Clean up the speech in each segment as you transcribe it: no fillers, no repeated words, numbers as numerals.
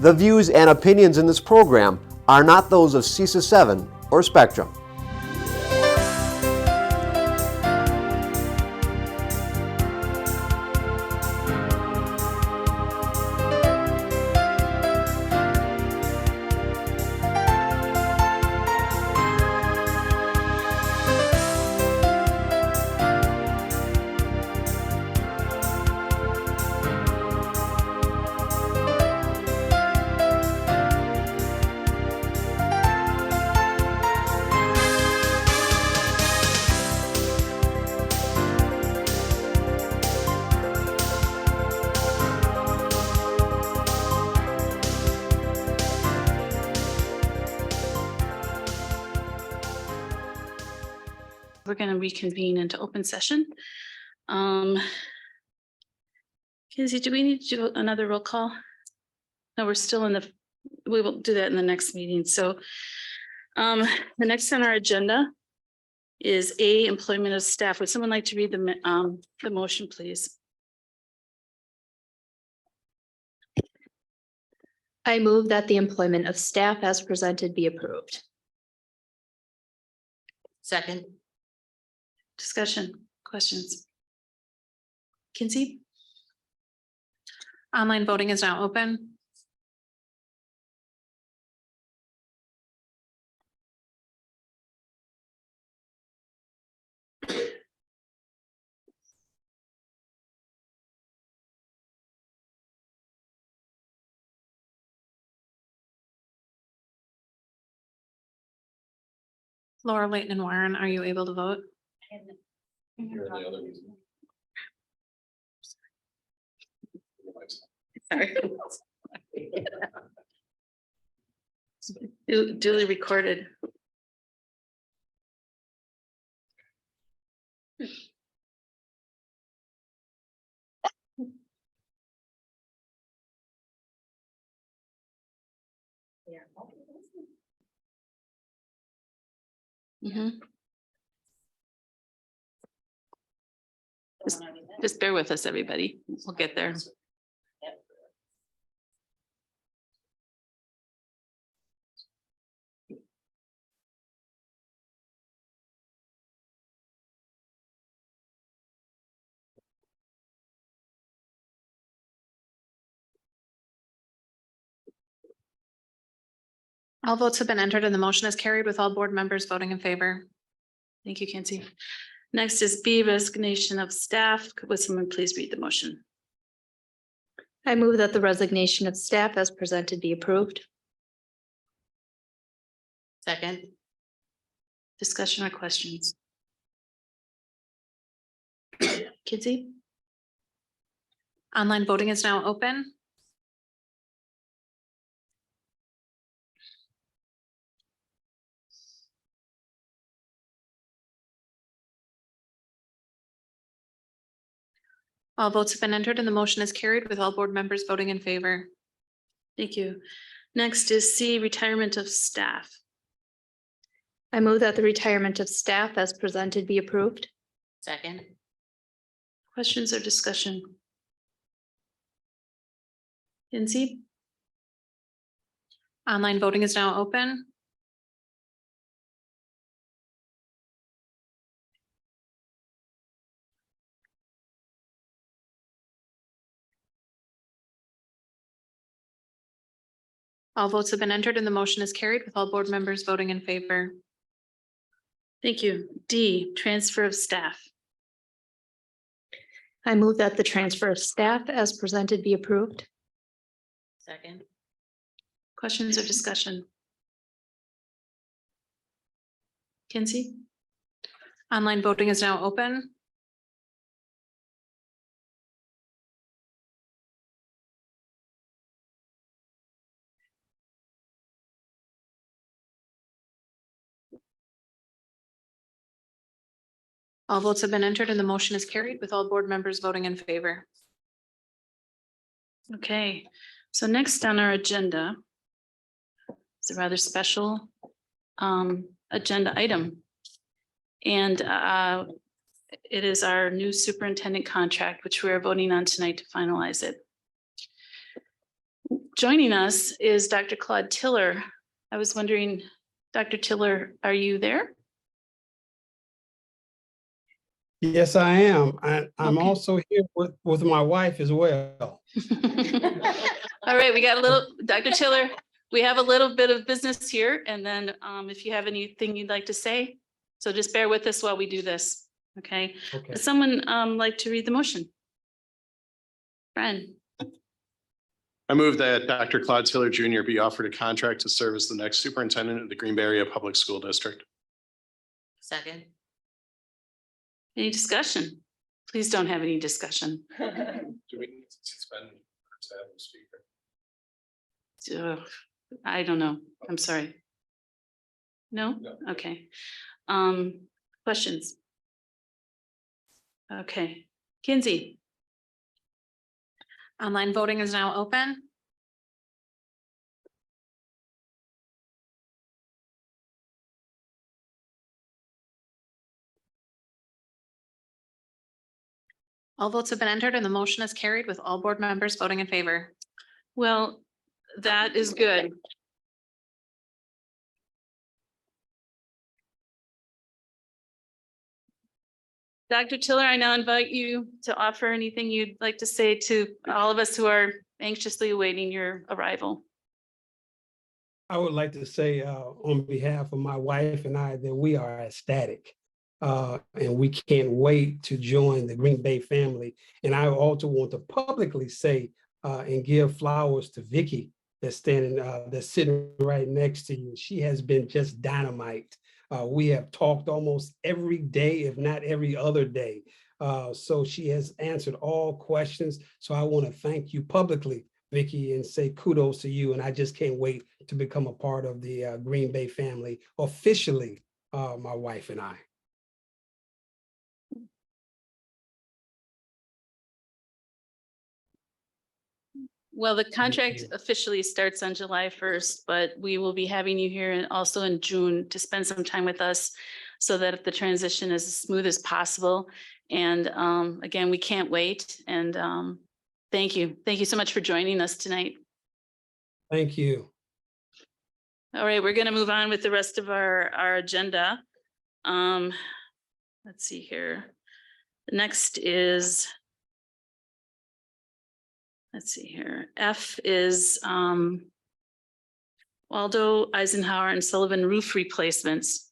The views and opinions in this program are not those of CISA 7 or Spectrum. We're going to reconvene into open session. Kenzie, do we need to do another roll call? No, we're still in the, we will do that in the next meeting. So the next on our agenda is A, employment of staff. Would someone like to read the motion, please? I move that the employment of staff as presented be approved. Second. Discussion, questions? Kinsey? Online voting is now open. Laura, Leighton, and Warren, are you able to vote? Sorry. Duly recorded. Just bear with us, everybody. We'll get there. All votes have been entered and the motion is carried with all board members voting in favor. Thank you, Kenzie. Next is B, resignation of staff. Would someone please read the motion? I move that the resignation of staff as presented be approved. Second. Discussion or questions? Kinsey? Online voting is now open. All votes have been entered and the motion is carried with all board members voting in favor. Thank you. Next is C, retirement of staff. I move that the retirement of staff as presented be approved. Second. Questions or discussion? Kinsey? Online voting is now open. All votes have been entered and the motion is carried with all board members voting in favor. Thank you. D, transfer of staff. I move that the transfer of staff as presented be approved. Second. Questions or discussion? Kinsey? Online voting is now open. All votes have been entered and the motion is carried with all board members voting in favor. Okay, so next on our agenda is a rather special agenda item. And it is our new superintendent contract, which we are voting on tonight to finalize it. joining us is Dr. Claude Tiller. I was wondering, Dr. Tiller, are you there? Yes, I am. I'm Okay. also here with my wife as well. All right, we got a little, Dr. Tiller, we have a little bit of business here, and then if you have anything you'd like to say, so just bear with us while we do this, okay? Okay. Does someone like to read the motion? Fran, I move that Dr. Claude Tiller Jr. be offered a contract to serve as the next superintendent of the Green Bay Area Public School District. Second. any discussion? Please don't have any discussion. Do we need to suspend to have the speaker? I don't know. I'm sorry. No? No. Okay. Questions? Okay. Kinsey, Online voting is now open. All votes have been entered and the motion is carried with all board members voting in favor. well, that is good. Dr. Tiller, I now invite you to offer anything you'd like to say to all of us who are anxiously awaiting your arrival. I would like to say on behalf of my wife and I that we are ecstatic. And we can't wait to join the Green Bay family. And I also want to publicly say and give flowers to Vicky that's sitting right next to you. She has been just dynamite. We have talked almost every day, if not every other day. So she has answered all questions. So I want to thank you publicly, Vicky, and say kudos to you. And I just can't wait to become a part of the Green Bay family officially, my wife and I. Well, the contract you. officially starts on July 1st, but we will be having you here and also in June to spend some time with us so that the transition is as smooth as possible. And again, we can't wait. And thank you. Thank you so much for joining us tonight. Thank you. All right, we're going to move on with the rest of our agenda. Let's see here. The next is, let's see here. F is Waldo, Eisenhower, and Sullivan roof replacements,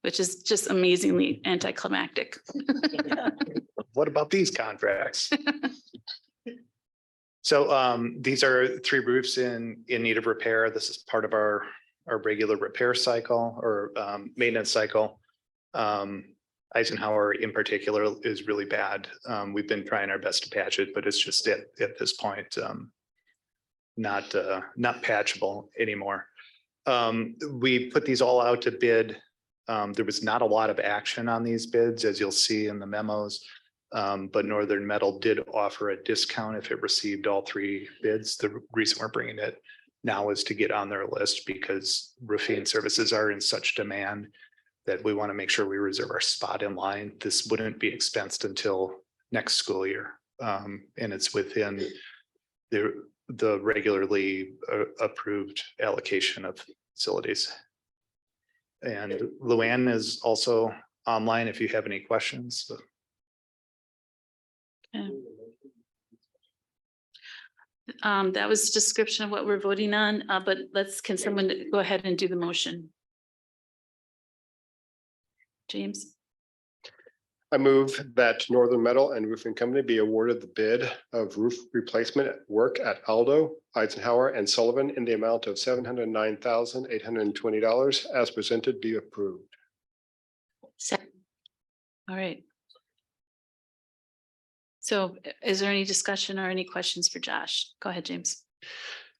which is just amazingly anticlimactic. What about these contracts? So these are 3 roofs in need of repair. This is part of our regular repair cycle or maintenance cycle. Eisenhower in particular is really bad. We've been trying our best to patch it, but it's just at this point not patchable anymore. We put these all out to bid. There was not a lot of action on these bids, as you'll see in the memos. But Northern Metal did offer a discount if it received all 3 bids. The reason we're bringing it now is to get on their list because roofing services are in such demand that we want to make sure we reserve our spot in line. This wouldn't be expensed until next school year. And it's within the regularly approved allocation of facilities. And Luann is also online if you have any questions. Okay. That was a description of what we're voting on, but can someone go ahead and do the motion? James, I move that Northern Metal and Roofing Company be awarded the bid of roof replacement work at Aldo, Eisenhower, and Sullivan in the amount of $709,820 as presented be approved. all right. So is there any discussion or any questions for Josh? Go ahead, James.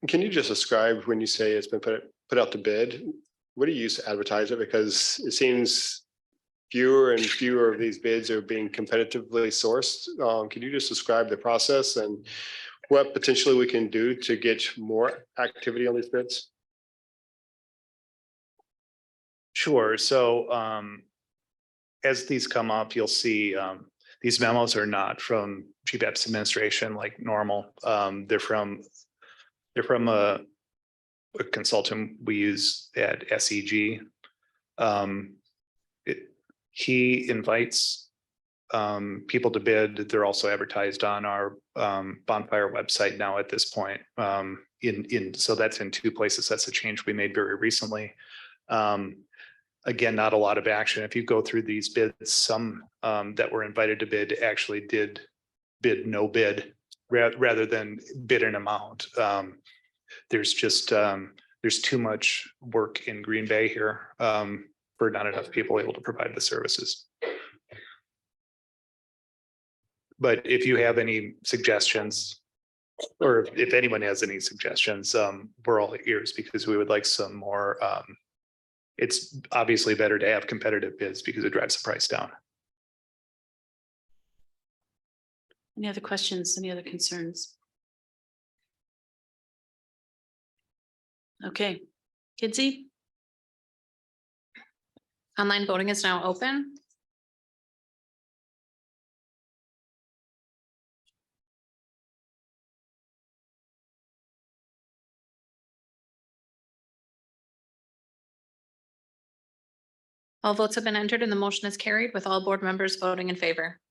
Can you just describe when you say it's been put out to bid, what do you use to advertise it? Because it seems fewer and fewer of these bids are being competitively sourced. Can you just describe the process and what potentially we can do to get more activity on these bids? Sure. So as these come up, you'll see these memos are not from GBAPS administration like normal. They're from They're from a consultant we use at SEG. He invites people to bid. They're also advertised on our bonfire website now at this point. So that's in two places. That's a change we made very recently. Again, not a lot of action. If you go through these bids, some that were invited to bid actually did bid no bid rather than bid an amount. There's just there's too much work in Green Bay here for not enough people able to provide the services. But if you have any suggestions, or if anyone has any suggestions, we're all ears because we would like some more. It's obviously better to have competitive bids because it drives the price down. Any other questions? Any other concerns? Okay, Kinsey, Online voting is now open. All votes have been entered and the motion is carried with all board members voting in favor.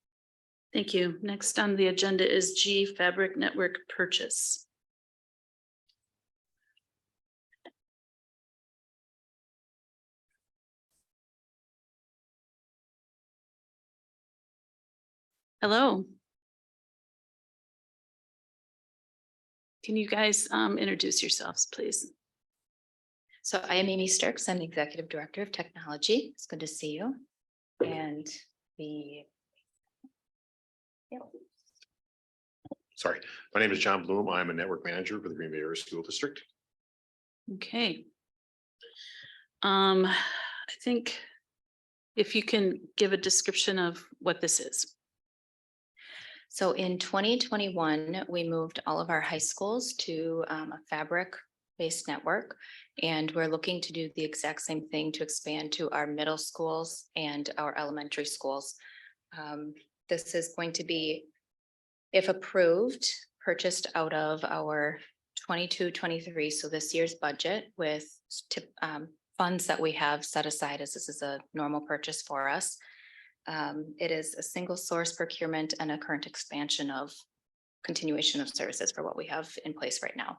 thank you. Next on the agenda is G Fabric Network purchase. Hello. Can you guys introduce yourselves, please? So I am Amy Sturks. I'm the Executive Director of Technology. It's good to see you. And the. Sorry, my name is John Bloom. I'm a network manager for the Green Bay Area School District. Okay. I think if you can give a description of what this is. So in 2021, we moved all of our high schools to a fabric-based network. And we're looking to do the exact same thing to expand to our middle schools and our elementary schools. This is going to be, if approved, purchased out of our 22-23, so this year's budget with funds that we have set aside as this is a normal purchase for us. It is a single source procurement and a current expansion of continuation of services for what we have in place right now.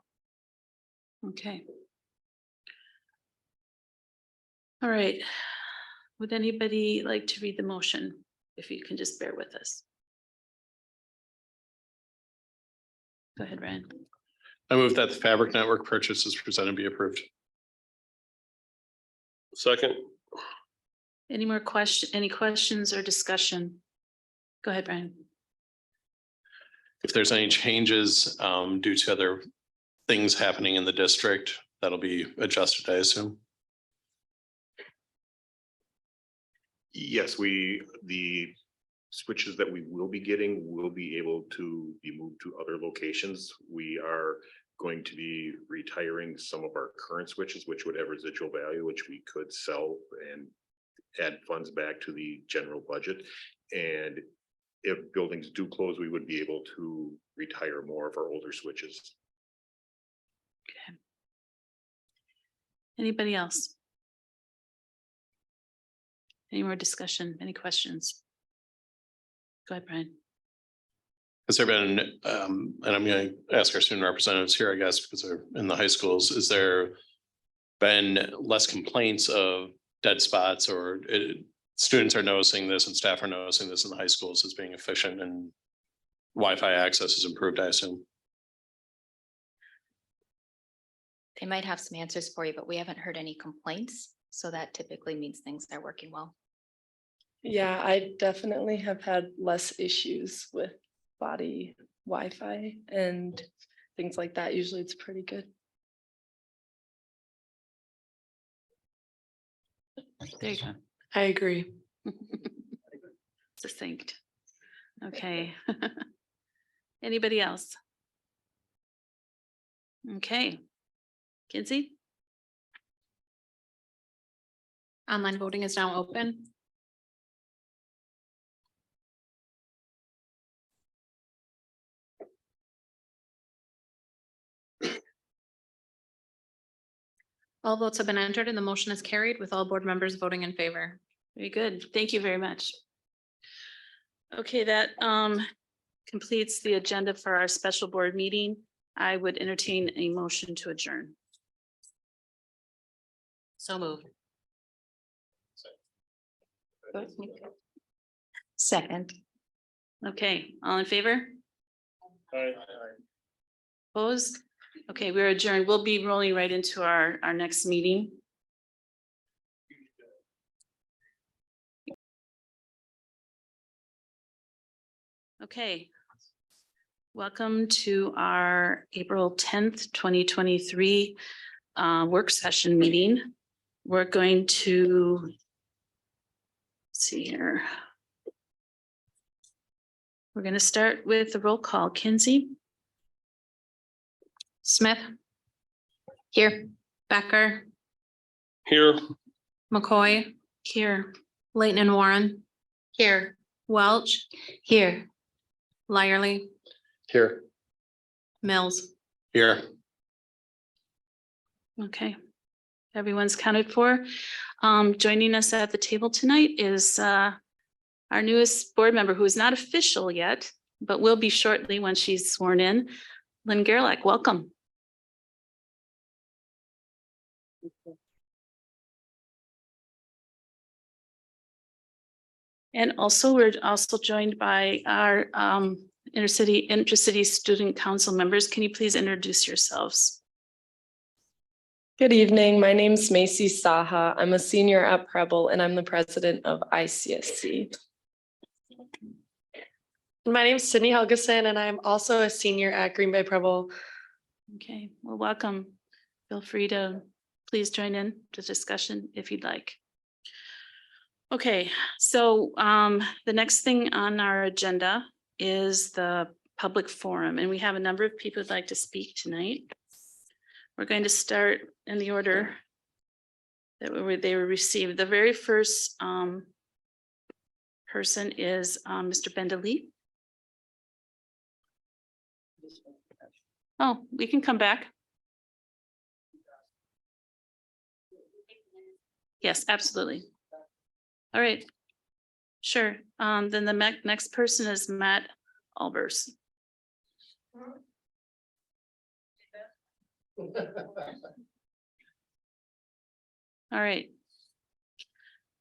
Okay. All right. Would anybody like to read the motion? If you can just bear with us. Go ahead, Ryan. I move that the Fabric Network purchase as presented be approved. Second. Any more any questions or discussion? Go ahead, Brian. If there's any changes due to other things happening in the district, that'll be adjusted, I assume. Yes, the switches that we will be getting will be able to be moved to other locations. We are going to be retiring some of our current switches, which would have residual value, which we could sell and add funds back to the general budget. And if buildings do close, we would be able to retire more of our older switches. Okay. Anybody else? Any more discussion? Any questions? Go ahead, Brian. Has there been, and I'm going to ask our student representatives here, I guess, because they're in the high schools, is there been less complaints of dead spots or students are noticing this and staff are noticing this in the high schools as being efficient and Wi-Fi access is improved, I assume? They might have some answers for you, but we haven't heard any complaints. So that typically means things are working well. Yeah, I definitely have had less issues with body Wi-Fi and things like that. Usually it's pretty good. There you go. I agree. Succinct. Okay. Anybody else? Okay. Kinsey? Online voting is now open. All votes have been entered and the motion is carried with all board members voting in favor. Very good. Thank you very much. Okay, that completes the agenda for our special board meeting. I would entertain a motion to adjourn. So moved. Second. Okay, all in favor? Opposed? Okay, we're adjourned. We'll be rolling right into our next meeting. Okay. Welcome to our April 10th, 2023 work session meeting. We're going to see here. We're going to start with the roll call. Kinsey? Smith, Here. Becker, Here. McCoy, Here. Leighton and Warren, Here. Welch, Here. Lyerly, Here. Mills. Here. Okay. Everyone's counted for. Joining us at the table tonight is our newest board member who is not official yet, but will be shortly when she's sworn in. Lynn Gerlach, welcome. And also, we're also joined by our intercity student council members. Can you please introduce yourselves? Good evening. My name's Macy Saha. I'm a senior at Preble and I'm the president of ICSC. My name is Sydney Helgeson and I'm also a senior at Green Bay Preble. Okay, well, welcome. Feel free to please join in the discussion if you'd like. Okay, so the next thing on our agenda is the public forum, and we have a number of people who'd like to speak tonight. We're going to start in the order that they were received. The very first person is Mr. Bendalee. Oh, we can come back. Yes, absolutely. All right. Sure. Then the next person is Matt Albers. All right.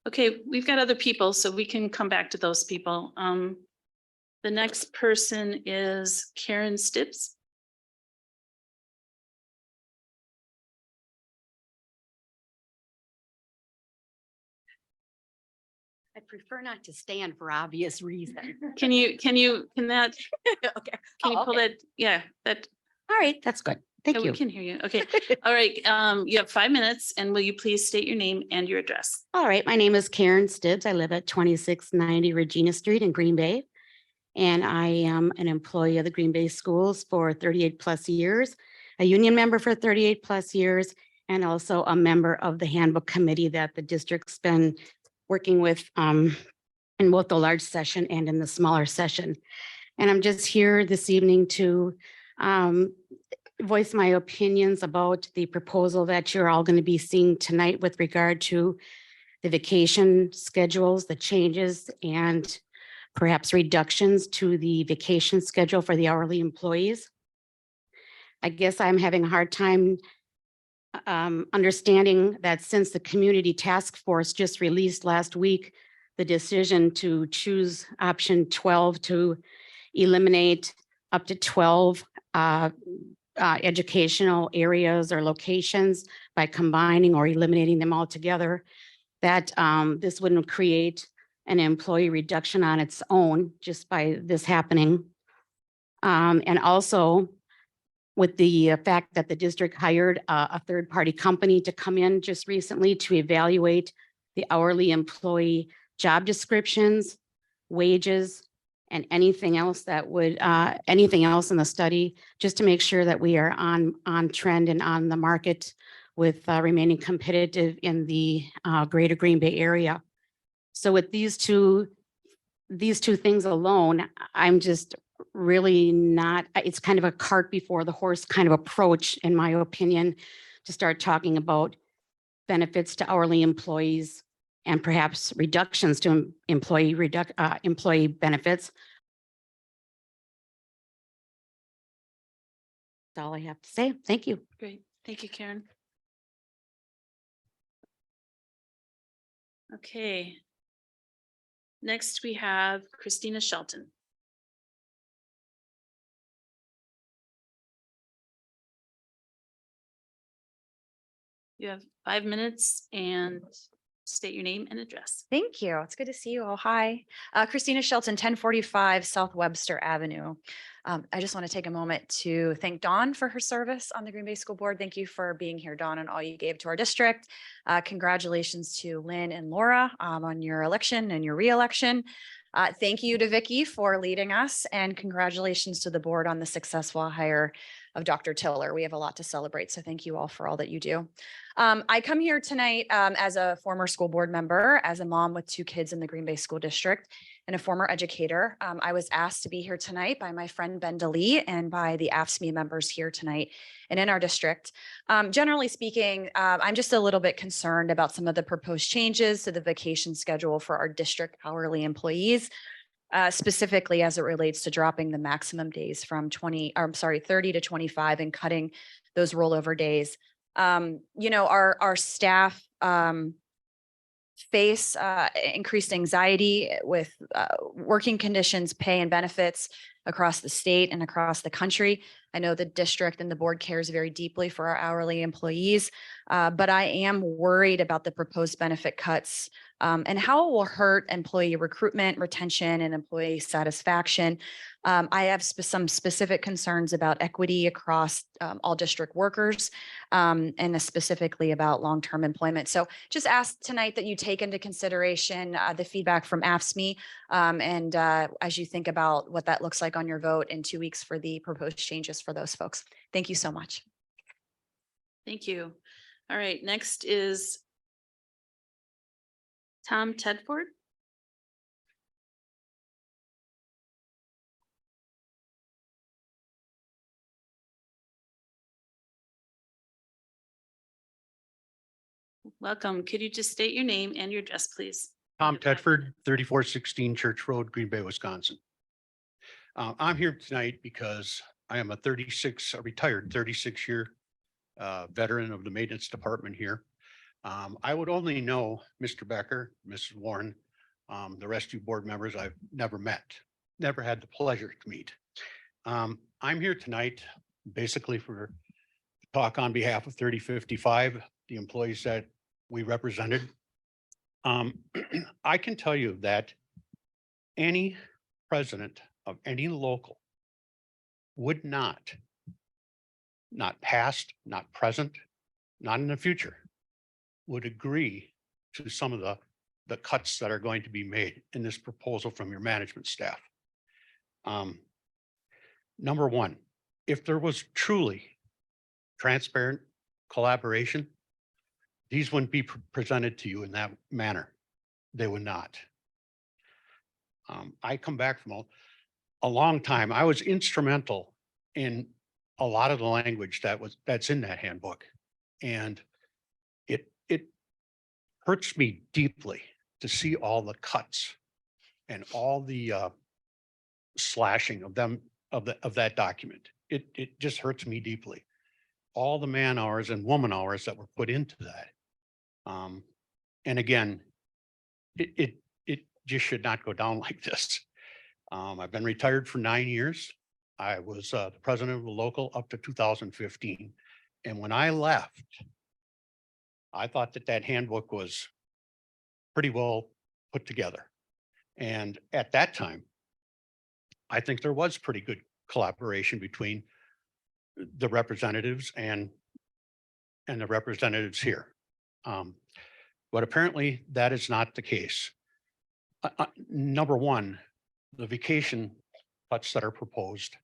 Okay, we've got other people, so we can come back to those people. The next person is Karen Stips. I prefer not to stand for obvious reasons. Can you Okay. can you Oh, pull okay. that? Yeah, that. All right, that's good. Thank Yeah, you. we can hear you. Okay. All right. You have 5 minutes, and will you please state your name and your address? All right, my name is Karen Stibbs. I live at 2690 Regina Street in Green Bay. And I am an employee of the Green Bay Schools for 38 plus years, a union member for 38 plus years, and also a member of the handbook committee that the district's been working with in both the large session and in the smaller session. And I'm just here this evening to voice my opinions about the proposal that you're all going to be seeing tonight with regard to the vacation schedules, the changes, and perhaps reductions to the vacation schedule for the hourly employees. I guess I'm having a hard time understanding that since the community task force just released last week the decision to choose option 12 to eliminate up to 12 educational areas or locations by combining or eliminating them altogether, that this wouldn't create an employee reduction on its own just by this happening. And also with the fact that the district hired a third-party company to come in just recently to evaluate the hourly employee job descriptions, wages, and anything else that would, anything else in the study, just to make sure that we are on trend and on the market with remaining competitive in the greater Green Bay area. So with these two things alone, I'm just really not, it's kind of a cart before the horse kind of approach, in my opinion, to start talking about benefits to hourly employees and perhaps reductions to employee benefits. That's all I have to say. Thank you. Great. Thank you, Karen. Okay. Next, we have Christina Shelton. You have 5 minutes and state your name and address. Thank you. It's good to see you all. Hi, Christina Shelton, 1045 South Webster Avenue. I just want to take a moment to thank Dawn for her service on the Green Bay School Board. Thank you for being here, Dawn, and all you gave to our district. Congratulations to Lynn and Laura on your election and your reelection. Thank you to Vicki for leading us, and congratulations to the board on the successful hire of Dr. Tiller. We have a lot to celebrate, so thank you all for all that you do. I come here tonight as a former school board member, as a mom with 2 kids in the Green Bay School District, and a former educator. I was asked to be here tonight by my friend Ben DeLee and by the AFSCME members here tonight and in our district. Generally speaking, I'm just a little bit concerned about some of the proposed changes to the vacation schedule for our district hourly employees. Specifically as it relates to dropping the maximum days from 30 to 25 and cutting those rollover days. You know, our staff face increased anxiety with working conditions, pay and benefits across the state and across the country. I know the district and the board cares very deeply for our hourly employees, but I am worried about the proposed benefit cuts and how it will hurt employee recruitment, retention, and employee satisfaction. I have some specific concerns about equity across all district workers and specifically about long-term employment. So just ask tonight that you take into consideration the feedback from AFSCME and as you think about what that looks like on your vote in 2 weeks for the proposed changes for those folks. Thank you so much. Thank you. All right, next is Tom Tedford. Welcome. Could you just state your name and your address, please? Tom Tedford, 3416 Church Road, Green Bay, Wisconsin. I'm here tonight because I am a retired 36-year veteran of the maintenance department here. I would only know Mr. Becker, Mrs. Warren, the rest of you board members I've never met, never had the pleasure to meet. I'm here tonight basically for talk on behalf of 3055, the employees that we represented. I can tell you that any president of any local would not past, not present, not in the future, would agree to some of the cuts that are going to be made in this proposal from your management staff. Number one, if there was truly transparent collaboration, these wouldn't be presented to you in that manner. They would not. I come back from a long time. I was instrumental in a lot of the language that's in that handbook. And it hurts me deeply to see all the cuts and all the slashing of them of that document. It just hurts me deeply. All the man hours and woman hours that were put into that. And again, it just should not go down like this. I've been retired for 9 years. I was the president of the local up to 2015. And when I left, I thought that handbook was pretty well put together. And at that time, I think there was pretty good collaboration between the representatives and the representatives here. But apparently that is not the case. Number one, the vacation cuts that are proposed,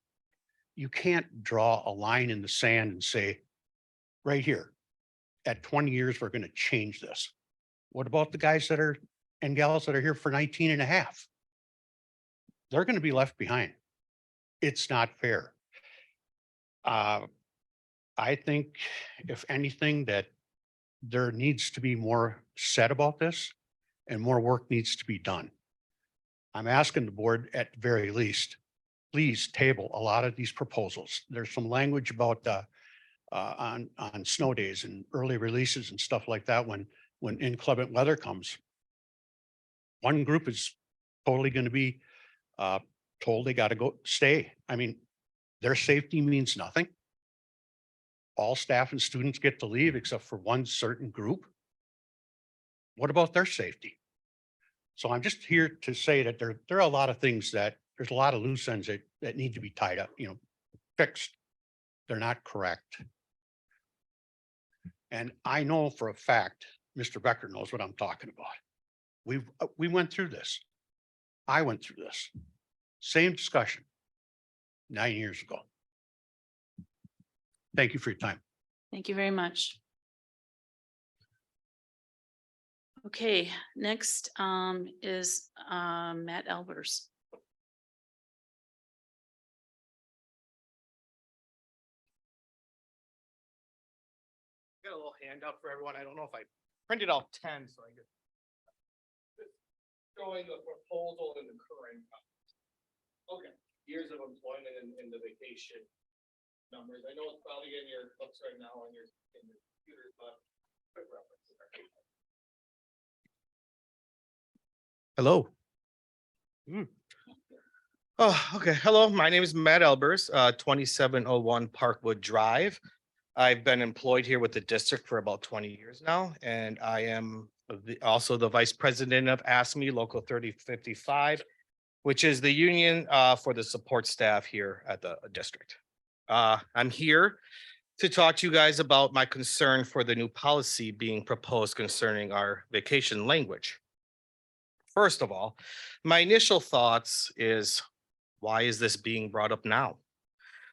you can't draw a line in the sand and say, right here, at 20 years, we're going to change this. What about the guys that are and gals that are here for 19 and a half? They're going to be left behind. It's not fair. I think if anything that there needs to be more said about this and more work needs to be done. I'm asking the board at the very least, please table a lot of these proposals. There's some language about on snow days and early releases and stuff like that when inclement weather comes. One group is totally going to be told they got to go stay. I mean, their safety means nothing. All staff and students get to leave except for one certain group. What about their safety? So I'm just here to say that there are a lot of things that there's a lot of loose ends that need to be tied up, fixed. They're not correct. And I know for a fact, Mr. Becker knows what I'm talking about. We went through this. I went through this. Same discussion 9 years ago. Thank you for your time. Thank you very much. Okay, next is Matt Albers. Got a little handout for everyone. I don't know if I printed out 10, so I get showing the proposal in the current. Okay, years of employment and the vacation numbers. I know it's probably in your books right now on your computers, but quick reference. Hello. Oh, okay. Hello, my name is Matt Albers, 2701 Parkwood Drive. I've been employed here with the district for about 20 years now, and I am also the vice president of ASME Local 3055, which is the union for the support staff here at the district. I'm here to talk to you guys about my concern for the new policy being proposed concerning our vacation language. First of all, my initial thoughts is, why is this being brought up now?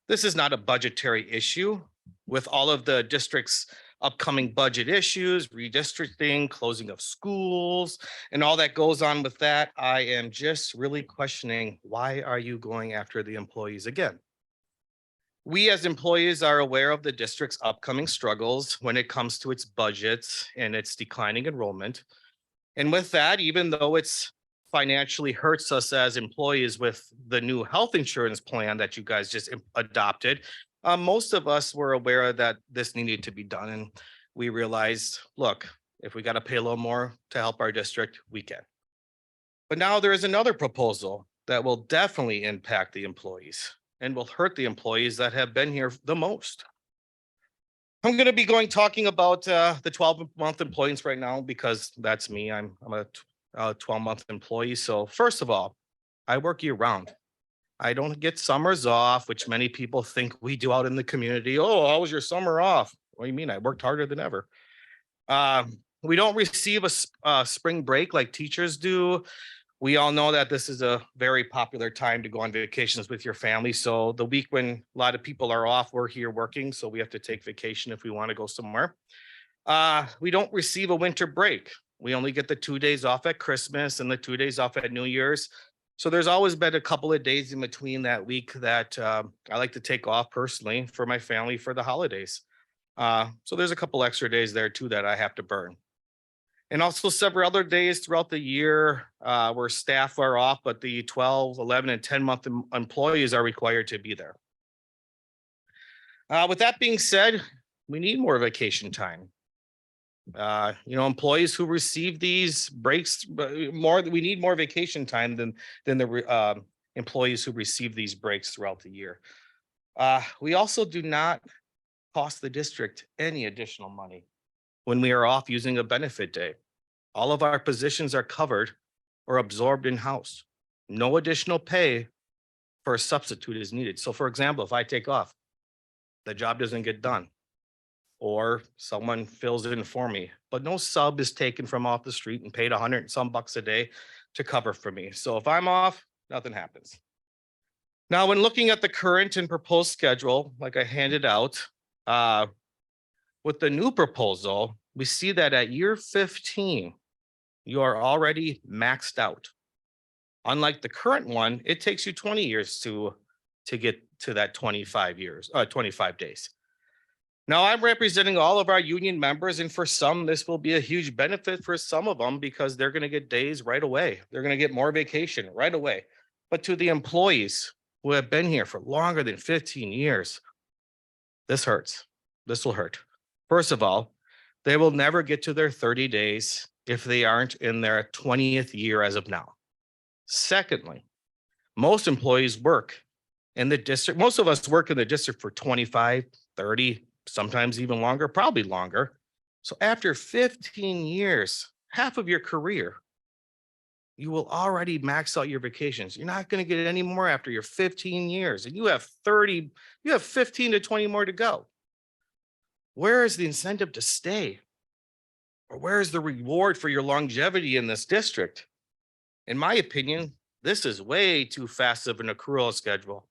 This is not a budgetary issue. With all of the district's upcoming budget issues, redistricting, closing of schools, and all that goes on with that, I am just really questioning, why are you going after the employees again? We as employees are aware of the district's upcoming struggles when it comes to its budgets and its declining enrollment. And with that, even though it's financially hurts us as employees with the new health insurance plan that you guys just adopted, most of us were aware that this needed to be done. And we realized, look, if we got to pay a little more to help our district, we can. But now there is another proposal that will definitely impact the employees and will hurt the employees that have been here the most. I'm going to be talking about the 12-month employees right now, because that's me. I'm a 12-month employee. So first of all, I work year round. I don't get summers off, which many people think we do out in the community. Oh, how was your summer off? What do you mean? I worked harder than ever. We don't receive a spring break like teachers do. We all know that this is a very popular time to go on vacations with your family. So the week when a lot of people are off, we're here working. So we have to take vacation if we want to go somewhere. We don't receive a winter break. We only get the 2 days off at Christmas and the 2 days off at New Year's. So there's always been a couple of days in between that week that I like to take off personally for my family for the holidays. So there's a couple extra days there too that I have to burn. And also several other days throughout the year where staff are off, but the 12, 11, and 10-month employees are required to be there. With that being said, we need more vacation time. Employees who receive these breaks we need more vacation time than the employees who receive these breaks throughout the year. We also do not cost the district any additional money when we are off using a benefit day. All of our positions are covered or absorbed in-house. No additional pay for a substitute is needed. So for example, if I take off, the job doesn't get done, or someone fills it in for me, but no sub is taken from off the street and paid $100 and some bucks a day to cover for me. So if I'm off, nothing happens. Now, when looking at the current and proposed schedule, like I handed out, with the new proposal, we see that at year 15, you are already maxed out. Unlike the current one, it takes you 20 years to get to that 25 days. Now, I'm representing all of our union members, and for some, this will be a huge benefit for some of them because they're going to get days right away. They're going to get more vacation right away. But to the employees who have been here for longer than 15 years, this hurts. This will hurt. First of all, they will never get to their 30 days if they aren't in their 20th year as of now. Secondly, most employees work in the district. Most of us work in the district for 25, 30, sometimes even longer, probably longer. So after 15 years, half of your career, you will already max out your vacations. You're not going to get any more after your 15 years, and you have 15 to 20 more to go. Where is the incentive to stay? Or where is the reward for your longevity in this district? In my opinion, this is way too fast of an accrual schedule.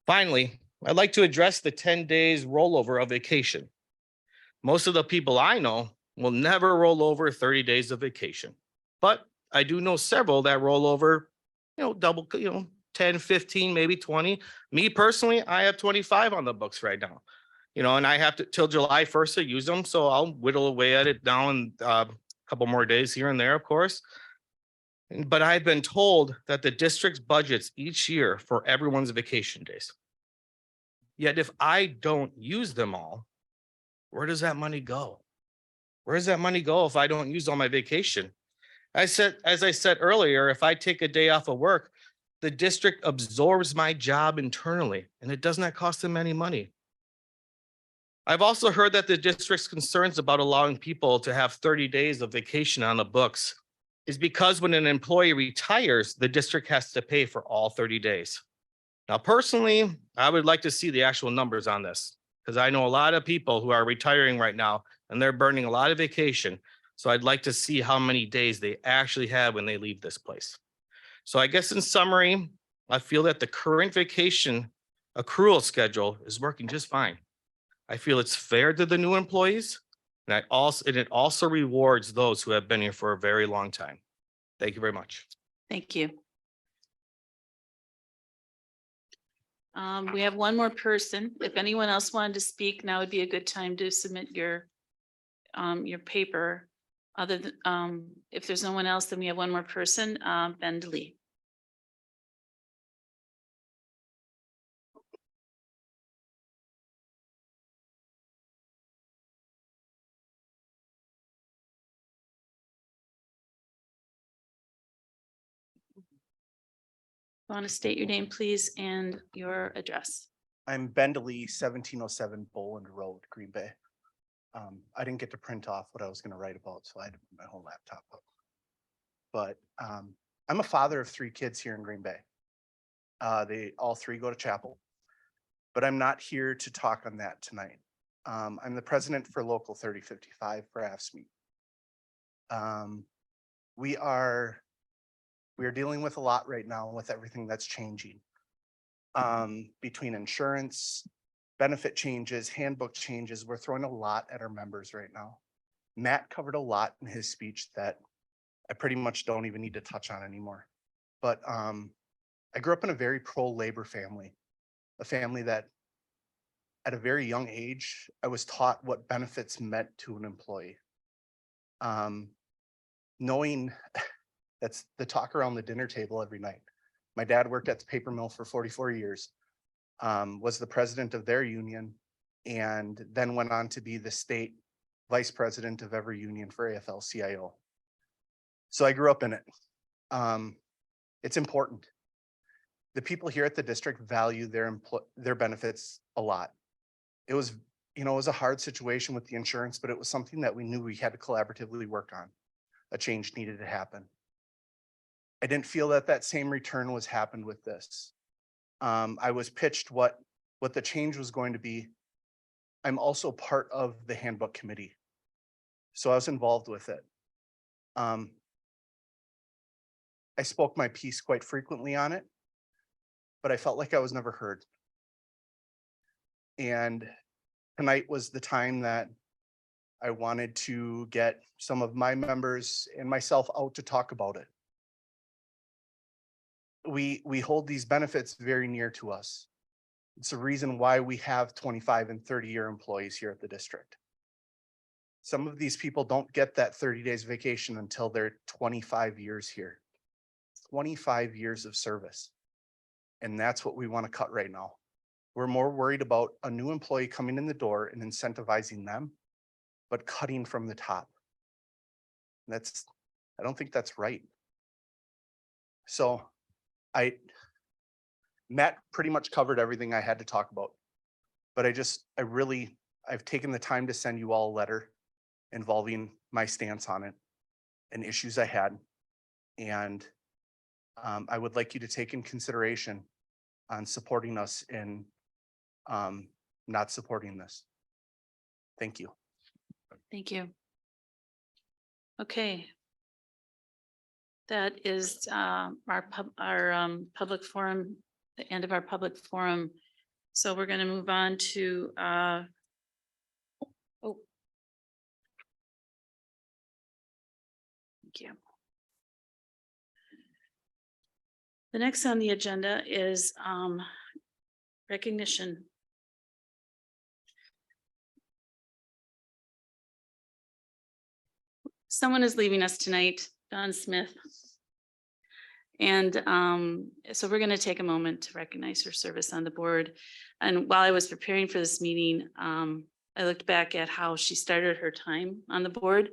Finally, I'd like to address the 10 days rollover of vacation. Most of the people I know will never roll over 30 days of vacation, but I do know several that roll over, double, 10, 15, maybe 20. Me personally, I have 25 on the books right now, and I have to till July 1st to use them. So I'll whittle away at it now and a couple more days here and there, of course. But I've been told that the district's budgets each year for everyone's vacation days. Yet if I don't use them all, where does that money go? Where does that money go if I don't use all my vacation? As I said earlier, if I take a day off of work, the district absorbs my job internally, and it does not cost them any money. I've also heard that the district's concerns about allowing people to have 30 days of vacation on the books is because when an employee retires, the district has to pay for all 30 days. Now, personally, I would like to see the actual numbers on this because I know a lot of people who are retiring right now and they're burning a lot of vacation. So I'd like to see how many days they actually have when they leave this place. So I guess in summary, I feel that the current vacation accrual schedule is working just fine. I feel it's fair to the new employees, and it also rewards those who have been here for a very long time. Thank you very much. Thank you. We have one more person. If anyone else wanted to speak, now would be a good time to submit your paper. Other than, if there's no one else, then we have one more person, Ben DeLee. Want to state your name, please, and your address. I'm Ben DeLee, 1707 Boland Road, Green Bay. I didn't get to print off what I was going to write about, so I had to put my whole laptop up. But I'm a father of 3 kids here in Green Bay. They all 3 go to chapel, but I'm not here to talk on that tonight. I'm the president for Local 3055 for APSD. We are dealing with a lot right now with everything that's changing. Between insurance, benefit changes, handbook changes, we're throwing a lot at our members right now. Matt covered a lot in his speech that I pretty much don't even need to touch on anymore. But I grew up in a very pro-labor family, a family that at a very young age, I was taught what benefits meant to an employee. Knowing that's the talk around the dinner table every night. My dad worked at the paper mill for 44 years, was the president of their union, and then went on to be the state vice president of every union for AFL-CIO. So I grew up in it. It's important. The people here at the district value their benefits a lot. It was, it was a hard situation with the insurance, but it was something that we knew we had to collaboratively work on. A change needed to happen. I didn't feel that same return was happened with this. I was pitched what the change was going to be. I'm also part of the handbook committee, so I was involved with it. I spoke my piece quite frequently on it, but I felt like I was never heard. And tonight was the time that I wanted to get some of my members and myself out to talk about it. We hold these benefits very near to us. It's the reason why we have 25 and 30-year employees here at the district. Some of these people don't get that 30 days vacation until they're 25 years here. 25 years of service. And that's what we want to cut right now. We're more worried about a new employee coming in the door and incentivizing them, but cutting from the top. I don't think that's right. So Matt pretty much covered everything I had to talk about. But I've taken the time to send you all a letter involving my stance on it and issues I had. And I would like you to take in consideration on supporting us in not supporting this. Thank you. Thank you. Okay. That is our public forum, the end of our public forum. So we're going to move on to thank you. The next on the agenda is recognition. Someone is leaving us tonight, Don Smith. And so we're going to take a moment to recognize her service on the board. And while I was preparing for this meeting, I looked back at how she started her time on the board.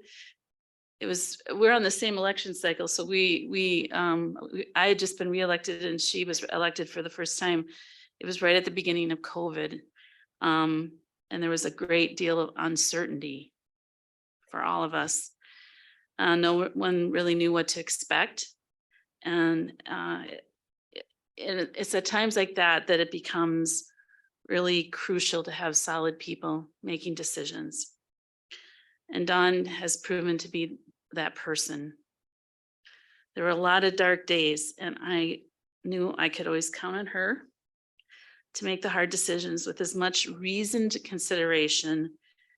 We're on the same election cycle. So I had just been reelected and she was elected for the first time. It was right at the beginning of COVID. And there was a great deal of uncertainty for all of us. No one really knew what to expect. And it's at times like that it becomes really crucial to have solid people making decisions. And Dawn has proven to be that person. There were a lot of dark days, and I knew I could always count on her to make the hard decisions with as much reasoned consideration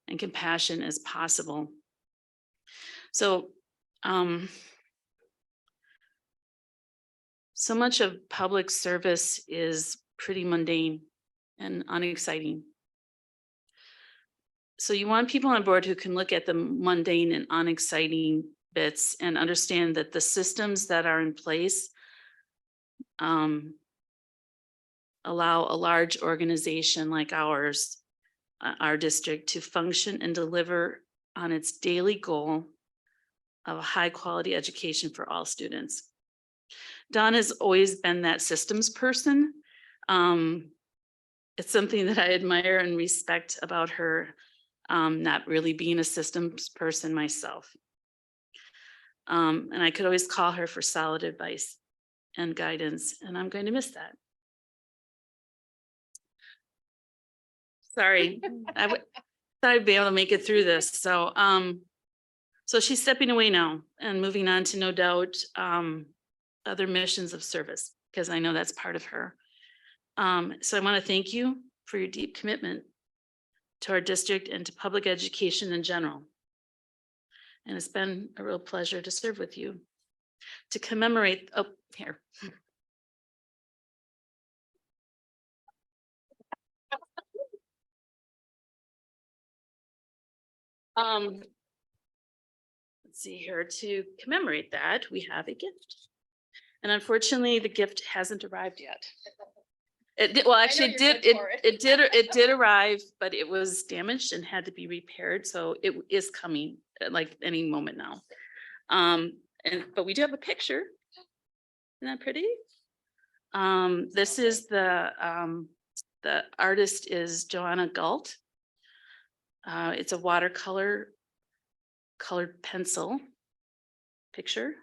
and compassion as possible. So, so much of public service is pretty mundane and unexciting. So you want people on board who can look at the mundane and unexciting bits and understand that the systems that are in place allow a large organization like ours, our district, to function and deliver on its daily goal of a high quality education for all students. Dawn has always been that systems person. It's something that I admire and respect about her, not really being a systems person myself. And I could always call her for solid advice and guidance, and I'm going to miss that. Sorry, I thought I'd be able to make it through this. So, so she's stepping away now and moving on to, no doubt, other missions of service, because I know that's part of her. So I want to thank you for your deep commitment to our district and to public education in general. And it's been a real pleasure to serve with you. To commemorate, oh, here. Let's see here, to commemorate that, we have a gift. And unfortunately, the gift hasn't arrived yet. Well, actually it did arrive, but it was damaged and had to be repaired. So it is coming like any moment now. But we do have a picture. Isn't that pretty? This is the artist is Joanna Galt. It's a watercolor colored pencil picture.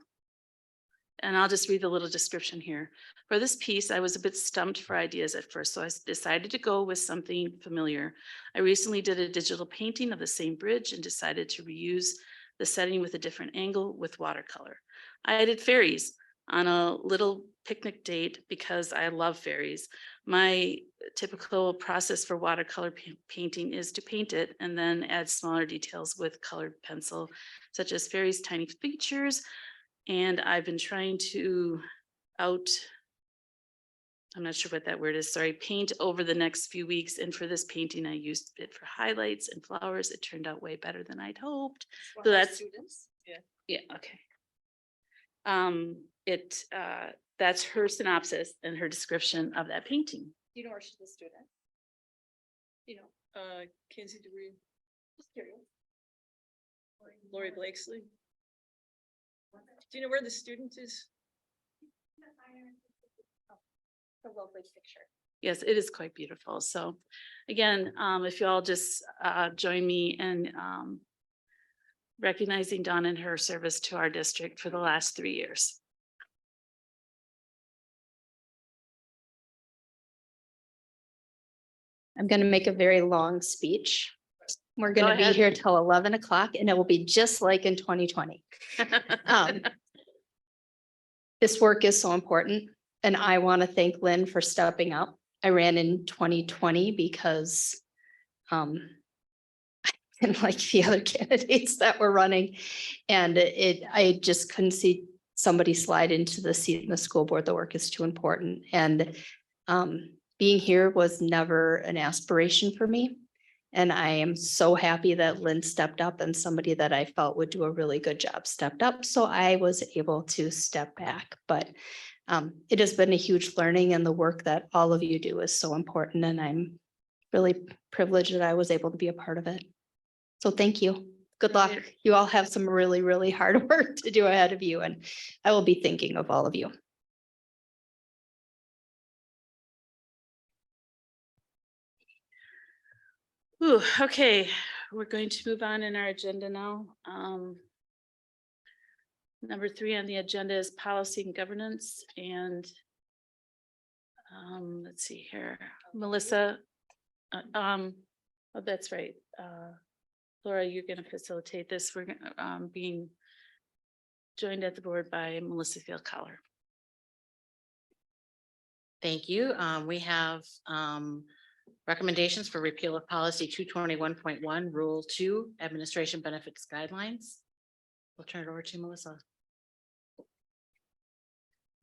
And I'll just read the little description here. For this piece, I was a bit stumped for ideas at first, so I decided to go with something familiar. I recently did a digital painting of the same bridge and decided to reuse the setting with a different angle with watercolor. I added fairies on a little picnic date because I love fairies. My typical process for watercolor painting is to paint it and then add smaller details with colored pencil, such as fairies' tiny features. And I've been trying to I'm not sure what that word is, sorry, paint over the next few weeks. And for this painting, I used it for highlights and flowers. It turned out way better than I'd hoped. So that's, yeah, okay. That's her synopsis and her description of that painting. Do you know where she's a student? You know, Kinsey degree. Just curious. Lori Blakesley. Do you know where the student is? The lovely picture. Yes, it is quite beautiful. So again, if you all just join me in recognizing Dawn and her service to our district for the last 3 years. I'm going to make a very long speech. We're going Go to be ahead. here till 11 o'clock and it will be just like in 2020. This work is so important and I want to thank Lynn for stepping up. I ran in 2020 because I didn't like the other candidates that were running. And I just couldn't see somebody slide into the seat in the school board. The work is too important. And being here was never an aspiration for me. And I am so happy that Lynn stepped up and somebody that I felt would do a really good job stepped up. So I was able to step back, but it has been a huge learning and the work that all of you do is so important. And I'm really privileged that I was able to be a part of it. So thank you. Good luck. You all have some really, really hard work to do ahead of you. And I will be thinking of all of you. Ooh, okay, we're going to move on in our agenda now. Number 3 on the agenda is policy and governance. And let's see here, Melissa. Oh, that's right. Laura, you're going to facilitate this. We're being joined at the board by Melissa Field-Collar. Thank you. We have recommendations for repeal of policy 221.1, rule 2, administration benefits guidelines. We'll turn it over to Melissa.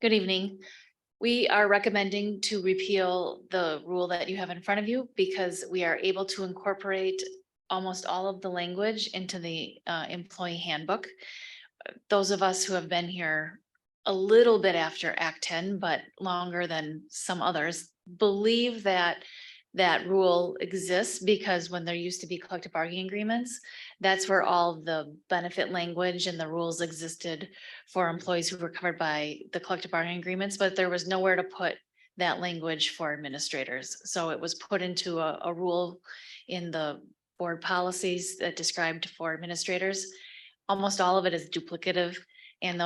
Good evening. We are recommending to repeal the rule that you have in front of you because we are able to incorporate almost all of the language into the employee handbook. Those of us who have been here a little bit after Act 10, but longer than some others, believe that that rule exists because when there used to be collective bargaining agreements, that's where all the benefit language and the rules existed for employees who were covered by the collective bargaining agreements, but there was nowhere to put that language for administrators. So it was put into a rule in the board policies that described for administrators. Almost all of it is duplicative, and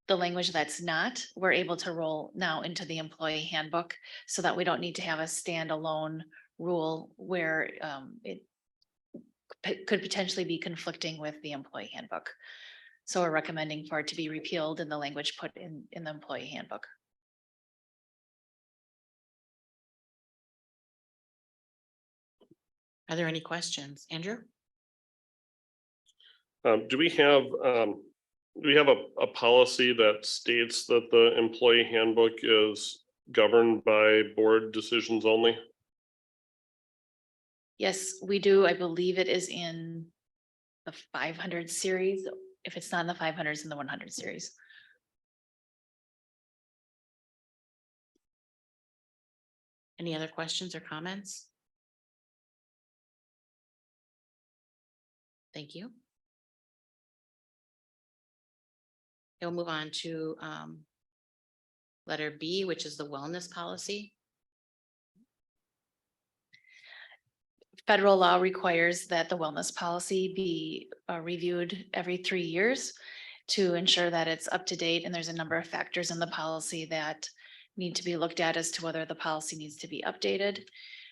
the language that's not, we're able to roll now into the employee handbook so that we don't need to have a standalone rule where it could potentially be conflicting with the employee handbook. So we're recommending for it to be repealed and the language put in the employee handbook. Are there any questions? Andrew? Do we have a policy that states that the employee handbook is governed by board decisions only? Yes, we do. I believe it is in the 500 series. If it's not in the 500s, in the 100 series. Any other questions or comments? Thank you. We'll move on to letter B, which is the wellness policy. Federal law requires that the wellness policy be reviewed every 3 years to ensure that it's up to date. And there's a number of factors in the policy that need to be looked at as to whether the policy needs to be updated.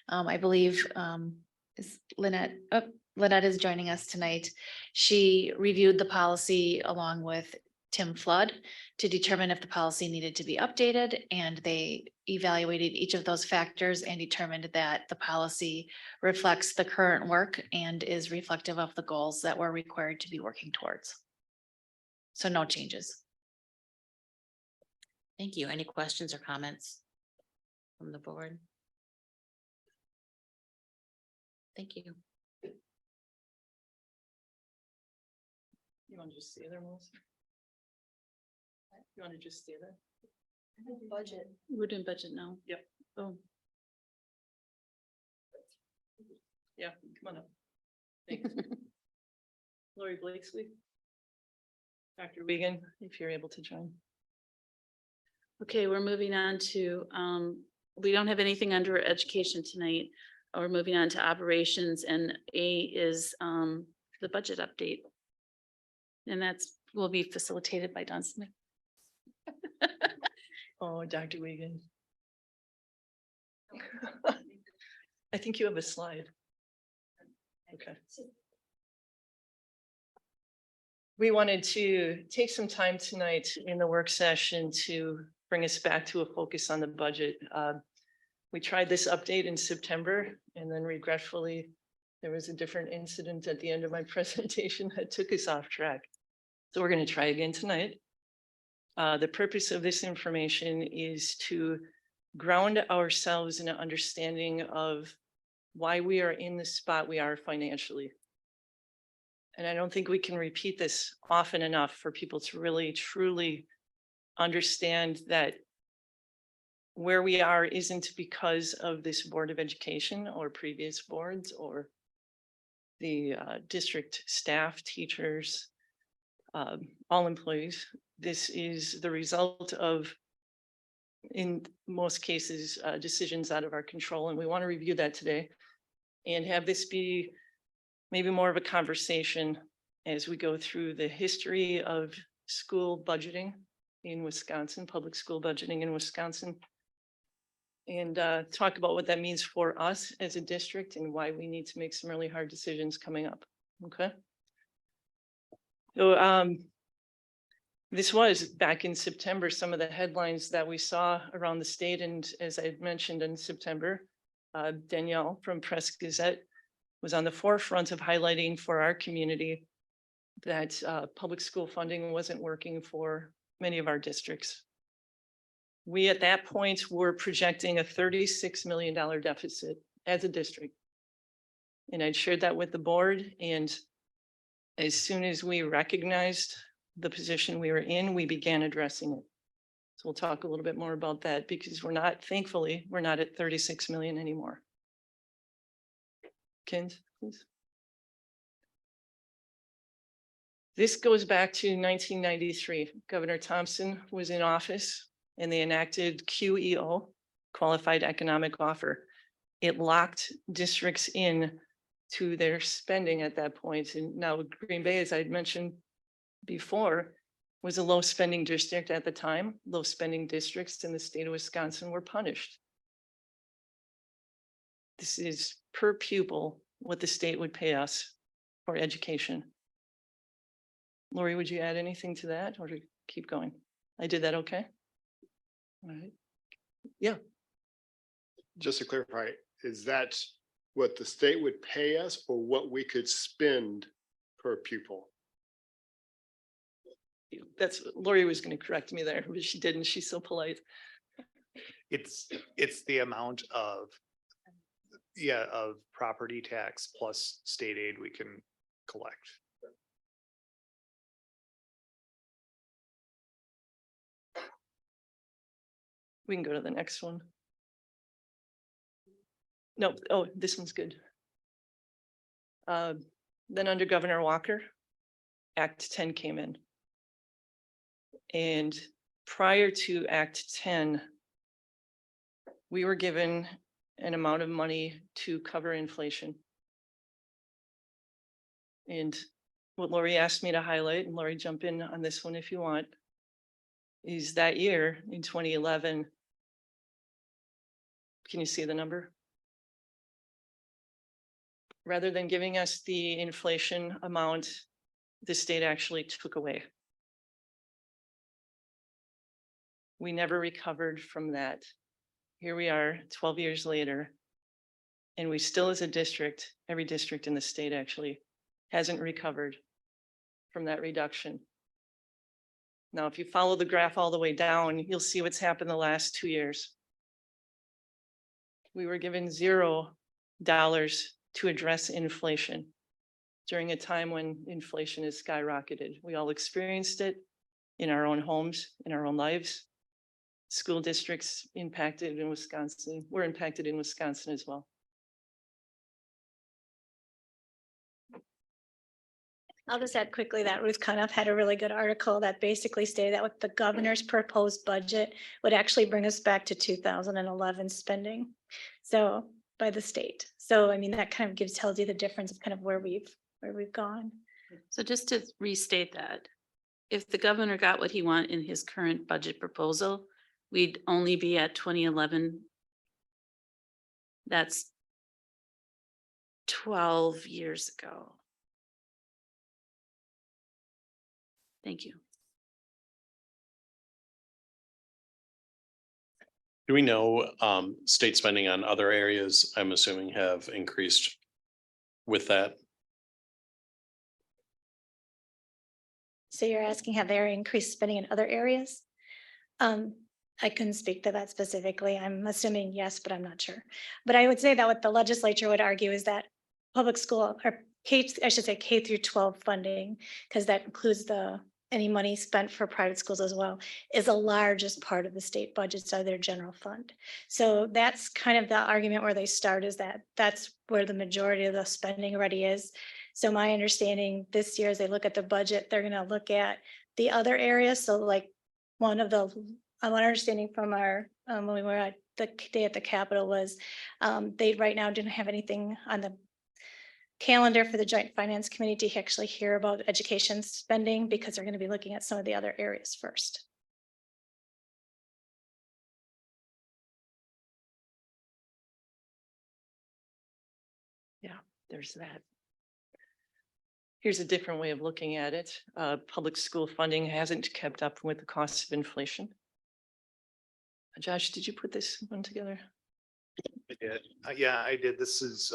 I believe is Lynette, Lynette is joining us tonight. She reviewed the policy along with Tim Flood to determine if the policy needed to be updated, and they evaluated each of those factors and determined that the policy reflects the current work and is reflective of the goals that we're required to be working towards. So no changes. Thank you. Any questions or comments? from the board? Thank you. You want to just stay there, Melissa? You want to just stay there? Budget. We're doing budget now. Yep. Oh, Yeah, come on up. Thanks. Lori Blakesley. Dr. Wiegand, if you're able to join. okay, we're moving on to, we don't have anything under education tonight. We're moving on to operations, and A is the budget update. And that's, will be facilitated by Don Smith. Oh, Dr. Wiegand. I think you have a slide. Okay. We wanted to take some time tonight in the work session to bring us back to a focus on the budget. We tried this update in September, and then regretfully, there was a different incident at the end of my presentation that took us off track. So we're going to try again tonight. The purpose of this information is to ground ourselves in an understanding of why we are in the spot we are financially. And I don't think we can repeat this often enough for people to really truly understand that where we are isn't because of this Board of Education or previous boards or the district staff, teachers, all employees. This is the result of, in most cases, decisions out of our control. And we want to review that today and have this be maybe more of a conversation as we go through the history of school budgeting in Wisconsin, public school budgeting in Wisconsin, and talk about what that means for us as a district and why we need to make some really hard decisions coming up. Okay. So this was back in September, some of the headlines that we saw around the state. And as I had mentioned in September, Danielle from Press Gazette was on the forefront of highlighting for our community that public school funding wasn't working for many of our districts. We at that point were projecting a $36 million deficit as a district. And I'd shared that with the board. And as soon as we recognized the position we were in, we began addressing it. So we'll talk a little bit more about that because we're not, thankfully, we're not at 36 million anymore. Kent, please. This goes back to 1993. Governor Thompson was in office and they enacted QEO, Qualified Economic Offer. It locked districts in to their spending at that point. And now Green Bay, as I'd mentioned before, was a low spending district at the time. Low spending districts in the state of Wisconsin were punished. This is per pupil what the state would pay us for education. Lori, would you add anything to that or to keep going? I did that okay? All right. Yeah. Just to clarify, is that what the state would pay us or what we could spend per pupil? That's, Lori was going to correct me there, but she didn't. She's so polite. It's the amount of, of property tax plus state aid we can collect. We can go to the next one. No, oh, this one's good. Then under Governor Walker, Act 10 came in. And prior to Act 10, we were given an amount of money to cover inflation. And what Lori asked me to highlight, and Lori, jump in on this one if you want, is that year in 2011. Can you see the number? Rather than giving us the inflation amount, the state actually took away. We never recovered from that. Here we are 12 years later, and we still as a district, every district in the state actually hasn't recovered from that reduction. Now, if you follow the graph all the way down, you'll see what's happened the last 2 years. We were given $0 to address inflation during a time when inflation has skyrocketed. We all experienced it in our own homes, in our own lives. School districts impacted in Wisconsin, were impacted in Wisconsin as well. I'll just add quickly that Ruth Cunoff had a really good article that basically stated that with the governor's proposed budget would actually bring us back to 2011 spending. So by the state. So I mean, that kind of tells you the difference of kind of where we've gone. So just to restate that, if the governor got what he want in his current budget proposal, we'd only be at 2011. That's 12 years ago. Thank you. Do we know state spending on other areas, I'm assuming, have increased with that? So you're asking have they increased spending in other areas? I couldn't speak to that specifically. I'm assuming yes, but I'm not sure. But I would say that what the legislature would argue is that public school or I should say K through 12 funding, because that includes any money spent for private schools as well, is the largest part of the state budgets of their general fund. So that's kind of the argument where they start, is that that's where the majority of the spending already is. So my understanding this year, as they look at the budget, they're going to look at the other areas. So like one understanding from our, when we were at the day at the Capitol was they right now didn't have anything on the calendar for the Joint Finance Committee to actually hear about education spending, because they're going to be looking at some of the other areas first. Yeah, there's that. Here's a different way of looking at it. Public school funding hasn't kept up with the costs of inflation. Josh, did you put this one together? I did. Yeah, I did. This is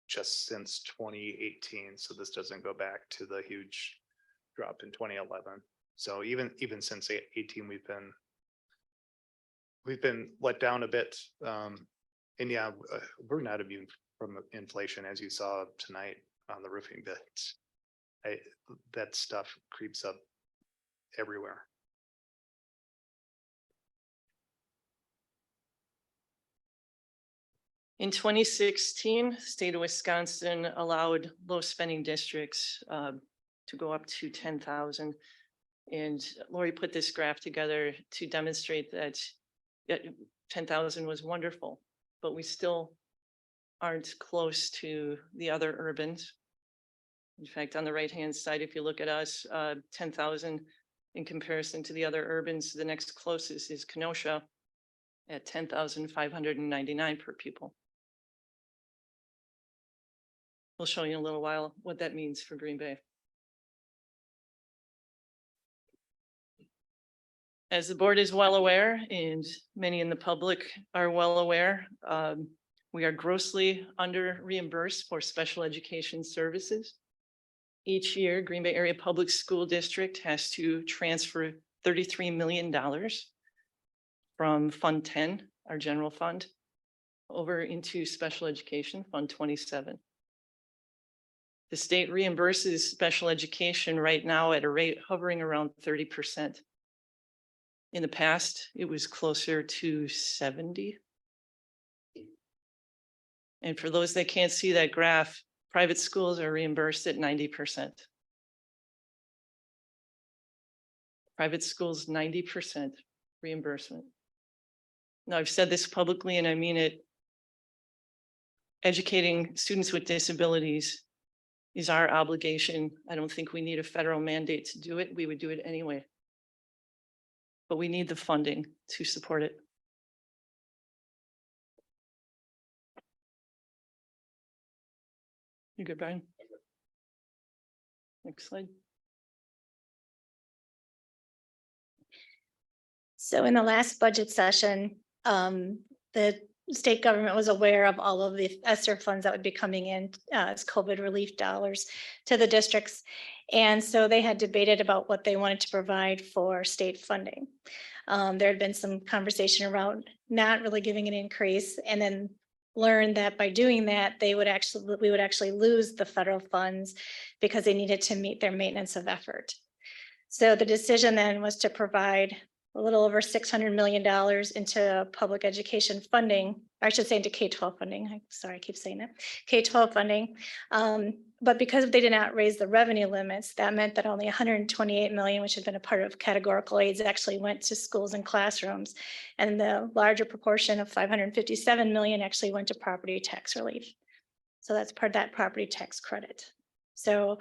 just since 2018. So this doesn't go back to the huge drop in 2011. So even since 18, we've been let down a bit. And yeah, we're not immune from inflation, as you saw tonight on the roofing bit. That stuff creeps up everywhere. In 2016, state of Wisconsin allowed low spending districts to go up to 10,000. And Lori put this graph together to demonstrate that 10,000 was wonderful, but we still aren't close to the other urbans. In fact, on the right-hand side, if you look at us, 10,000 in comparison to the other urbans, the next closest is Kenosha at 10,599 per pupil. We'll show you in a little while what that means for Green Bay. As the board is well aware, and many in the public are well aware, we are grossly under reimbursed for special education services. Each year, Green Bay Area Public School District has to transfer $33 million from Fund 10, our general fund, over into Special Education Fund 27. The state reimburses special education right now at a rate hovering around 30%. In the past, it was closer to 70. And for those that can't see that graph, private schools are reimbursed at 90%. Private schools, 90% reimbursement. Now, I've said this publicly and I mean it. Educating students with disabilities is our obligation. I don't think we need a federal mandate to do it. We would do it anyway. But we need the funding to support it. You good, Brian? Next slide. So in the last budget session, the state government was aware of all of the ESSER funds that would be coming in as COVID relief dollars to the districts. And so they had debated about what they wanted to provide for state funding. There had been some conversation around not really giving an increase, and then learned that by doing that, we would actually lose the federal funds because they needed to meet their maintenance of effort. So the decision then was to provide a little over $600 million into public education funding, or I should say into K-12 funding. Sorry, I keep saying that, K-12 funding. But because they did not raise the revenue limits, that meant that only 128 million, which had been a part of categorical aids, actually went to schools and classrooms. And the larger proportion of 557 million actually went to property tax relief. So that's part of that property tax credit. So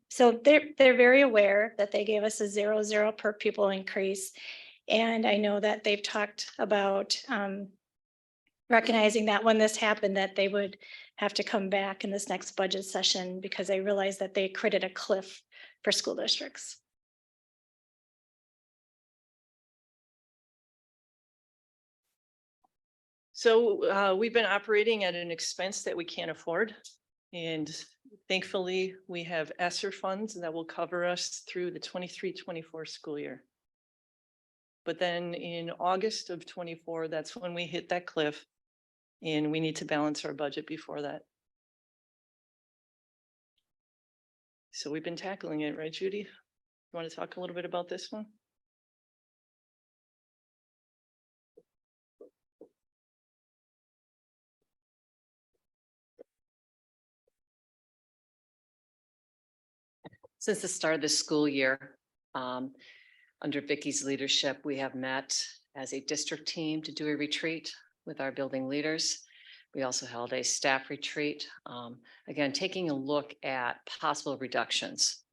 so they're very aware that they gave us a 0.00 per pupil increase. And I know that they've talked about recognizing that when this happened, that they would have to come back in this next budget session because they realized that they created a cliff for school districts. So we've been operating at an expense that we can't afford. And thankfully, we have ESSER funds that will cover us through the 23-24 school year. But then in August of 24, that's when we hit that cliff, and we need to balance our budget before that. So we've been tackling it, right, Judy? You want to talk a little bit about this one? Since the start of the school year, under Vicky's leadership, we have met as a district team to do a retreat with our building leaders. We also held a staff retreat, again, taking a look at possible reductions.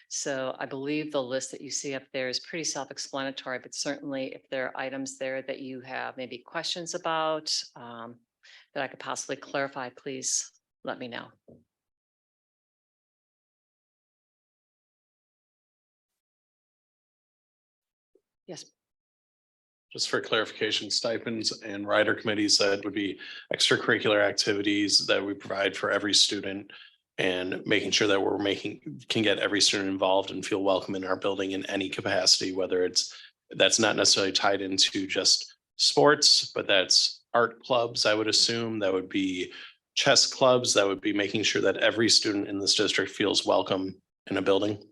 So I believe the list that you see up there is pretty self-explanatory, but certainly if there are items there that you have maybe questions about that I could possibly clarify, please let me know. Yes. Just for clarification, stipends and rider committees, that would be extracurricular activities that we provide for every student and making sure that can get every student involved and feel welcome in our building in any capacity, whether that's not necessarily tied into just sports, but that's art clubs, I would assume. That would be chess clubs. That would be making sure that every student in this district feels welcome in a building.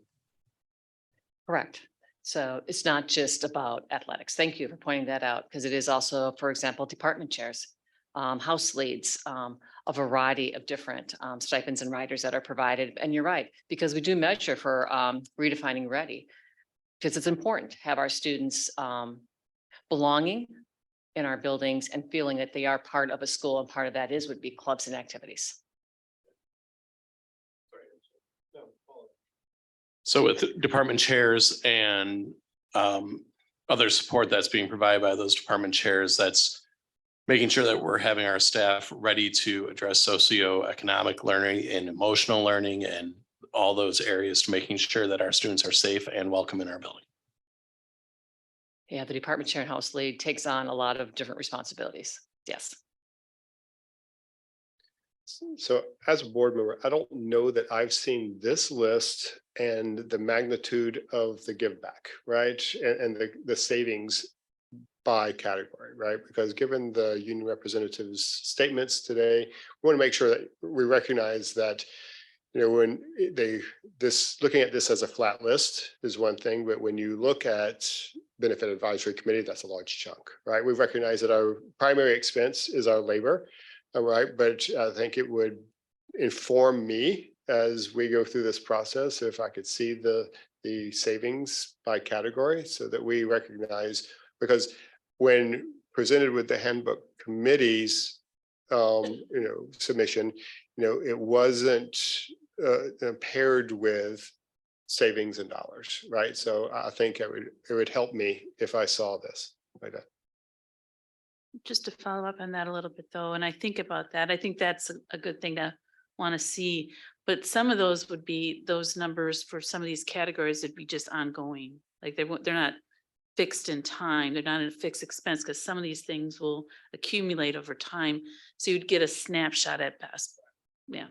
Correct. So it's not just about athletics. Thank you for pointing that out, because it is also, for example, department chairs, house leads, a variety of different stipends and riders that are provided. And you're right, because we do measure for redefining ready, because it's important to have our students belonging in our buildings and feeling that they are part of a school, and part of that would be clubs and activities. So with department chairs and other support that's being provided by those department chairs, that's making sure that we're having our staff ready to address socioeconomic learning and emotional learning and all those areas, to making sure that our students are safe and welcome in our building. Yeah, the department chair and house lead takes on a lot of different responsibilities. Yes. So as a board member, I don't know that I've seen this list and the magnitude of the give back, right? And the savings by category, right? Because given the union representatives' statements today, we want to make sure that we recognize that, you know, when looking at this as a flat list is one thing, but when you look at benefit advisory committee, that's a large chunk, right? We recognize that our primary expense is our labor. All right, but I think it would inform me as we go through this process if I could see the savings by category, so that we recognize, because when presented with the handbook committee's submission, it wasn't paired with savings in dollars, right? So I think it would help me if I saw this like that. Just to follow up on that a little bit though, and I think about that, I think that's a good thing to want to see, but some of those would be, those numbers for some of these categories would be just ongoing. Like they're not fixed in time. They're not in a fixed expense because some of these things will accumulate over time. So you'd get a snapshot at best. Yeah.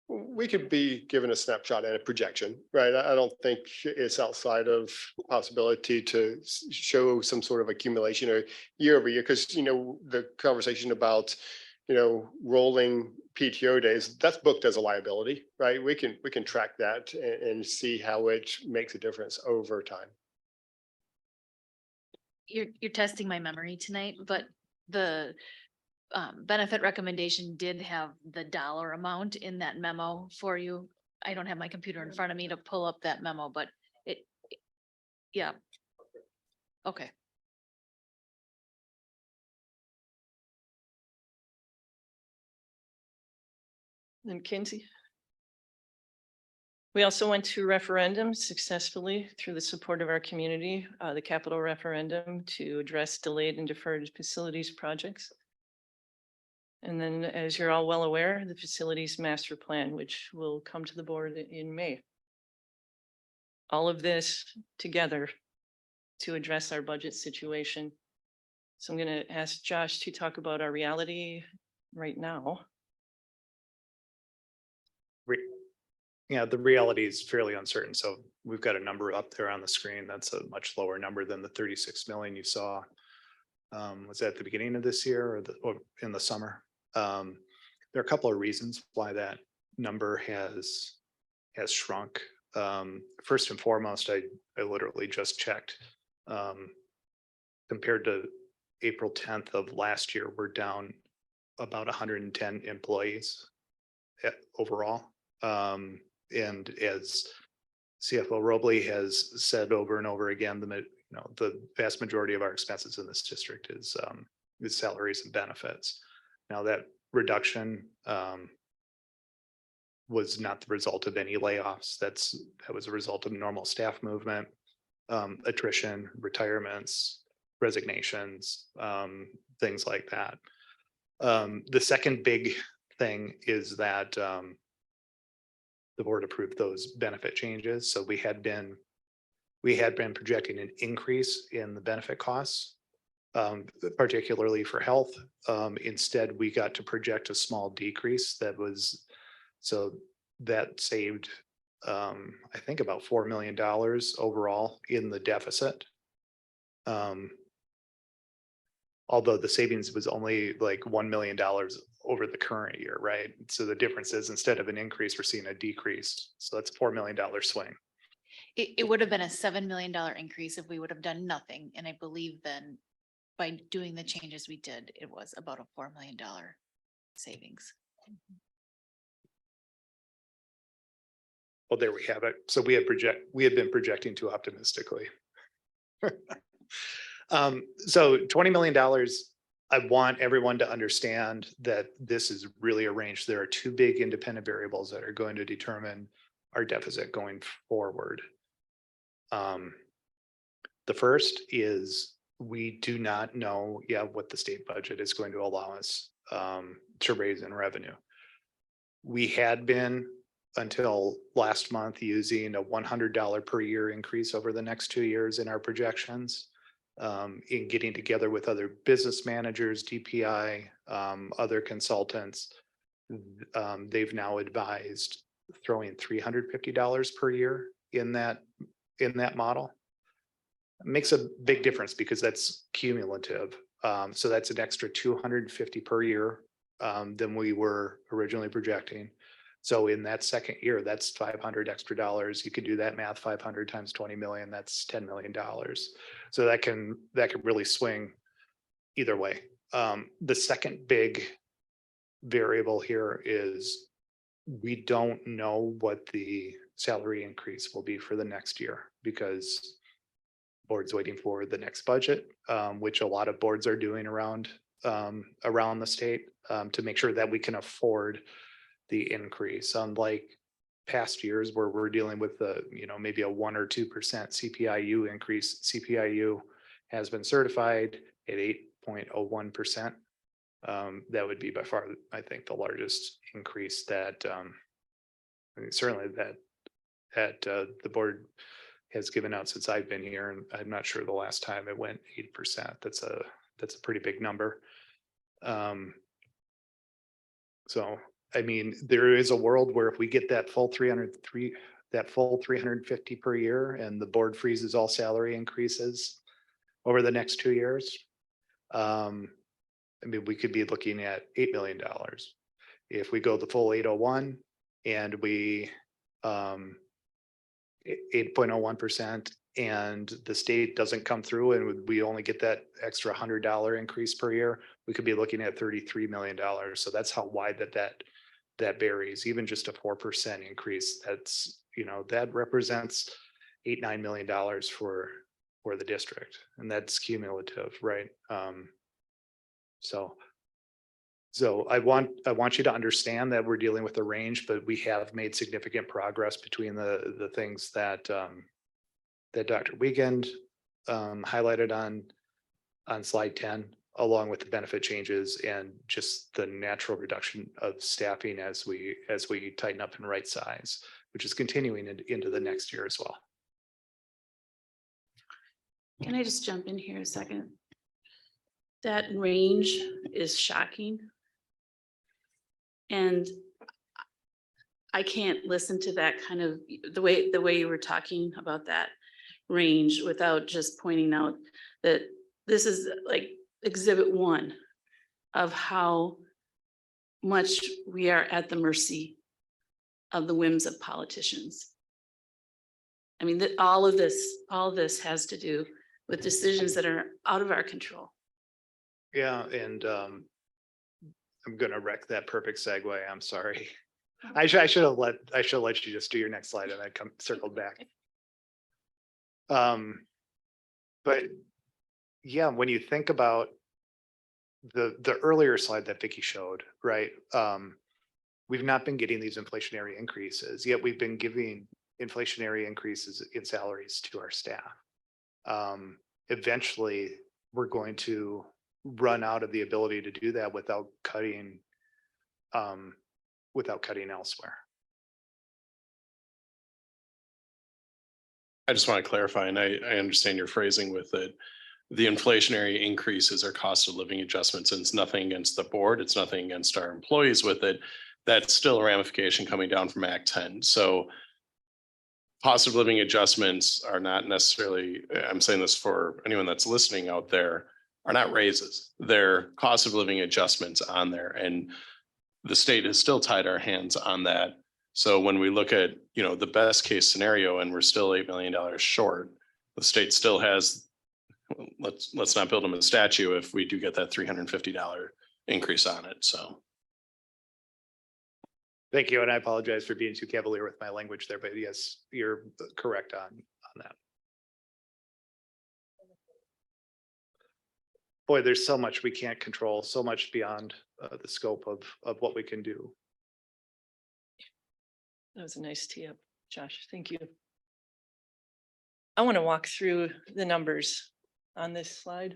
We could be given a snapshot and a projection, right? I don't think it's outside of possibility to show some sort of accumulation or year over year, because, you know, the conversation about, you know, rolling PTO days, that's booked as a liability, right? We can track that and see how it makes a difference over time. You're testing my memory tonight, but the benefit recommendation did have the dollar amount in that memo for you. I don't have my computer in front of me to pull up that memo, but yeah. Okay. And Kinsey? We also went to referendum successfully through the support of our community, the capital referendum to address delayed and deferred facilities projects. And then, as you're all well aware, the facilities master plan, which will come to the board in May. All of this together to address our budget situation. So I'm going to ask Josh to talk about our reality right now. Yeah, the reality is fairly uncertain. So we've got a number up there on the screen. That's a much lower number than the 36 million you saw. Was that at the beginning of this year or in the summer? There are a couple of reasons why that number has shrunk. First and foremost, I literally just checked. Compared to April 10th of last year, we're down about 110 employees overall. And as CFO Robley has said over and over again, the vast majority of our expenses in this district is salaries and benefits. Now that reduction was not the result of any layoffs. That was a result of normal staff movement, attrition, retirements, resignations, things like that. The second big thing is that the board approved those benefit changes. So we had been projecting an increase in the benefit costs, particularly for health. Instead, we got to project a small decrease that saved, I think, about $4 million overall in the deficit. Although the savings was only like $1 million over the current year, right? So the difference is, instead of an increase, we're seeing a decrease. So that's a $4 million swing. It would have been a $7 million increase if we would have done nothing. And I believe then by doing the changes we did, it was about a $4 million savings. Well, there we have it. So we had been projecting too optimistically. So $20 million, I want everyone to understand that this is really arranged. There are two big independent variables that are going to determine our deficit going forward. The first is we do not know yet what the state budget is going to allow us to raise in revenue. We had been, until last month, using a $100 per year increase over the next 2 years in our projections. In getting together with other business managers, DPI, other consultants, they've now advised throwing $350 per year in that model. It makes a big difference because that's cumulative. So that's an extra $250 per year than we were originally projecting. So in that second year, that's $500 extra dollars. You can do that math, 500 times 20 million, that's $10 million. So that can really swing either way. The second big variable here is we don't know what the salary increase will be for the next year, because board's waiting for the next budget, which a lot of boards are doing around the state, to make sure that we can afford the increase, unlike past years where we're dealing with maybe a 1 or 2% CPIU increase. CPIU has been certified at 8.01%. That would be by far, I think, the largest increase that certainly that the board has given out since I've been here, and I'm not sure the last time it went 8%. That's a pretty big number. So, I mean, there is a world where if we get that full 350 per year and the board freezes all salary increases over the next 2 years, I mean, we could be looking at $8 million. If we go the full 801 and we 8.01% and the state doesn't come through and we only get that extra $100 increase per year, we could be looking at $33 million. So that's how wide that varies. Even just a 4% increase, that's, you know, that represents $8-9 million for the district, and that's cumulative, right? So I want you to understand that we're dealing with a range, but we have made significant progress between the things that Dr. Wiegand highlighted on slide 10, along with the benefit changes and just the natural reduction of staffing as we tighten up and right size, which is continuing into the next year as well. Can I just jump in here a second? That range is shocking. And I can't listen to that kind of, the way you were talking about that range without just pointing out that this is like exhibit 1 of how much we are at the mercy of the whims of politicians. I mean, that all of this has to do with decisions that are out of our control. Yeah, and I'm gonna wreck that perfect segue. I'm sorry. I should have let you just do your next slide and then circled back. But yeah, when you think about the earlier slide that Vicky showed, right? We've not been getting these inflationary increases, yet we've been giving inflationary increases in salaries to our staff. Eventually, we're going to run out of the ability to do that without cutting elsewhere. I just want to clarify, and I understand your phrasing with it. The inflationary increases are cost of living adjustments, and it's nothing against the board. It's nothing against our employees with it. That's still a ramification coming down from Act 10. So cost of living adjustments are not necessarily, I'm saying this for anyone that's listening out there, are not raises. They're cost of living adjustments on there. And the state has still tied our hands on that. So when we look at, you know, the best case scenario and we're still $8 million short, the state still has, let's not build them a statue if we do get that $350 increase on it. So. Thank you, and I apologize for being too cavalier with my language there, but yes, you're correct on that. Boy, there's so much we can't control, so much beyond the scope of what we can do. That was a nice tee up, Josh. Thank you. I want to walk through the numbers on this slide.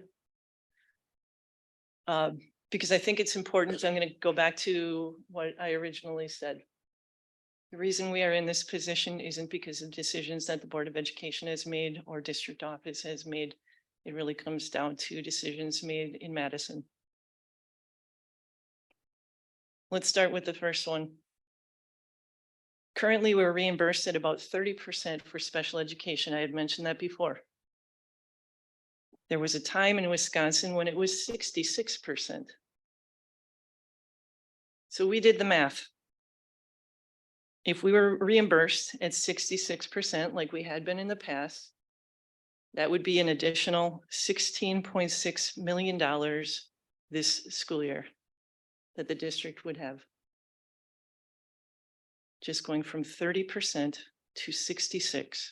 Because I think it's important. I'm going to go back to what I originally said. The reason we are in this position isn't because of decisions that the Board of Education has made or district office has made. It really comes down to decisions made in Madison. Let's start with the first one. Currently, we're reimbursed at about 30% for special education. I had mentioned that before. There was a time in Wisconsin when it was 66%. So we did the math. If we were reimbursed at 66%, like we had been in the past, that would be an additional $16.6 million this school year that the district would have. Just going from 30% to 66%.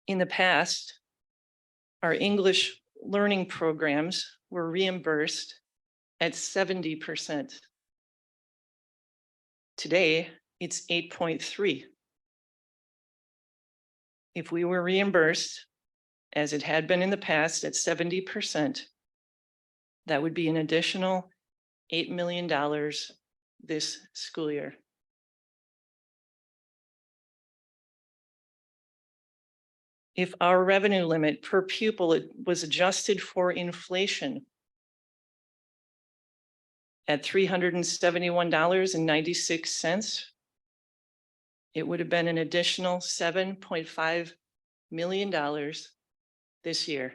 In the past, our English learning programs were reimbursed at 70%. Today, it's 8.3%. If we were reimbursed, as it had been in the past, at 70%, that would be an additional $8 million this school year. If our revenue limit per pupil it was adjusted for inflation at $371.96, it would have been an additional $7.5 million this year.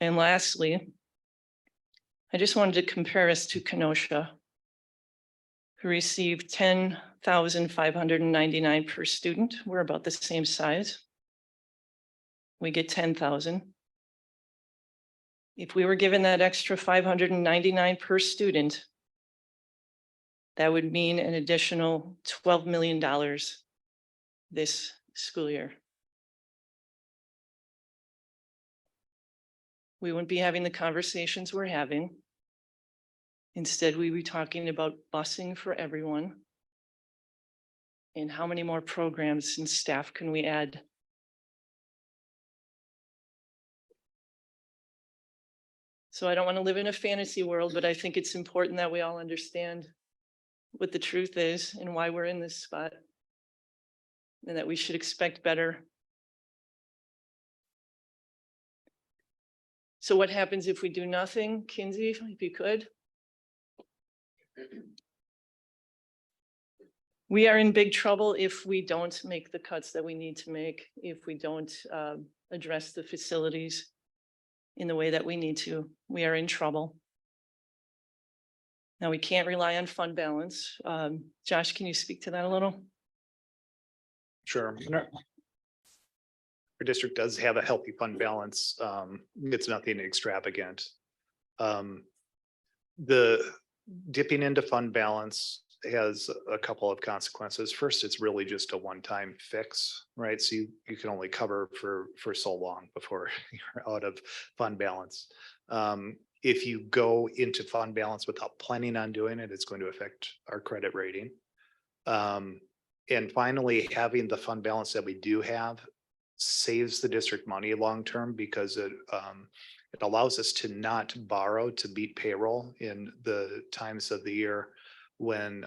And lastly, I just wanted to compare us to Kenosha, who received $10,599 per student. We're about the same size. We get 10,000. If we were given that extra 599 per student, that would mean an additional $12 million this school year. We wouldn't be having the conversations we're having. Instead, we'd be talking about busing for everyone. And how many more programs and staff can we add? So I don't want to live in a fantasy world, but I think it's important that we all understand what the truth is and why we're in this spot. And that we should expect better. So what happens if we do nothing? Kinsey, if you could. We are in big trouble if we don't make the cuts that we need to make, if we don't address the facilities in the way that we need to. We are in trouble. Now, we can't rely on fund balance. Josh, can you speak to that a little? Sure. Our district does have a healthy fund balance. It's nothing extravagant. The dipping into fund balance has a couple of consequences. First, it's really just a one-time fix, right? So you can only cover for so long before you're out of fund balance. If you go into fund balance without planning on doing it, it's going to affect our credit rating. And finally, having the fund balance that we do have saves the district money long-term because it allows us to not borrow to beat payroll in the times of the year when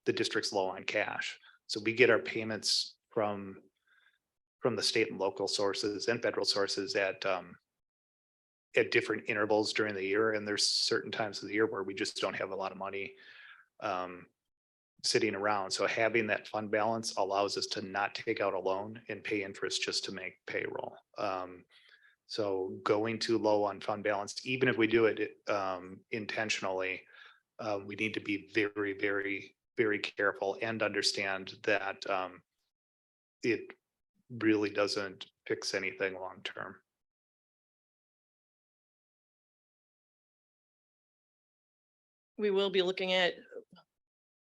the district's low on cash. So we get our payments from the state and local sources and federal sources at different intervals during the year. And there's certain times of the year where we just don't have a lot of money sitting around. So having that fund balance allows us to not take out a loan and pay interest just to make payroll. So going too low on fund balance, even if we do it intentionally, we need to be very, very, very careful and understand that it really doesn't fix anything long-term. We will be looking at,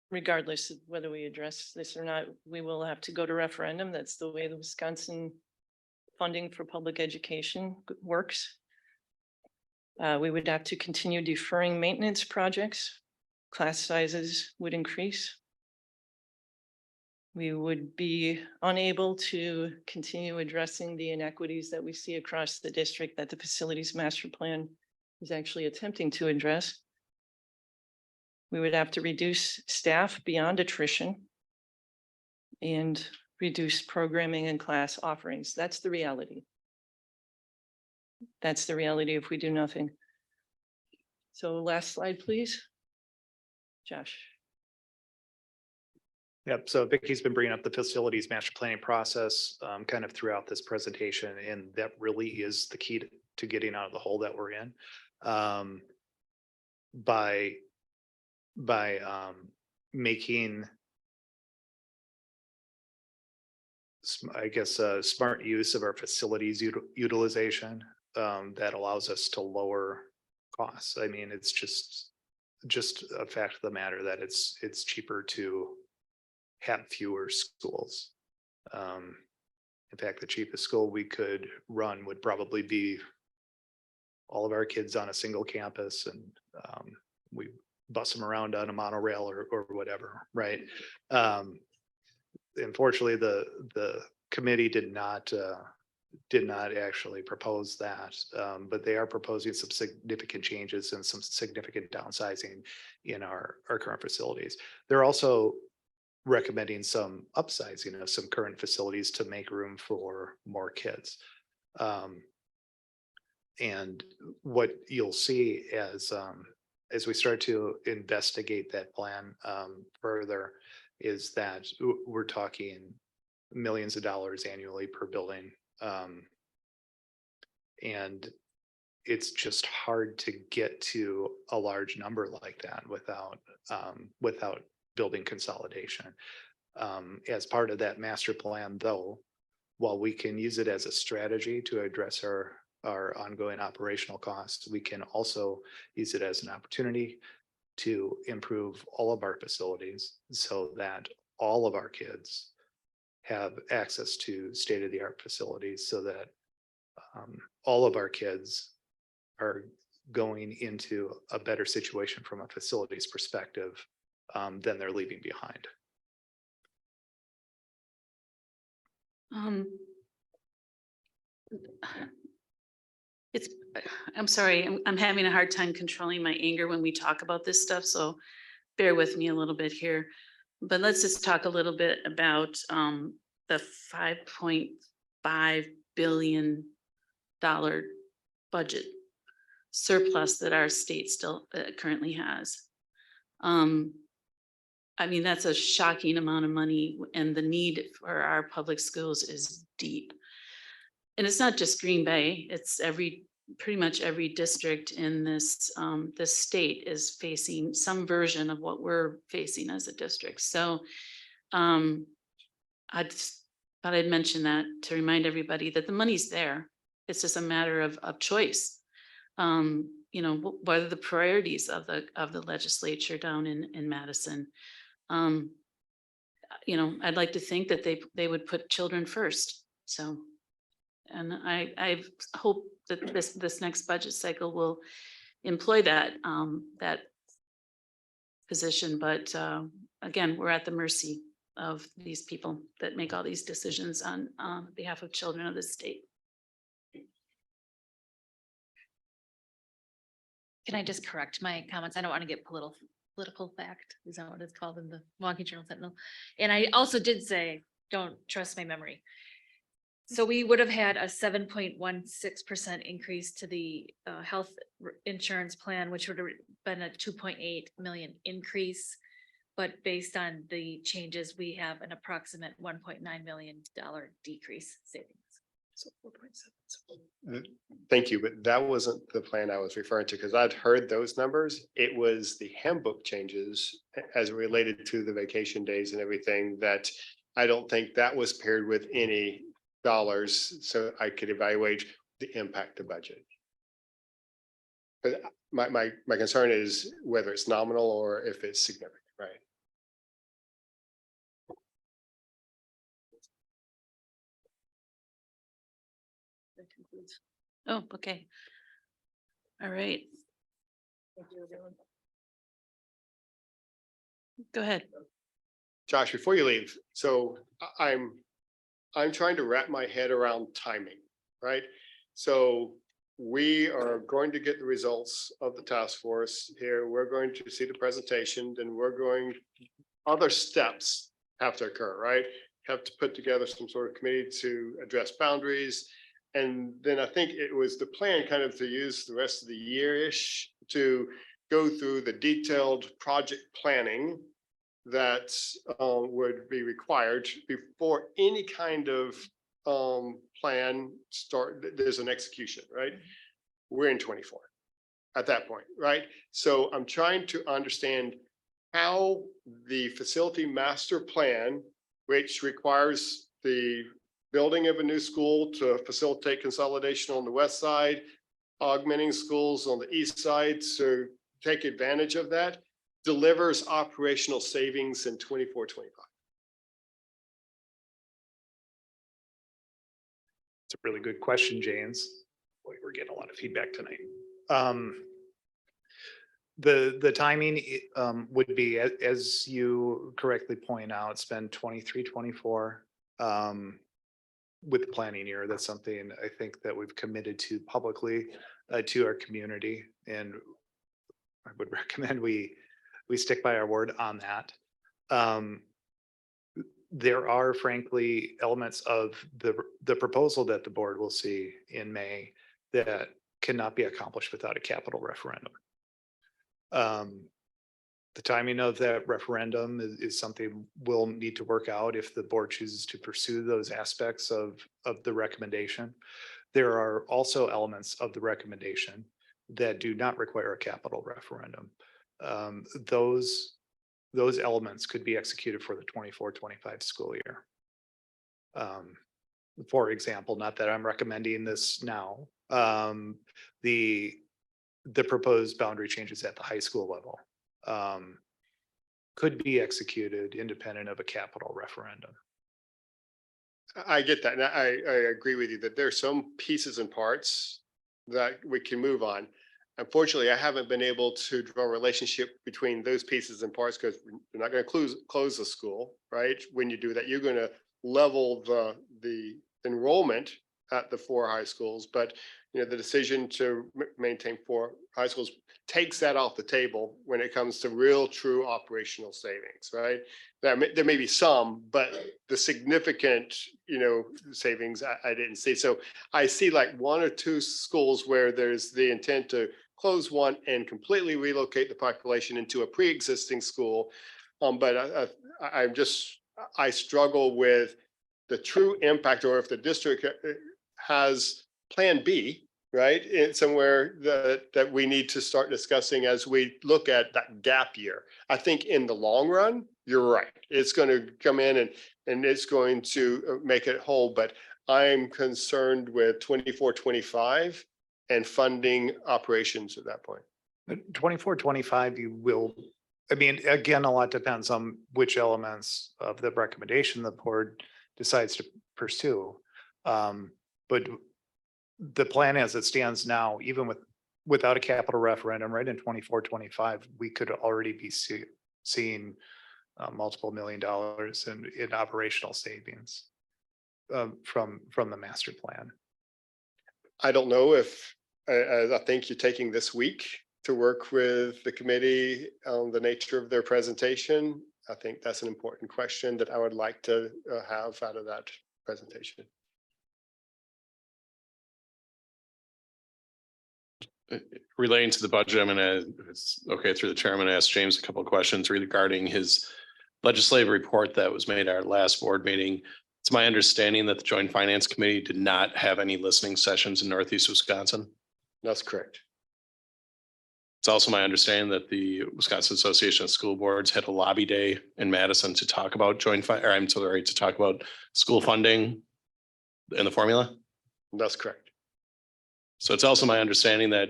regardless of whether we address this or not, we will have to go to referendum. That's the way the Wisconsin funding for public education works. We would have to continue deferring maintenance projects. Class sizes would increase. We would be unable to continue addressing the inequities that we see across the district that the facilities master plan is actually attempting to address. We would have to reduce staff beyond attrition and reduce programming and class offerings. That's the reality. That's the reality if we do nothing. So last slide, please. Josh. Yep. So Vicky's been bringing up the facilities master planning process kind of throughout this presentation, and that really is the key to getting out of the hole that we're in. By making, I guess, smart use of our facilities utilization that allows us to lower costs. I mean, it's just a fact of the matter that it's cheaper to have fewer schools. In fact, the cheapest school we could run would probably be all of our kids on a single campus, and we bus them around on a monorail or whatever, right? Unfortunately, the committee did not actually propose that, but they are proposing some significant changes and some significant downsizing in our current facilities. They're also recommending some upsizing of some current facilities to make room for more kids. And what you'll see as we start to investigate that plan further is that we're talking millions of dollars annually per building. And it's just hard to get to a large number like that without building consolidation. As part of that master plan, though, while we can use it as a strategy to address our ongoing operational costs, we can also use it as an opportunity to improve all of our facilities so that all of our kids have access to state-of-the-art facilities, so that all of our kids are going into a better situation from a facilities perspective than they're leaving behind. I'm sorry, I'm having a hard time controlling my anger when we talk about this stuff, so bear with me a little bit here. But let's just talk a little bit about the $5.5 billion budget surplus that our state still currently has. I mean, that's a shocking amount of money, and the need for our public schools is deep. And it's not just Green Bay, it's pretty much every district in this state is facing some version of what we're facing as a district. So I just thought I'd mention that to remind everybody that the money's there. It's just a matter of choice. You know, what are the priorities of the legislature down in Madison? You know, I'd like to think that they would put children first. So, and I hope that this next budget cycle will employ that position. But again, we're at the mercy of these people that make all these decisions on behalf of children of the state. Can I just correct my comments? I don't want to get political fact. Is that what it's called in the Milwaukee Journal Sentinel? And I also did say, don't trust my memory. So we would have had a 7.16% increase to the health insurance plan, which would have been a 2.8 million increase. But based on the changes, we have an approximate $1.9 million decrease savings. So 4.7. Thank you, but that wasn't the plan I was referring to, because I'd heard those numbers. It was the handbook changes as it related to the vacation days and everything that I don't think that was paired with any dollars, so I could evaluate the impact to budget. But my concern is whether it's nominal or if it's significant, right? That concludes. Oh, okay. All right. Go ahead. Josh, before you leave, so I'm trying to wrap my head around timing, right? So we are going to get the results of the task force here. We're going to see the presentation, then other steps have to occur, right? Have to put together some sort of committee to address boundaries. And then I think it was the plan kind of to use the rest of the year-ish to go through the detailed project planning that would be required before any kind of plan there's an execution, right? We're in 24 at that point, right? So I'm trying to understand how the facility master plan, which requires the building of a new school to facilitate consolidation on the west side, augmenting schools on the east side to take advantage of that, delivers operational savings in 24-25. It's a really good question, James. Boy, we're getting a lot of feedback tonight. The timing would be, as you correctly point out, spend 23-24 with the planning year. That's something I think that we've committed to publicly to our community, and I would recommend we stick by our word on that. there are frankly elements of the proposal that the board will see in May that cannot be accomplished without a capital referendum. The timing of that referendum is something we'll need to work out if the board chooses to pursue those aspects of the recommendation. There are also elements of the recommendation that do not require a capital referendum. Those elements could be executed for the 24-25 school year. For example, not that I'm recommending this now, the proposed boundary changes at the high school level could be executed independent of a capital referendum. I get that. And I agree with you that there's some pieces and parts that we can move on. Unfortunately, I haven't been able to draw a relationship between those pieces and parts because you're not going to close the school, right? When you do that, you're going to level the enrollment at the 4 high schools, but the decision to maintain 4 high schools takes that off the table when it comes to real, true operational savings, right? There may be some, but the significant, savings I didn't see. So I see like 1 or 2 schools where there's the intent to close one and completely relocate the population into a pre-existing school. But I struggle with the true impact, or if the district has Plan B, right? It's somewhere that we need to start discussing as we look at that gap year. I think in the long run, you're right. It's going to come in and it's going to make it whole. But I'm concerned with 24-25 and funding operations at that point. 24-25, you will, again, a lot depends on which elements of the recommendation the board decides to pursue. But the plan as it stands now, even without a capital referendum, right, in 24-25, we could already be seeing multiple $1 million in operational savings from the master plan. I don't know if, I think you're taking this week to work with the committee on the nature of their presentation. I think that's an important question that I would like to have out of that presentation. Relating to the budget, I'm gonna, it's okay through the chair, I'm gonna ask James a couple of questions regarding his legislative report that was made at our last board meeting. It's my understanding that the Joint Finance Committee did not have any listening sessions in Northeast Wisconsin. That's correct. It's also my understanding that the Wisconsin Association of School Boards had a lobby day in Madison to talk about to talk about school funding and the formula. That's correct. So it's also my understanding that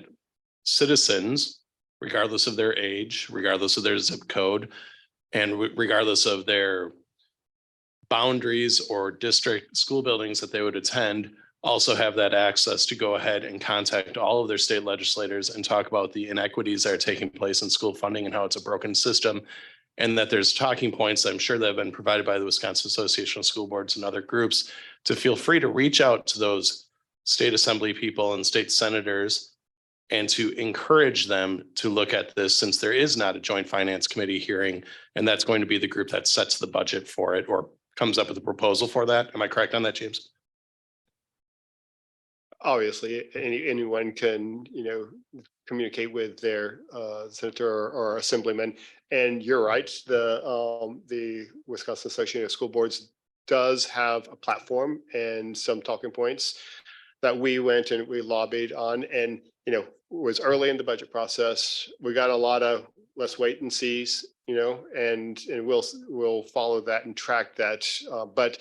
citizens, regardless of their age, regardless of their zip code, and regardless of their boundaries or district school buildings that they would attend, also have that access to go ahead and contact all of their state legislators and talk about the inequities that are taking place in school funding and how it's a broken system. And that there's talking points, I'm sure, that have been provided by the Wisconsin Association of School Boards and other groups to feel free to reach out to those state assembly people and state senators and to encourage them to look at this, since there is not a joint finance committee hearing, and that's going to be the group that sets the budget for it or comes up with a proposal for that. Am I correct on that, James? Obviously, anyone can, communicate with their senator or assemblyman. And you're right, the Wisconsin Association of School Boards does have a platform and some talking points that we went and we lobbied on, and was early in the budget process. We got a lot of let's wait and sees, and we'll follow that and track that. But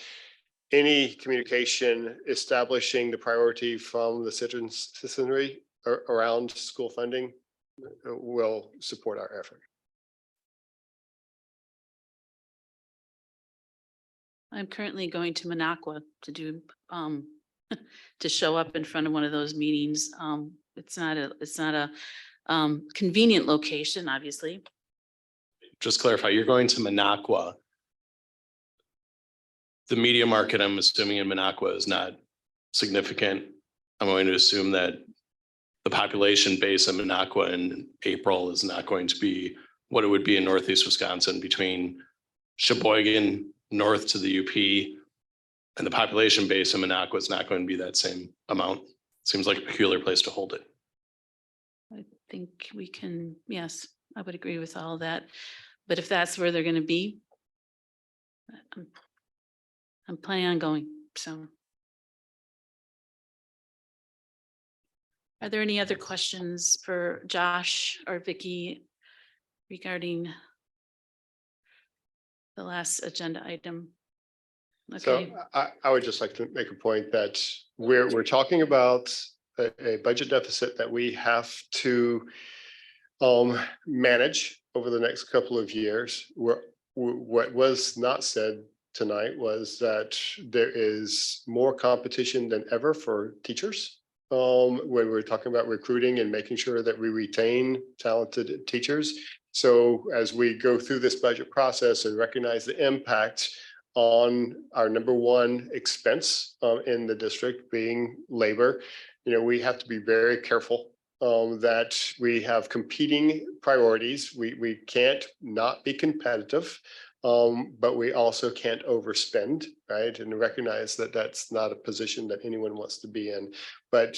any communication establishing the priority from the citizenry around school funding will support our effort. I'm currently going to Minocqua to do to show up in front of one of those meetings. It's not a convenient location, obviously. Just clarify, you're going to Minocqua. The media market, I'm assuming, in Minocqua is not significant. I'm going to assume that the population base in Minocqua in April is not going to be what it would be in Northeast Wisconsin between Sheboygan north to the UP. And the population base in Minocqua is not going to be that same amount. Seems like a peculiar place to hold it. I think we can, yes, I would agree with all of that. But if that's where they're gonna be, I'm planning on going, so. Are there any other questions for Josh or Vicky regarding the last agenda item? Okay, So I would just like to make a point that we're talking about a budget deficit that we have to manage over the next couple of years. What was not said tonight was that there is more competition than ever for teachers. When we're talking about recruiting and making sure that we retain talented teachers. So as we go through this budget process and recognize the impact on our number one expense in the district being labor, we have to be very careful that we have competing priorities. We can't not be competitive, but we also can't overspend, right? And recognize that that's not a position that anyone wants to be in. But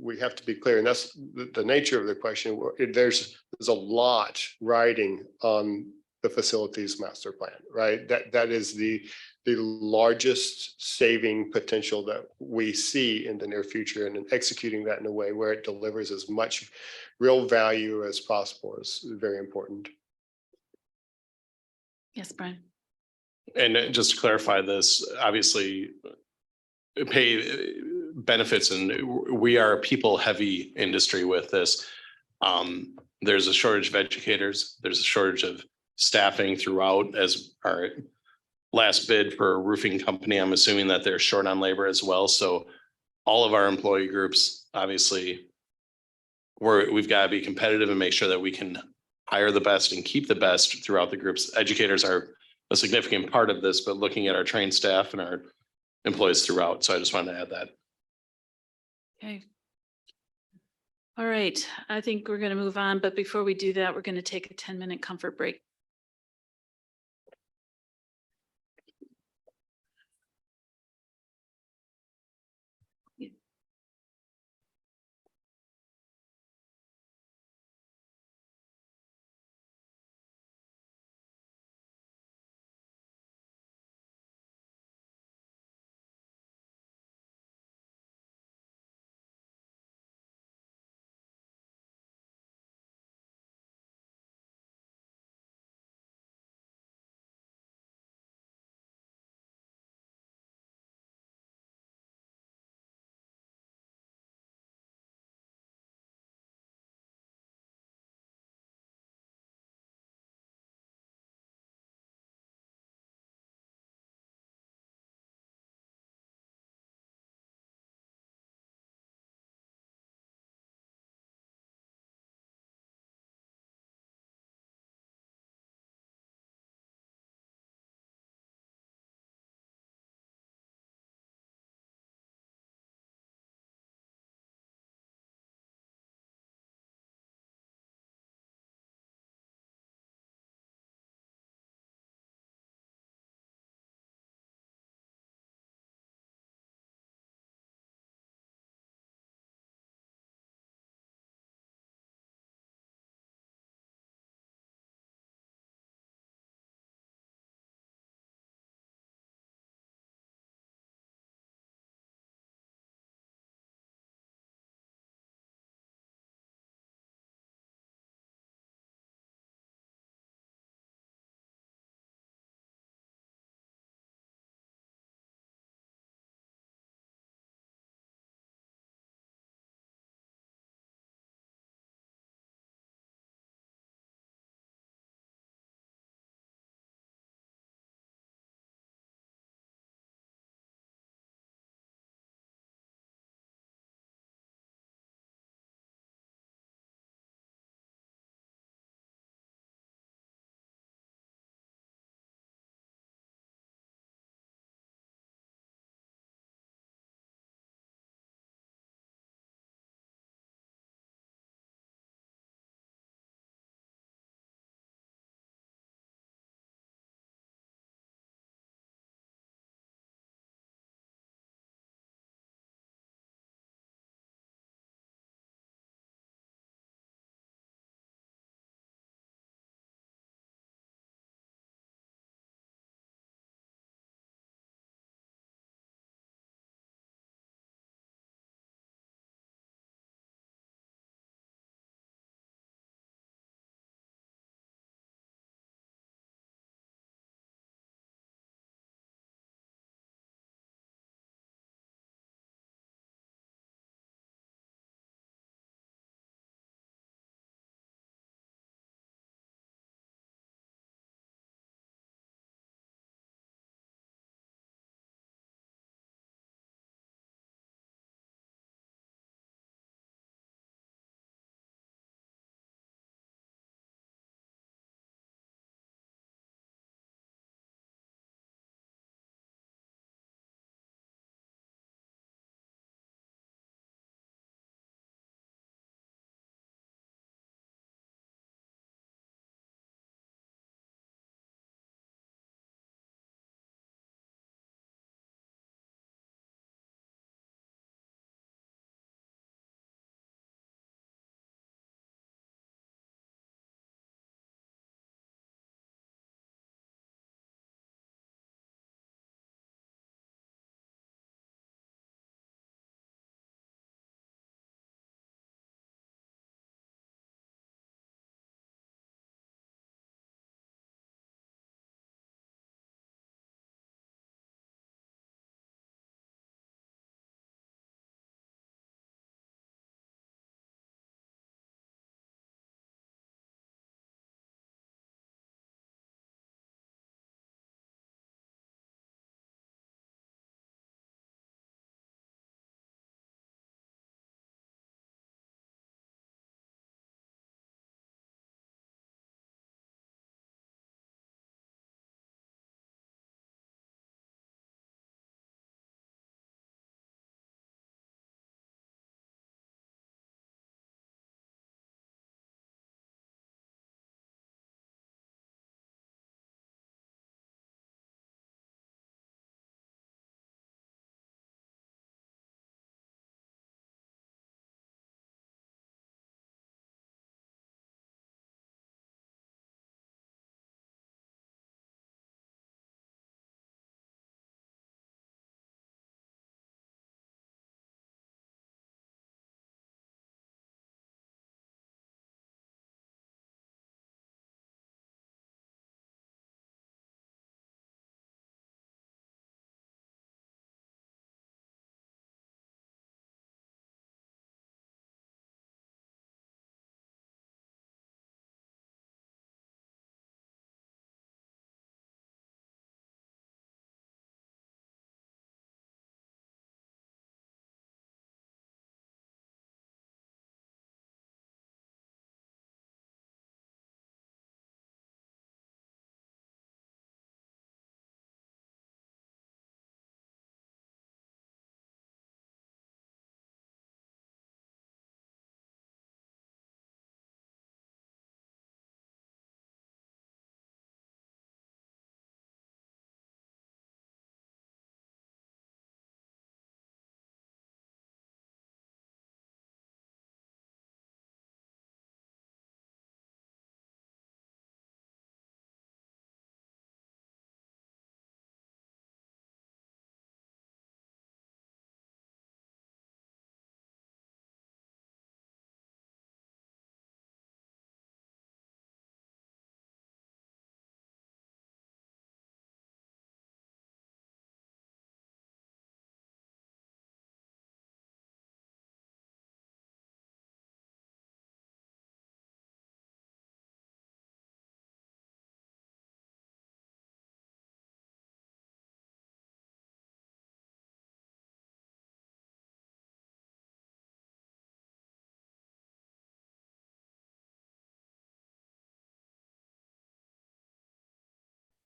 we have to be clear, and that's the nature of the question. There's a lot riding on the facilities master plan, right? That is the largest saving potential that we see in the near future, and in executing that in a way where it delivers as much real value as possible is very important. yes, Brian. And just to clarify this, obviously pay benefits, and we are a people heavy industry with this. There's a shortage of educators. There's a shortage of staffing throughout. As our last bid for a roofing company, I'm assuming that they're short on labor as well. So all of our employee groups, obviously, we've got to be competitive and make sure that we can hire the best and keep the best throughout the groups. Educators are a significant part of this, but looking at our trained staff and our employees throughout. So I just wanted to add that. Okay. All right, I think we're gonna move on, but before we do that, we're gonna take a 10-minute comfort break.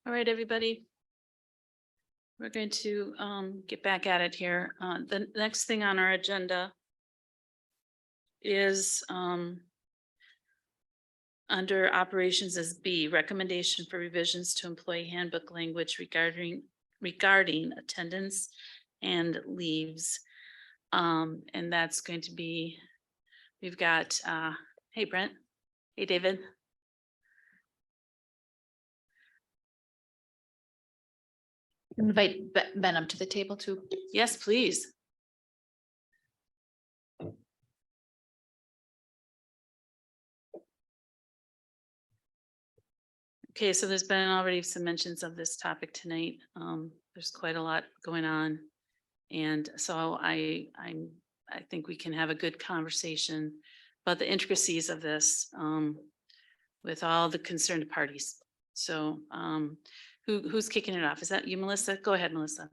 All right, everybody. We're going to get back at it here. The next thing on our agenda is under operations is B, recommendation for revisions to employee handbook language regarding attendance and leaves. And that's going to be, we've got, hey Brent, hey David. Invite Ben up to the table too. Yes, please. Okay, so there's been already some mentions of this topic tonight. There's quite a lot going on. And so I think we can have a good conversation about the intricacies of this with all the concerned parties. So who's kicking it off? Is that you, Melissa? Go ahead, Melissa.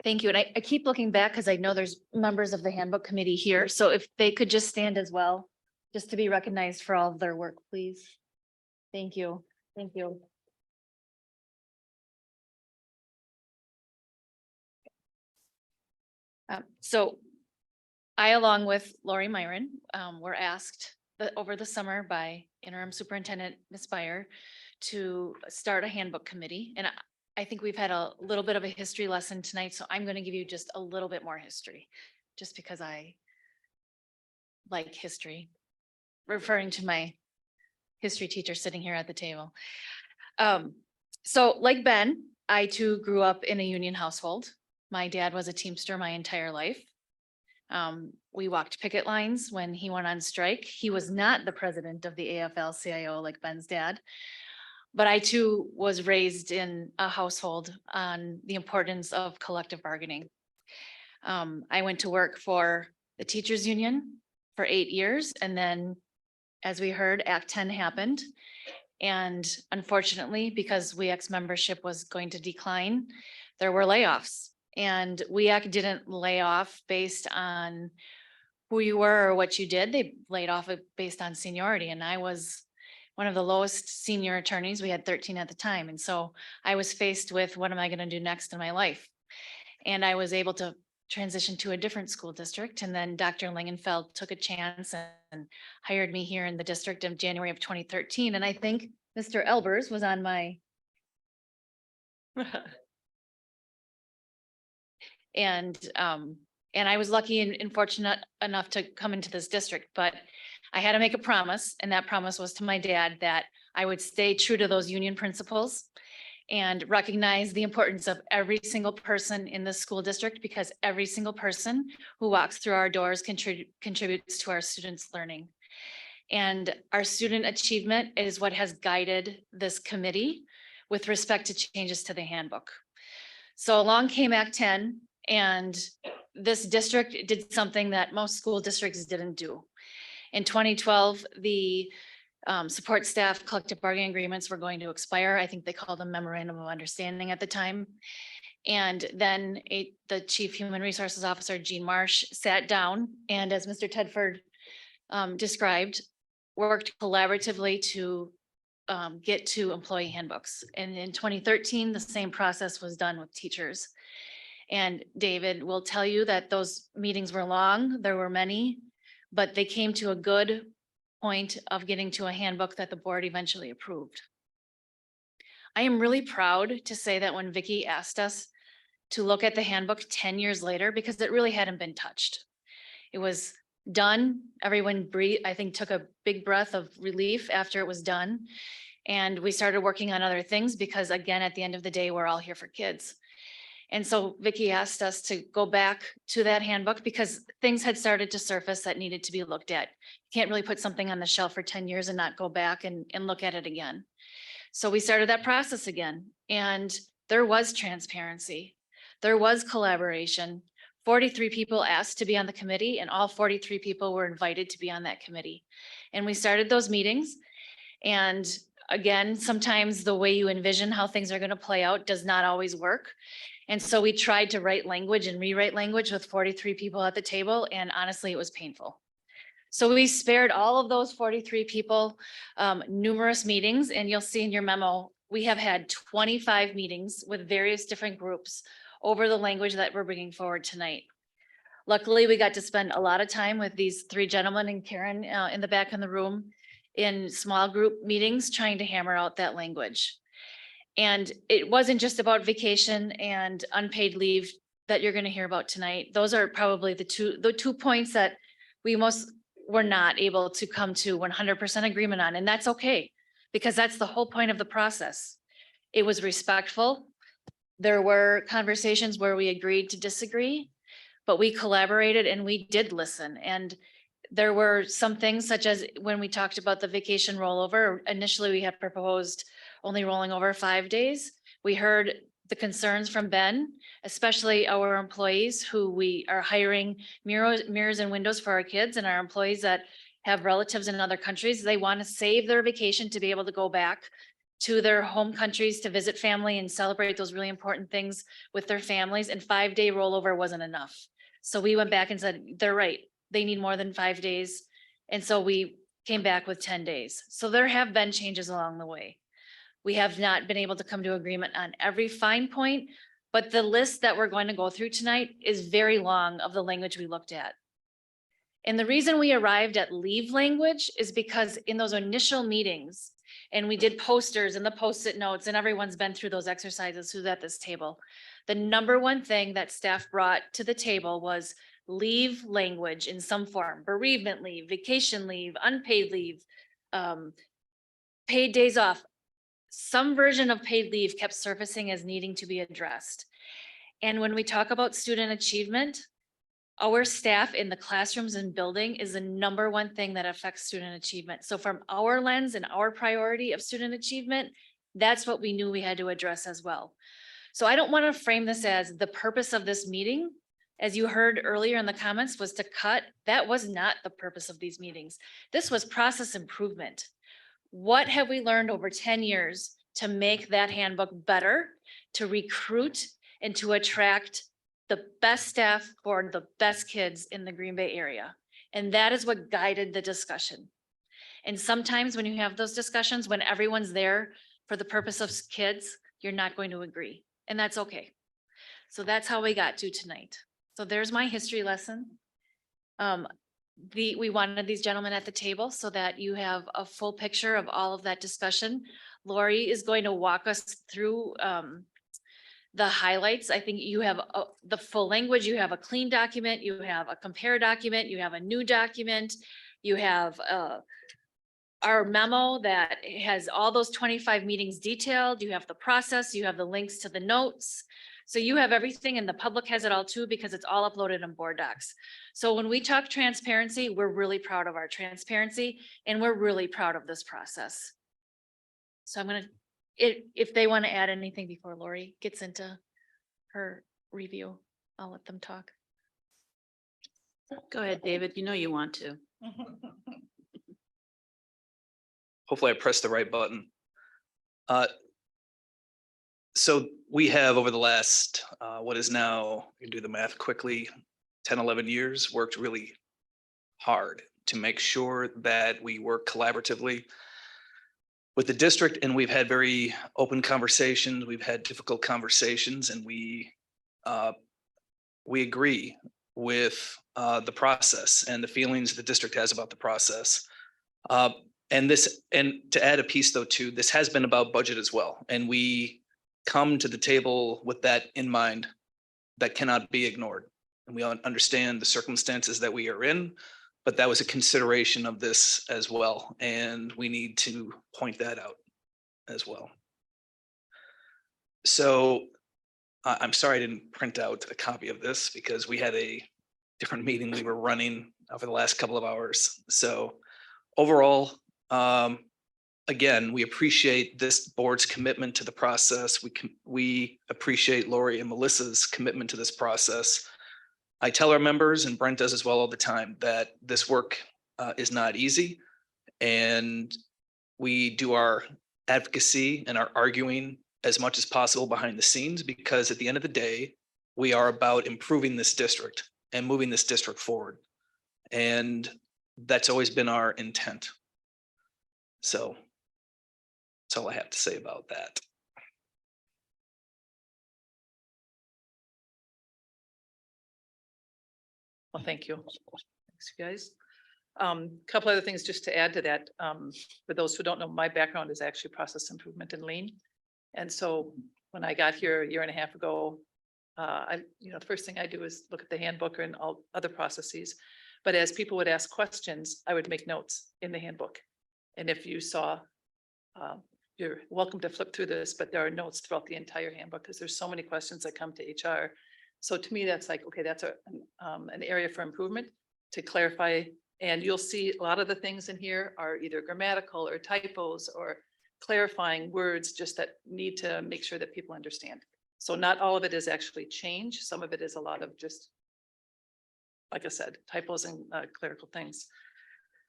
Thank you. And I keep looking back because I know there's members of the handbook committee here. So if they could just stand as well, just to be recognized for all of their work, please. Thank you. Thank you. So I, along with Lori Myron, were asked over the summer by interim superintendent Ms. Byer to start a handbook committee. And I think we've had a little bit of a history lesson tonight, so I'm going to give you just a little bit more history, just because I like history, referring to my history teacher sitting here at the table. So like Ben, I too grew up in a union household. My dad was a Teamster my entire life. We walked picket lines when he went on strike. He was not the president of the AFL-CIO like Ben's dad. But I too was raised in a household on the importance of collective bargaining. I went to work for the teachers union for 8 years. And then, as we heard, Act 10 happened. And unfortunately, because WEAC's membership was going to decline, there were layoffs. And WEAC didn't lay off based on who you were or what you did. They laid off based on seniority. And I was one of the lowest senior attorneys. We had 13 at the time. And so I was faced with, what am I going to do next in my life? And I was able to transition to a different school district. And then Dr. Lingenfeld took a chance and hired me here in the district in January of 2013. And I think Mr. Elbers was on my and I was lucky and fortunate enough to come into this district, but I had to make a promise, and that promise was to my dad that I would stay true to those union principles and recognize the importance of every single person in the school district, because every single person who walks through our doors contributes to our students' learning. And our student achievement is what has guided this committee with respect to changes to the handbook. So along came Act 10, and this district did something that most school districts didn't do. In 2012, the support staff collective bargaining agreements were going to expire. I think they called them memorandum of understanding at the time. And then the chief human resources officer, Jean Marsh, sat down and, as Mr. Tedford described, worked collaboratively to get to employee handbooks. And in 2013, the same process was done with teachers. And David will tell you that those meetings were long, there were many, but they came to a good point of getting to a handbook that the board eventually approved. I am really proud to say that when Vicki asked us to look at the handbook 10 years later, because it really hadn't been touched. It was done, everyone breathed, I think took a big breath of relief after it was done. And we started working on other things because, again, at the end of the day, we're all here for kids. And so Vicki asked us to go back to that handbook because things had started to surface that needed to be looked at. You can't really put something on the shelf for 10 years and not go back and look at it again. So we started that process again, and there was transparency. There was collaboration. 43 people asked to be on the committee, and all 43 people were invited to be on that committee. And we started those meetings. And again, sometimes the way you envision how things are going to play out does not always work. And so we tried to write language and rewrite language with 43 people at the table. And honestly, it was painful. So we spared all of those 43 people numerous meetings, and you'll see in your memo we have had 25 meetings with various different groups over the language that we're bringing forward tonight. Luckily, we got to spend a lot of time with these three gentlemen and Karen in the back in the room in small group meetings, trying to hammer out that language. And it wasn't just about vacation and unpaid leave that you're going to hear about tonight. Those are probably the two points that we most were not able to come to 100% agreement on. And that's okay, because that's the whole point of the process. It was respectful. There were conversations where we agreed to disagree, but we collaborated and we did listen. And there were some things, such as when we talked about the vacation rollover, initially we had proposed only rolling over 5 days. We heard the concerns from Ben, especially our employees who we are hiring mirrors and windows for our kids, and our employees that have relatives in other countries. They want to save their vacation to be able to go back to their home countries to visit family and celebrate those really important things with their families, and 5-day rollover wasn't enough. So we went back and said, they're right. They need more than 5 days. And so we came back with 10 days. So there have been changes along the way. We have not been able to come to agreement on every fine point, but the list that we're going to go through tonight is very long of the language we looked at. And the reason we arrived at leave language is because in those initial meetings, and we did posters and the Post-it notes, and everyone's been through those exercises who's at this table. The number one thing that staff brought to the table was leave language in some form: bereavement leave, vacation leave, unpaid leave, paid days off. Some version of paid leave kept surfacing as needing to be addressed. And when we talk about student achievement, our staff in the classrooms and building is the number one thing that affects student achievement. So from our lens and our priority of student achievement, that's what we knew we had to address as well. So I don't want to frame this as the purpose of this meeting. As you heard earlier in the comments, was to cut. That was not the purpose of these meetings. This was process improvement. What have we learned over 10 years to make that handbook better, to recruit and to attract the best staff for the best kids in the Green Bay area? And that is what guided the discussion. And sometimes when you have those discussions, when everyone's there for the purpose of kids, you're not going to agree, and that's okay. So that's how we got to tonight. So there's my history lesson. We wanted these gentlemen at the table so that you have a full picture of all of that discussion. Lori is going to walk us through the highlights. I think you have the full language, you have a clean document, you have a compare document, you have a new document, you have our memo that has all those 25 meetings detailed, you have the process, you have the links to the notes. So you have everything, and the public has it all too, because it's all uploaded in board docs. So when we talk transparency, we're really proud of our transparency, and we're really proud of this process. So I'm gonna, if they want to add anything before Lori gets into her review, I'll let them talk. Go ahead, David. You know you want to. Hopefully I pressed the right button. So we have, over the last, what is now, you can do the math quickly, 10, 11 years, worked really hard to make sure that we work collaboratively with the district, and we've had very open conversations. We've had difficult conversations, and we agree with the process and the feelings the district has about the process. And to add a piece though too, this has been about budget as well. And we come to the table with that in mind. That cannot be ignored. And we understand the circumstances that we are in, but that was a consideration of this as well. And we need to point that out as well. So I'm sorry I didn't print out a copy of this because we had a different meeting we were running for the last couple of hours. So overall, again, we appreciate this board's commitment to the process. We appreciate Lori and Melissa's commitment to this process. I tell our members, and Brent does as well all the time, that this work is not easy, and we do our advocacy and our arguing as much as possible behind the scenes, because at the end of the day, we are about improving this district and moving this district forward. And that's always been our intent. So That's all I have to say about that. Well, thank you. Thanks, you guys. Couple other things just to add to that. For those who don't know, my background is actually process improvement and lean. And so when I got here a year and a half ago, the first thing I do is look at the handbook and all other processes. But as people would ask questions, I would make notes in the handbook. And if you saw, you're welcome to flip through this, but there are notes throughout the entire handbook because there's so many questions that come to HR. So to me, that's like, okay, that's an area for improvement to clarify. And you'll see a lot of the things in here are either grammatical or typos or clarifying words just that need to make sure that people understand. So not all of it is actually change. Some of it is a lot of just, like I said, typos and clerical things.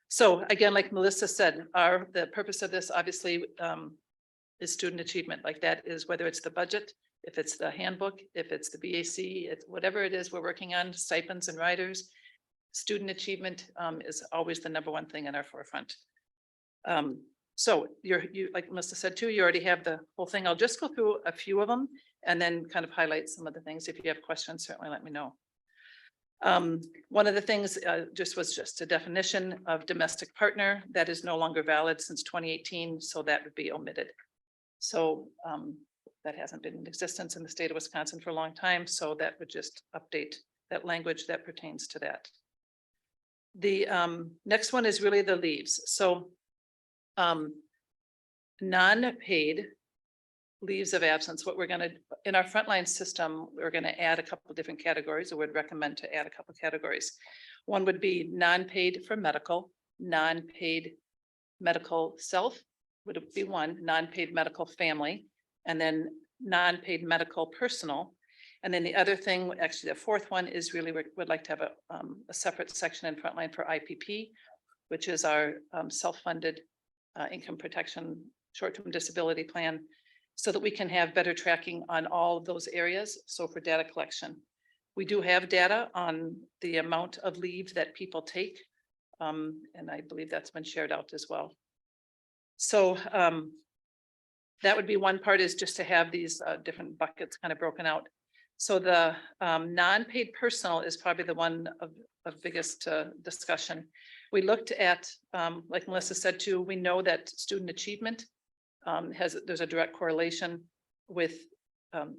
So again, like Melissa said, the purpose of this obviously is student achievement. Like that is whether it's the budget, if it's the handbook, if it's the BAC, it's whatever it is we're working on, stipends and riders. Student achievement is always the number one thing in our forefront. So you like Melissa said too, you already have the whole thing. I'll just go through a few of them and then kind of highlight some of the things. If you have questions, certainly let me know. One of the things was just a definition of domestic partner that is no longer valid since 2018. So that would be omitted. So that hasn't been in existence in the state of Wisconsin for a long time. So that would just update that language that pertains to that. The next one is really the leaves. So non-paid leaves of absence, what we're going to, in our frontline system, we're going to add a couple of different categories. I would recommend to add a couple of categories. One would be non-paid for medical, non-paid medical self would be one, non-paid medical family, and then non-paid medical personal. And then the other thing, actually the fourth one is really, we would like to have a separate section in frontline for IPP, which is our self-funded income protection short-term disability plan, so that we can have better tracking on all of those areas. So for data collection, we do have data on the amount of leave that people take. And I believe that's been shared out as well. So that would be one part, is just to have these different buckets kind of broken out. So the non-paid personal is probably the one of biggest discussion. We looked at, like Melissa said too, we know that student achievement there's a direct correlation with, and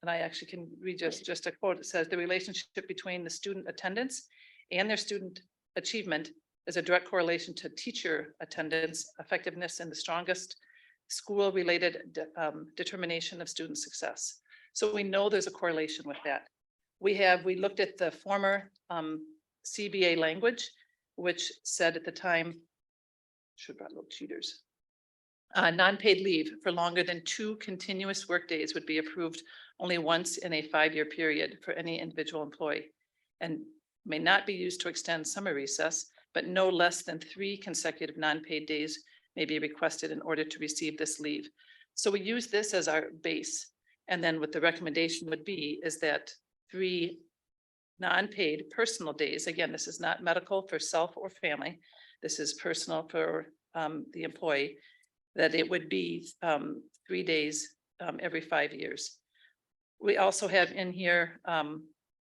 I actually can read just a quote. It says the relationship between the student attendance and their student achievement is a direct correlation to teacher attendance, effectiveness, and the strongest school-related determination of student success. So we know there's a correlation with that. We looked at the former CBA language, which said at the time, should have brought little cheaters. Non-paid leave for longer than 2 continuous workdays would be approved only once in a 5-year period for any individual employee, and may not be used to extend summer recess, but no less than 3 consecutive non-paid days may be requested in order to receive this leave. So we use this as our base. And then what the recommendation would be is that 3 non-paid personal days, again, this is not medical for self or family, this is personal for the employee, that it would be 3 days every 5 years. We also have in here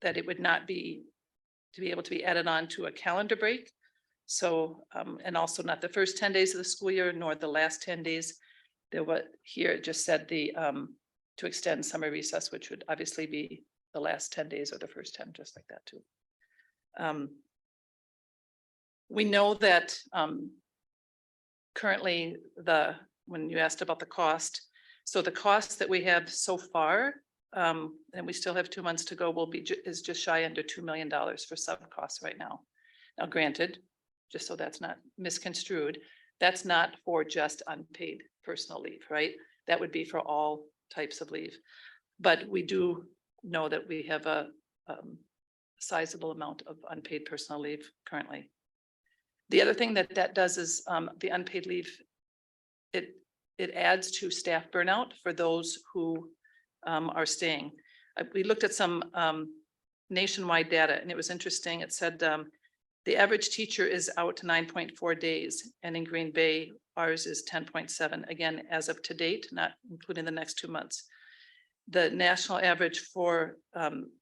that it would not be to be able to be added on to a calendar break. So, and also not the first 10 days of the school year, nor the last 10 days. There was here, it just said the to extend summer recess, which would obviously be the last 10 days or the first 10, just like that too. We know that currently when you asked about the cost, so the cost that we have so far, and we still have 2 months to go, is just shy under $2 million for sub costs right now. Now, granted, just so that's not misconstrued, that's not for just unpaid personal leave, right? That would be for all types of leave. But we do know that we have a sizable amount of unpaid personal leave currently. The other thing that does is the unpaid leave, it adds to staff burnout for those who are staying. We looked at some nationwide data, and it was interesting. It said The average teacher is out 9.4 days, and in Green Bay, ours is 10.7, again, as of to date, not including the next 2 months. The national average for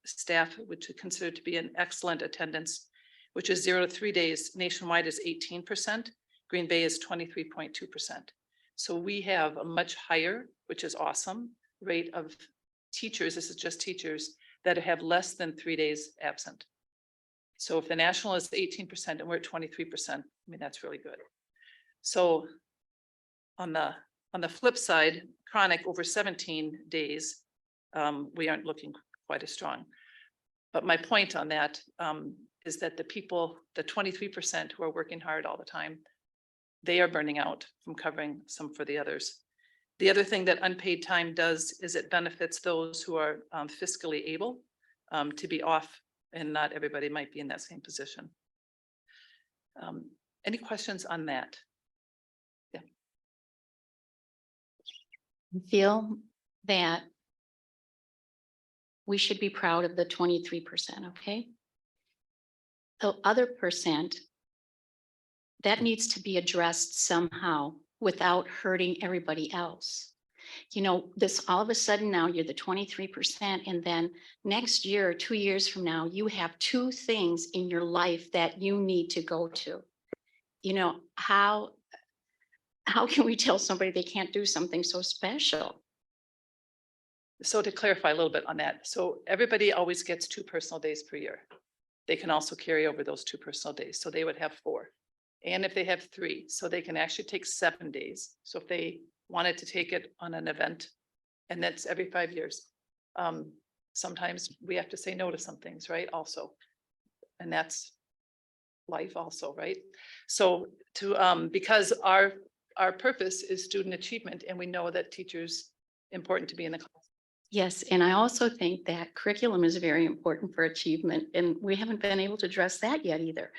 staff, which is considered to be an excellent attendance, which is 0 to 3 days nationwide, is 18%. Green Bay is 23.2%. So we have a much higher, which is awesome, rate of teachers, this is just teachers, that have less than 3 days absent. So if the national is 18% and we're at 23%, I mean, that's really good. So on the flip side, chronic over 17 days, we aren't looking quite as strong. But my point on that is that the people, the 23% who are working hard all the time, they are burning out from covering some for the others. The other thing that unpaid time does is it benefits those who are fiscally able to be off, and not everybody might be in that same position. Any questions on that? Yeah. I feel that we should be proud of the 23%, okay? The other percent, that needs to be addressed somehow without hurting everybody else. You know, this all of a sudden now you're the 23%, and then next year or 2 years from now, you have 2 things in your life that you need to go to. You know, how can we tell somebody they can't do something so special? So to clarify a little bit on that, so everybody always gets 2 personal days per year. They can also carry over those 2 personal days, so they would have 4. And if they have 3, so they can actually take 7 days. So if they wanted to take it on an event, and that's every 5 years. Sometimes we have to say no to some things, right? Also, and that's life also, right? So to because our purpose is student achievement, and we know that teachers important to be in the class. Yes, and I also think that curriculum is very important for achievement, and we haven't been able to address that yet either.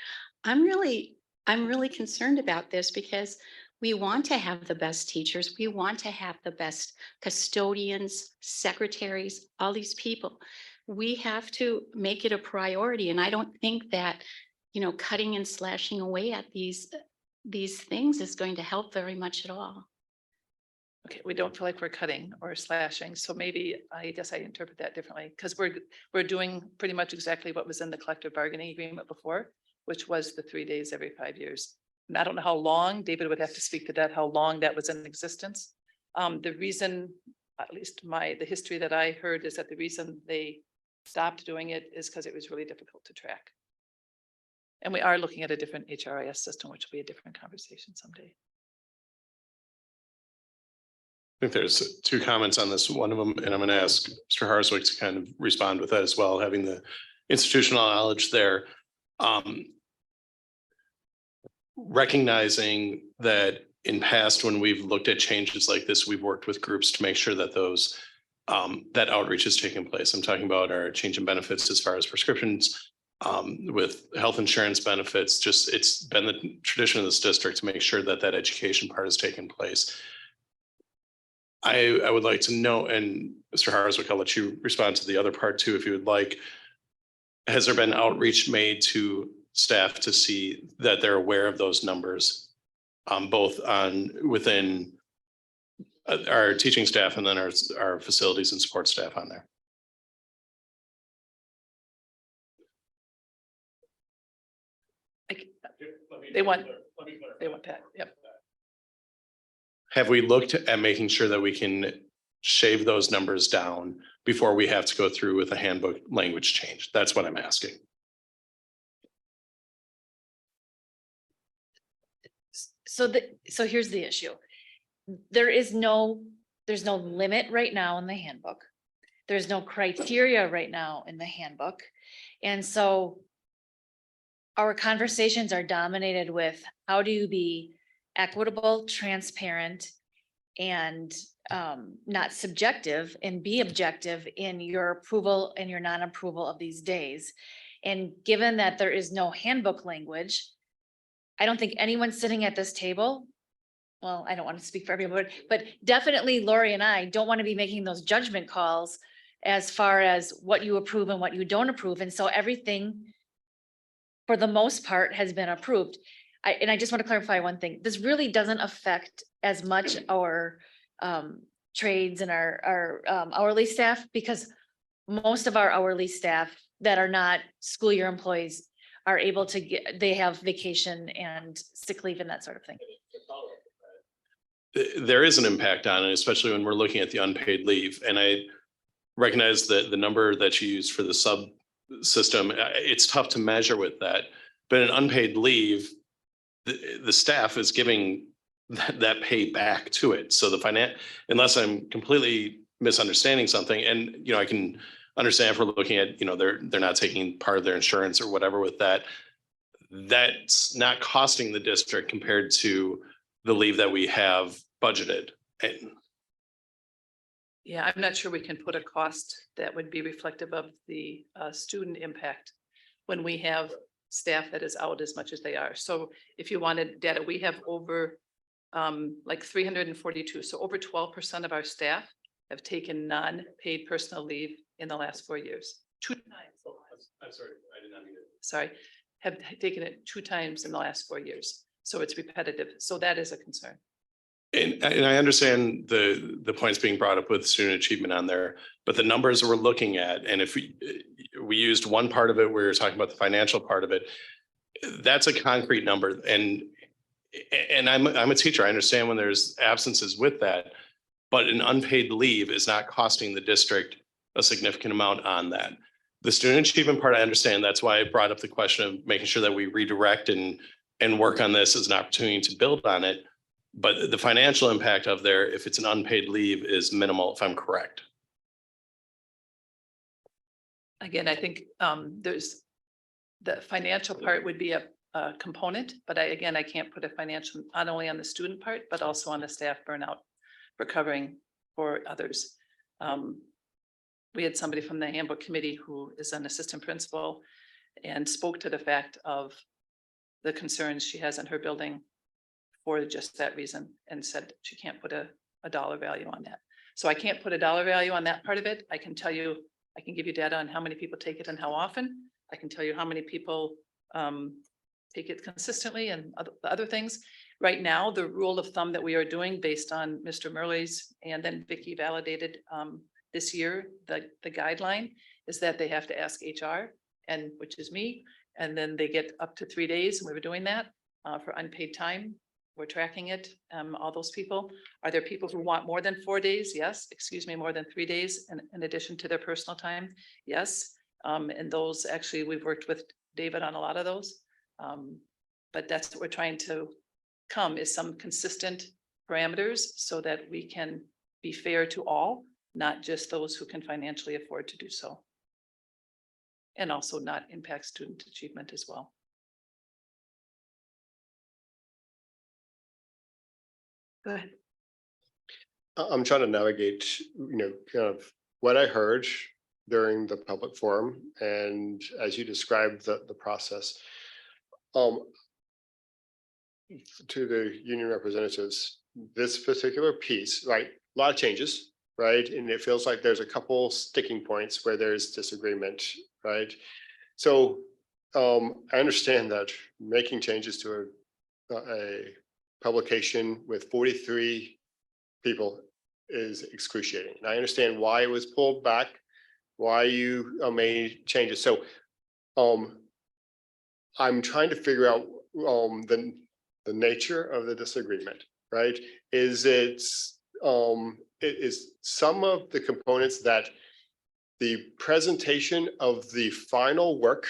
I'm really concerned about this because we want to have the best teachers. We want to have the best custodians, secretaries, all these people. We have to make it a priority. And I don't think that, you know, cutting and slashing away at these things is going to help very much at all. Okay, we don't feel like we're cutting or slashing, so maybe I guess I interpret that differently, because we're doing pretty much exactly what was in the collective bargaining agreement before, which was the 3 days every 5 years. And I don't know how long, David would have to speak to that, how long that was in existence. The reason, at least the history that I heard, is that the reason they stopped doing it is because it was really difficult to track. And we are looking at a different HRIS system, which will be a different conversation someday. I think there's 2 comments on this. One of them, and I'm going to ask Mr. Harswick to kind of respond with that as well, having the institutional knowledge there. Recognizing that in past, when we've looked at changes like this, we've worked with groups to make sure that those that outreach is taking place. I'm talking about our change in benefits as far as prescriptions, with health insurance benefits. Just it's been the tradition of this district to make sure that that education part is taking place. I would like to know, and Mr. Harswick, I'll let you respond to the other part too, if you would like. Has there been outreach made to staff to see that they're aware of those numbers, both within our teaching staff and then our facilities and support staff on there? They want that, yep. Have we looked at making sure that we can shave those numbers down before we have to go through with a handbook language change? That's what I'm asking. So here's the issue. There's no limit right now in the handbook. There's no criteria right now in the handbook. And so our conversations are dominated with how do you be equitable, transparent, and not subjective, and be objective in your approval and your non-approval of these days. And given that there is no handbook language, I don't think anyone sitting at this table, well, I don't want to speak for everyone, but definitely Lori and I don't want to be making those judgment calls as far as what you approve and what you don't approve. And so everything for the most part, has been approved. And I just want to clarify one thing. This really doesn't affect as much our trades and our hourly staff, because most of our hourly staff that are not school year employees are able to get, they have vacation and sick leave and that sort of thing. There is an impact on it, especially when we're looking at the unpaid leave. And I recognize that the number that you use for the sub system, it's tough to measure with that. But in unpaid leave, the staff is giving that pay back to it. So unless I'm completely misunderstanding something, and I can understand if we're looking at, they're not taking part of their insurance or whatever with that. That's not costing the district compared to the leave that we have budgeted. Yeah, I'm not sure we can put a cost that would be reflective of the student impact when we have staff that is out as much as they are. So if you wanted data, we have over like 342. So over 12% of our staff have taken non-paid personal leave in the last 4 years. 2 times. I'm sorry, I did not mean to. Sorry, have taken it 2 times in the last 4 years. So it's repetitive. So that is a concern. And I understand the points being brought up with student achievement on there, but the numbers we're looking at, and if we used one part of it, we were talking about the financial part of it, that's a concrete number. And I'm a teacher. I understand when there's absences with that, but an unpaid leave is not costing the district a significant amount on that. The student achievement part, I understand. That's why I brought up the question of making sure that we redirect and work on this as an opportunity to build on it. But the financial impact of there, if it's an unpaid leave, is minimal, if I'm correct. Again, I think there's the financial part would be a component, but I can't put a financial, not only on the student part, but also on the staff burnout recovering for others. We had somebody from the handbook committee who is an assistant principal and spoke to the fact of the concerns she has in her building for just that reason, and said she can't put a dollar value on that. So I can't put a dollar value on that part of it. I can tell you, I can give you data on how many people take it and how often. I can tell you how many people take it consistently and other things. Right now, the rule of thumb that we are doing based on Mr. Murley's and then Vicky validated this year, the guideline is that they have to ask HR, and which is me, and then they get up to 3 days, and we were doing that for unpaid time. We're tracking it, all those people. Are there people who want more than 4 days? Yes. Excuse me, more than 3 days in addition to their personal time? Yes. And those actually, we've worked with David on a lot of those. But that's what we're trying to come is some consistent parameters so that we can be fair to all, not just those who can financially afford to do so. And also not impact student achievement as well. Go ahead. I'm trying to navigate, kind of what I heard during the public forum and as you described the process. To the union representatives, this particular piece, right? A lot of changes, right? And it feels like there's a couple sticking points where there's disagreement, right? So I understand that making changes to a publication with 43 people is excruciating. And I understand why it was pulled back, why you made changes. So I'm trying to figure out the nature of the disagreement, right? Is it is some of the components that the presentation of the final work,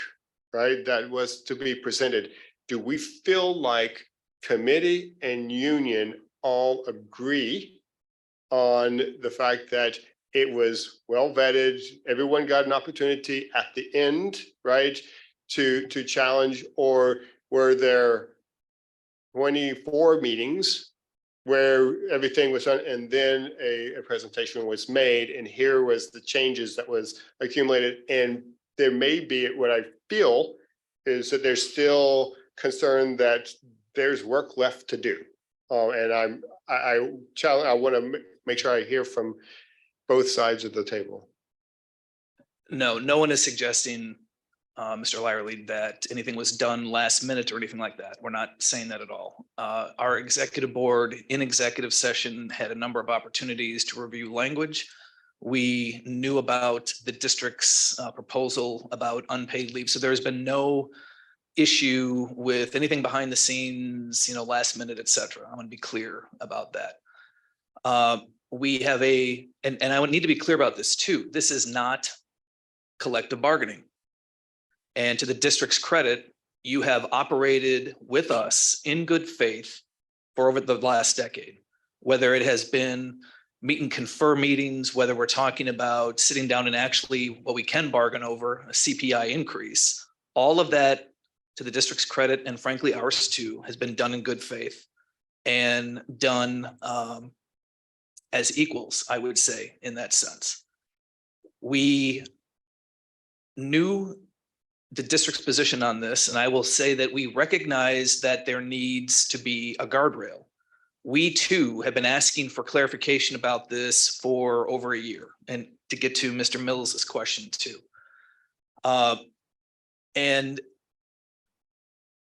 right, that was to be presented, do we feel like committee and union all agree on the fact that it was well vetted, everyone got an opportunity at the end, right, to challenge, or were there 24 meetings where everything was done and then a presentation was made and here was the changes that was accumulated, and there may be, what I feel is that there's still concern that there's work left to do. And I want to make sure I hear from both sides of the table. No one is suggesting Mr. Lyerly, that anything was done last minute or anything like that. We're not saying that at all. Our executive board in executive session had a number of opportunities to review language. We knew about the district's proposal about unpaid leave. So there's been no issue with anything behind the scenes, last minute, et cetera. I want to be clear about that. We have and I would need to be clear about this too. This is not collective bargaining. And to the district's credit, you have operated with us in good faith for over the last decade, whether it has been meet and confer meetings, whether we're talking about sitting down and actually what we can bargain over, a CPI increase, all of that, to the district's credit, and frankly ours too, has been done in good faith and done as equals, I would say, in that sense. We knew the district's position on this, and I will say that we recognize that there needs to be a guardrail. We too have been asking for clarification about this for over a year, and to get to Mr. Mills's question too. And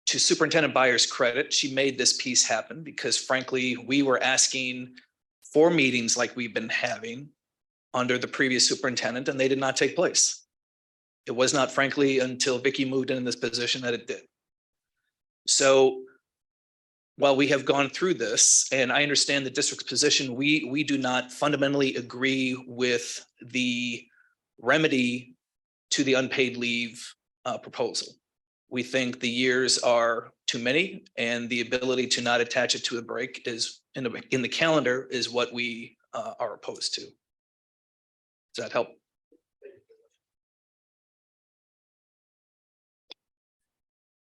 to Superintendent Byer's credit, she made this piece happen because frankly, we were asking for meetings like we've been having under the previous superintendent, and they did not take place. It was not frankly until Vicky moved in this position that it did. So while we have gone through this, and I understand the district's position, we do not fundamentally agree with the remedy to the unpaid leave proposal. We think the years are too many, and the ability to not attach it to a break is in the calendar is what we are opposed to. Does that help?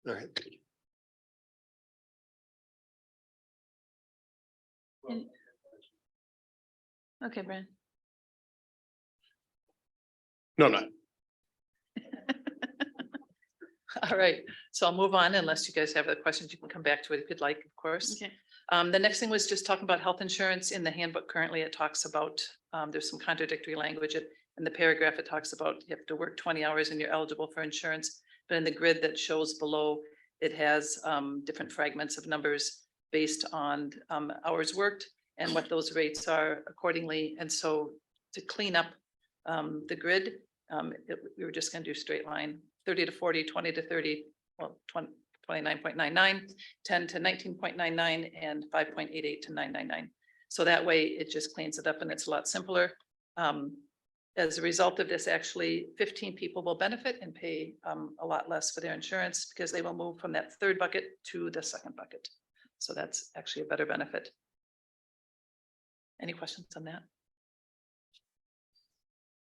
All right. Okay, Brian. No, I'm not. All right, so I'll move on unless you guys have other questions. You can come back to it if you'd like, of course. Okay. The next thing was just talking about health insurance. In the handbook currently, it talks about, there's some contradictory language. In the paragraph, it talks about you have to work 20 hours and you're eligible for insurance. But in the grid that shows below, it has different fragments of numbers based on hours worked and what those rates are accordingly. And so to clean up the grid, we were just going to do straight line, 30 to 40, 20 to 30, well, 29.99, 10 to 19.99, and 5.88 to 999. So that way it just cleans it up and it's a lot simpler. As a result of this, actually 15 people will benefit and pay a lot less for their insurance because they will move from that third bucket to the second bucket. So that's actually a better benefit. Any questions on that?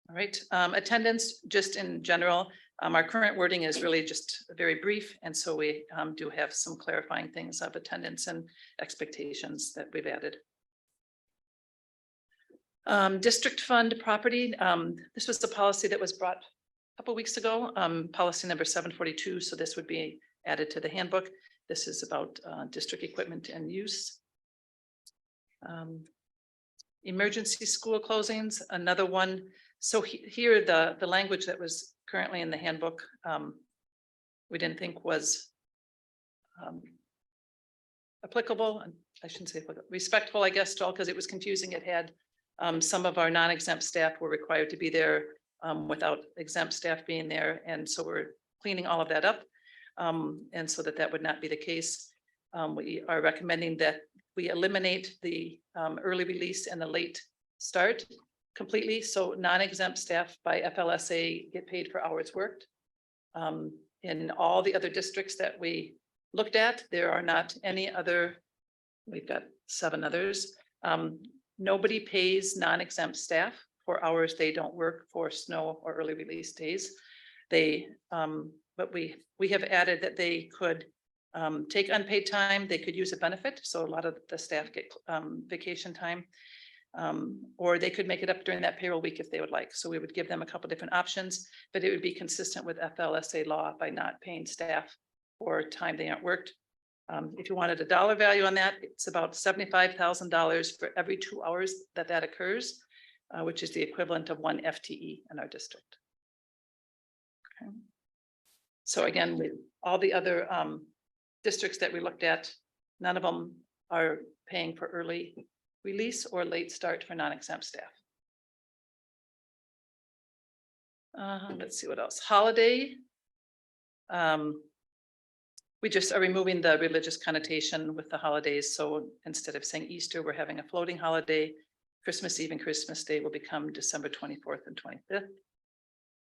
All right, attendance, just in general, our current wording is really just very brief. And so we do have some clarifying things of attendance and expectations that we've added. District fund property. This was the policy that was brought a couple of weeks ago, policy number 742. So this would be added to the handbook. This is about district equipment and use. Emergency school closings, another one. So here, the language that was currently in the handbook, we didn't think was applicable. I shouldn't say respectful, I guess, to all, because it was confusing. It had some of our non-exempt staff were required to be there without exempt staff being there. And so we're cleaning all of that up. And so that would not be the case. We are recommending that we eliminate the early release and the late start completely. So non-exempt staff by FLSA get paid for hours worked. In all the other districts that we looked at, there are not any other, we've got 7 others. Nobody pays non-exempt staff for hours they don't work for snow or early release days. But we have added that they could take unpaid time, they could use a benefit. So a lot of the staff get vacation time. Or they could make it up during that payroll week if they would like. So we would give them a couple different options, but it would be consistent with FLSA law by not paying staff for time they aren't worked. If you wanted a dollar value on that, it's about $75,000 for every 2 hours that occurs, which is the equivalent of 1 FTE in our district. Okay. So again, all the other districts that we looked at, none of them are paying for early release or late start for non-exempt staff. Let's see what else. Holiday. We just are removing the religious connotation with the holidays. So instead of saying Easter, we're having a floating holiday. Christmas Eve and Christmas Day will become December 24th and 25th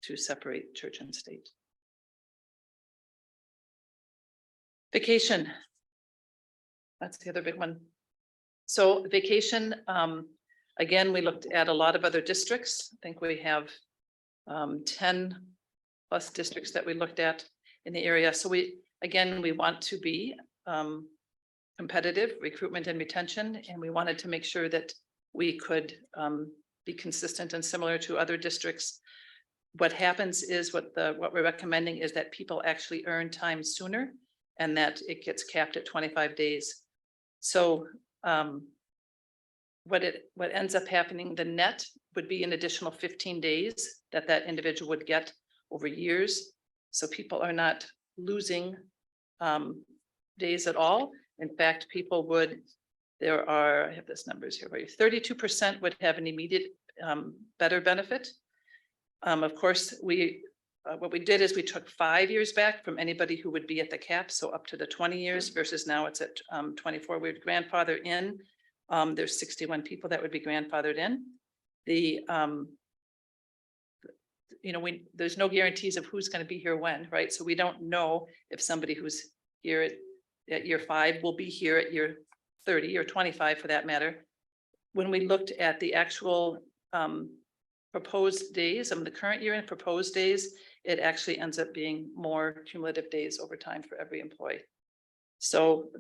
to separate church and state. Vacation. That's the other big one. So vacation, again, we looked at a lot of other districts. I think we have 10 plus districts that we looked at in the area. So we want to be competitive recruitment and retention, and we wanted to make sure that we could be consistent and similar to other districts. What happens is what we're recommending is that people actually earn time sooner and that it gets capped at 25 days. So what ends up happening, the net would be an additional 15 days that individual would get over years. So people are not losing days at all. In fact, people would, I have this numbers here, 32% would have an immediate better benefit. Of course, what we did is we took 5 years back from anybody who would be at the cap, so up to the 20 years versus now it's at 24. We'd grandfather in. There's 61 people that would be grandfathered in. There's no guarantees of who's going to be here when, right? So we don't know if somebody who's here at year 5 will be here at year 30 or 25 for that matter. When we looked at the actual proposed days of the current year and proposed days, it actually ends up being more cumulative days over time for every employee. So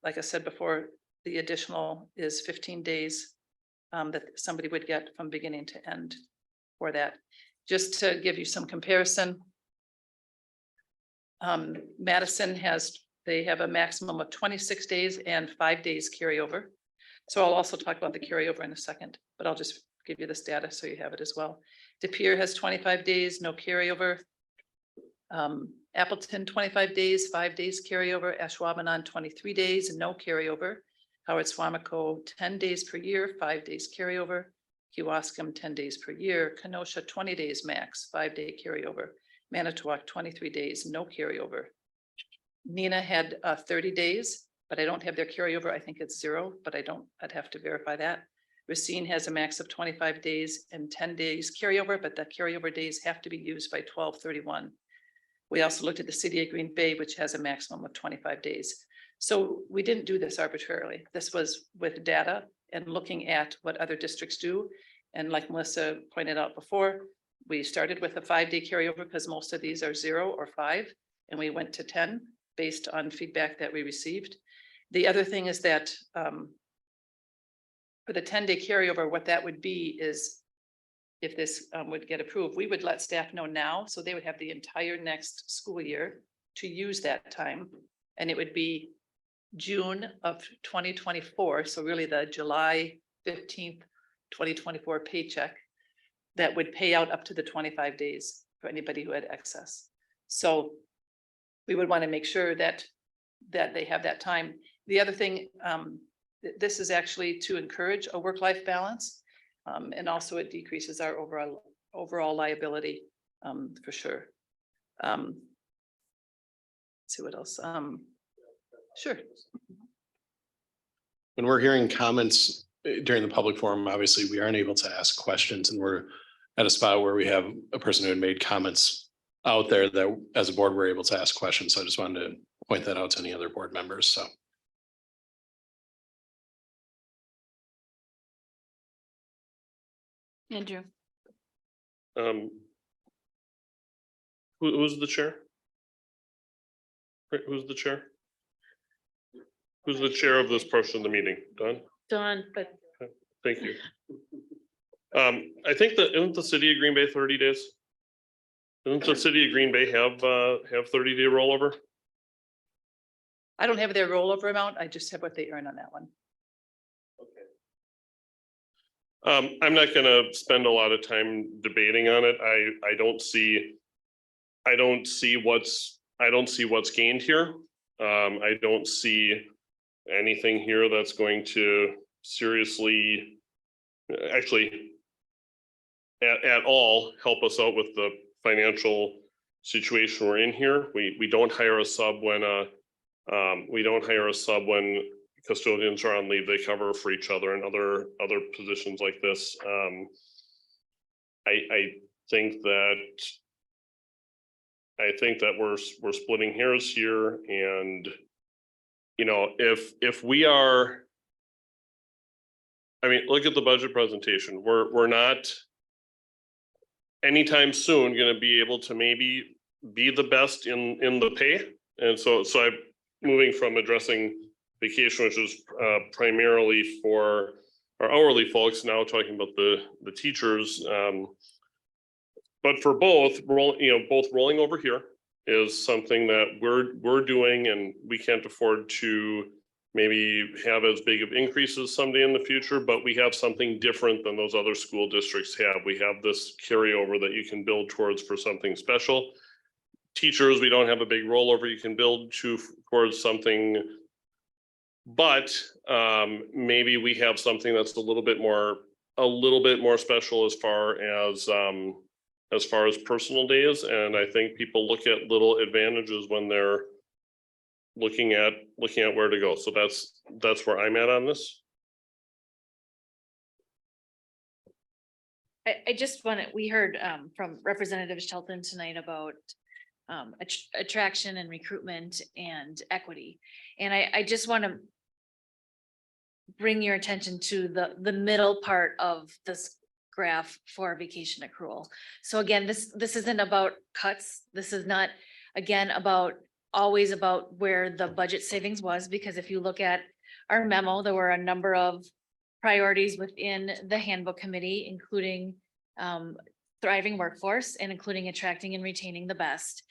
like I said before, the additional is 15 days that somebody would get from beginning to end for that. Just to give you some comparison, Madison they have a maximum of 26 days and 5 days carryover. So I'll also talk about the carryover in a second, but I'll just give you this data so you have it as well. De Pere has 25 days, no carryover. Appleton, 25 days, 5 days carryover. Ashwaubenon, 23 days and no carryover. Howard Swamico, 10 days per year, 5 days carryover. Kewaskum, 10 days per year. Kenosha, 20 days max, 5-day carryover. Manitowoc, 23 days, no carryover. Neenah had 30 days, but I don't have their carryover. I think it's 0, but I'd have to verify that. Racine has a max of 25 days and 10 days carryover, but the carryover days have to be used by 12/31. We also looked at the city of Green Bay, which has a maximum of 25 days. So we didn't do this arbitrarily. This was with data and looking at what other districts do. And like Melissa pointed out before, we started with a 5-day carryover because most of these are 0 or 5, and we went to 10 based on feedback that we received. The other thing is that for the 10-day carryover, what that would be is if this would get approved, we would let staff know now, so they would have the entire next school year to use that time. And it would be June of 2024, so really the July 15th, 2024 paycheck that would pay out up to the 25 days for anybody who had excess. So we would want to make sure that they have that time. The other thing, this is actually to encourage a work-life balance, and also it decreases our overall liability for sure. Let's see what else. Sure. When we're hearing comments during the public forum, obviously we aren't able to ask questions, and we're at a spot where we have a person who had made comments out there that as a board, we're able to ask questions. So I just wanted to point that out to any other board members. So. Andrew. Who's the chair? Who's the chair? Who's the chair of this portion of the meeting? Don? But Thank you. I think isn't the city of Green Bay 30 days? Doesn't the city of Green Bay have 30-day rollover? I don't have their rollover amount. I just have what they earn on that one. I'm not gonna spend a lot of time debating on it. I don't see I don't see what's gained here. I don't see anything here that's going to seriously, actually, at all help us out with the financial situation we're in here. We don't hire a sub when custodians are on leave. They cover for each other and other positions like this. I think that we're splitting hairs here, and you know, if we are, I mean, look at the budget presentation. We're not anytime soon going to be able to maybe be the best in the pay, and so I'm moving from addressing vacation, which is primarily for our hourly folks, now talking about the teachers. But for both, rolling over here is something that we're doing, and we can't afford to maybe have as big of increases someday in the future, but we have something different than those other school districts have. We have this carryover that you can build towards for something special. Teachers, we don't have a big rollover you can build towards something, but maybe we have something that's a little bit more special as far as personal days. And I think people look at little advantages when they're looking at where to go. So that's where I'm at on this. I just want to, we heard from Representative Shelton tonight about attraction and recruitment and equity. And I just want to bring your attention to the middle part of this graph for vacation accrual. So again, this isn't about cuts. This is not, again, always about where the budget savings was, because if you look at our memo, there were a number of priorities within the handbook committee, including thriving workforce and including attracting and retaining the best.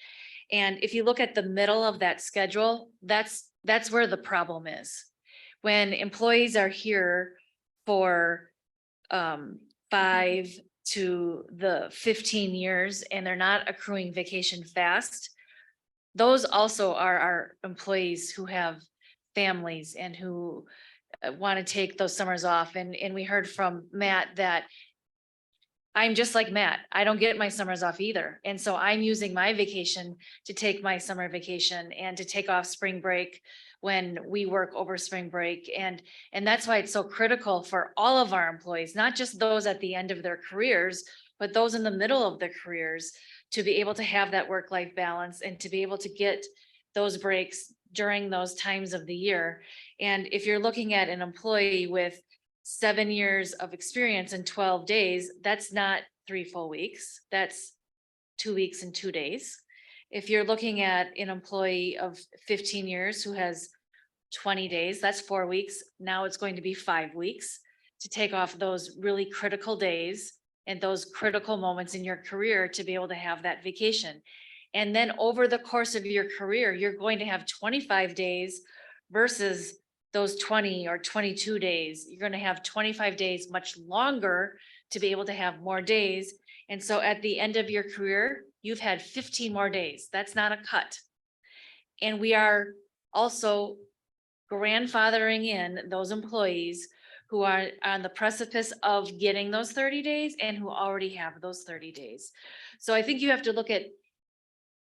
And if you look at the middle of that schedule, that's where the problem is. When employees are here for 5 to the 15 years and they're not accruing vacation fast, those also are our employees who have families and who want to take those summers off. And we heard from Matt that I'm just like Matt. I don't get my summers off either. And so I'm using my vacation to take my summer vacation and to take off spring break when we work over spring break. And that's why it's so critical for all of our employees, not just those at the end of their careers, but those in the middle of their careers, to be able to have that work-life balance and to be able to get those breaks during those times of the year. And if you're looking at an employee with 7 years of experience in 12 days, that's not 3 full weeks. That's 2 weeks and 2 days. If you're looking at an employee of 15 years who has 20 days, that's 4 weeks. Now it's going to be 5 weeks to take off those really critical days and those critical moments in your career to be able to have that vacation. And then over the course of your career, you're going to have 25 days versus those 20 or 22 days. You're going to have 25 days much longer to be able to have more days. And so at the end of your career, you've had 15 more days. That's not a cut. And we are also grandfathering in those employees who are on the precipice of getting those 30 days and who already have those 30 days. So I think you have to look at,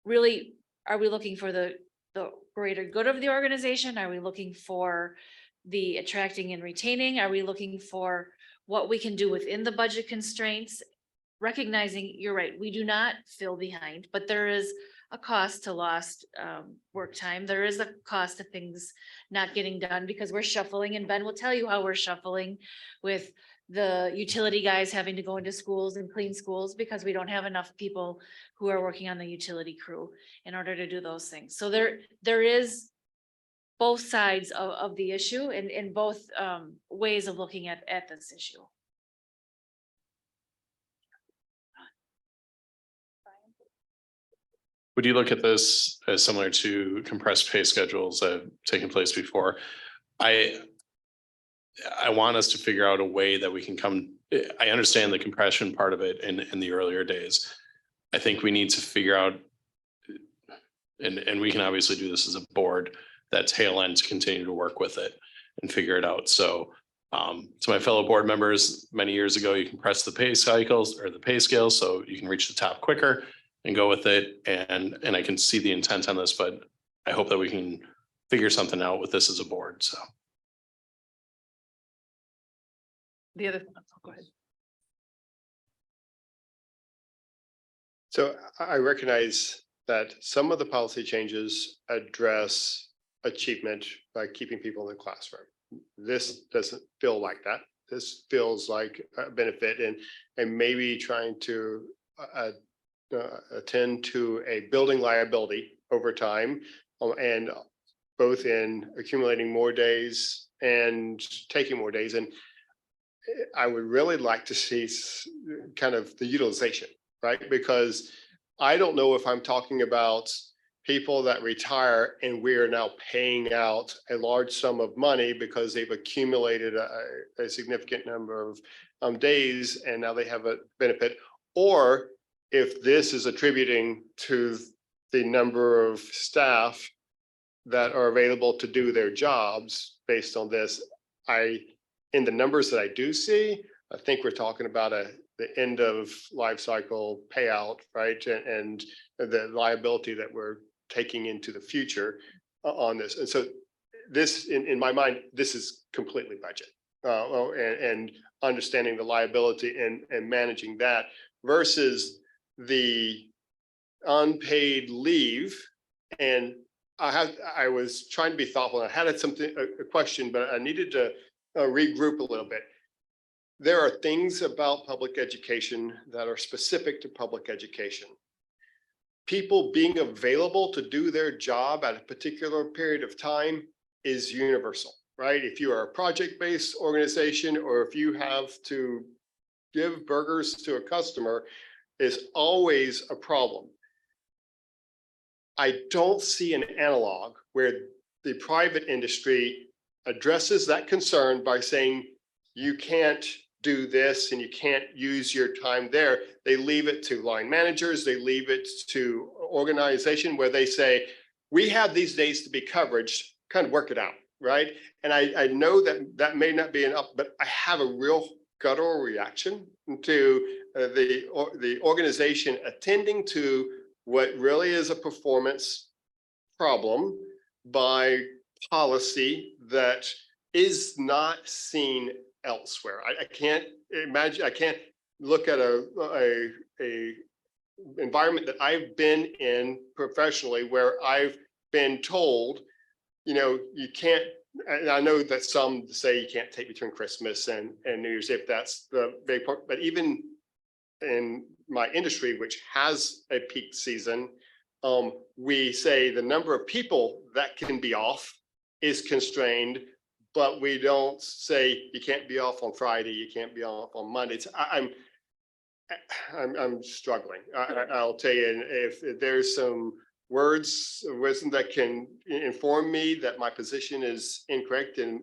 really, are we looking for the greater good of the organization? Are we looking for the attracting and retaining? Are we looking for what we can do within the budget constraints? Recognizing, you're right, we do not feel behind, but there is a cost to lost work time. There is a cost to things not getting done because we're shuffling, and Ben will tell you how we're shuffling with the utility guys having to go into schools and clean schools because we don't have enough people who are working on the utility crew in order to do those things. So there is both sides of the issue and both ways of looking at this issue. Would you look at this as similar to compressed pay schedules that have taken place before? I want us to figure out a way that we can come, I understand the compression part of it in the earlier days. I think we need to figure out and we can obviously do this as a board, that tail end to continue to work with it and figure it out. So to my fellow board members, many years ago, you can press the pay cycles or the pay scale, so you can reach the top quicker and go with it. And I can see the intent on this, but I hope that we can figure something out with this as a board, so. The other, go ahead. So I recognize that some of the policy changes address achievement by keeping people in the classroom. This doesn't feel like that. This feels like a benefit and maybe trying to attend to a building liability over time, and both in accumulating more days and taking more days. And I would really like to see kind of the utilization, right? Because I don't know if I'm talking about people that retire and we are now paying out a large sum of money because they've accumulated a significant number of days and now they have a benefit, or if this is attributing to the number of staff that are available to do their jobs based on this. In the numbers that I do see, I think we're talking about the end of life cycle payout, right? And the liability that we're taking into the future on this. And so this, in my mind, this is completely budget and understanding the liability and managing that versus the unpaid leave. And I was trying to be thoughtful. I had a question, but I needed to regroup a little bit. There are things about public education that are specific to public education. People being available to do their job at a particular period of time is universal, right? If you are a project-based organization or if you have to give burgers to a customer, is always a problem. I don't see an analog where the private industry addresses that concern by saying you can't do this and you can't use your time there. They leave it to line managers, they leave it to organization where they say, we have these days to be coverage, kind of work it out, right? And I know that may not be enough, but I have a real guttural reaction to the organization attending to what really is a performance problem by policy that is not seen elsewhere. I can't imagine, I can't look at a environment that I've been in professionally where I've been told, you know, you can't, and I know that some say you can't take between Christmas and New Year's if that's the big part, but even in my industry, which has a peak season, we say the number of people that can be off is constrained, but we don't say you can't be off on Friday, you can't be off on Monday. I'm struggling. I'll tell you, and if there's some words of wisdom that can inform me that my position is incorrect and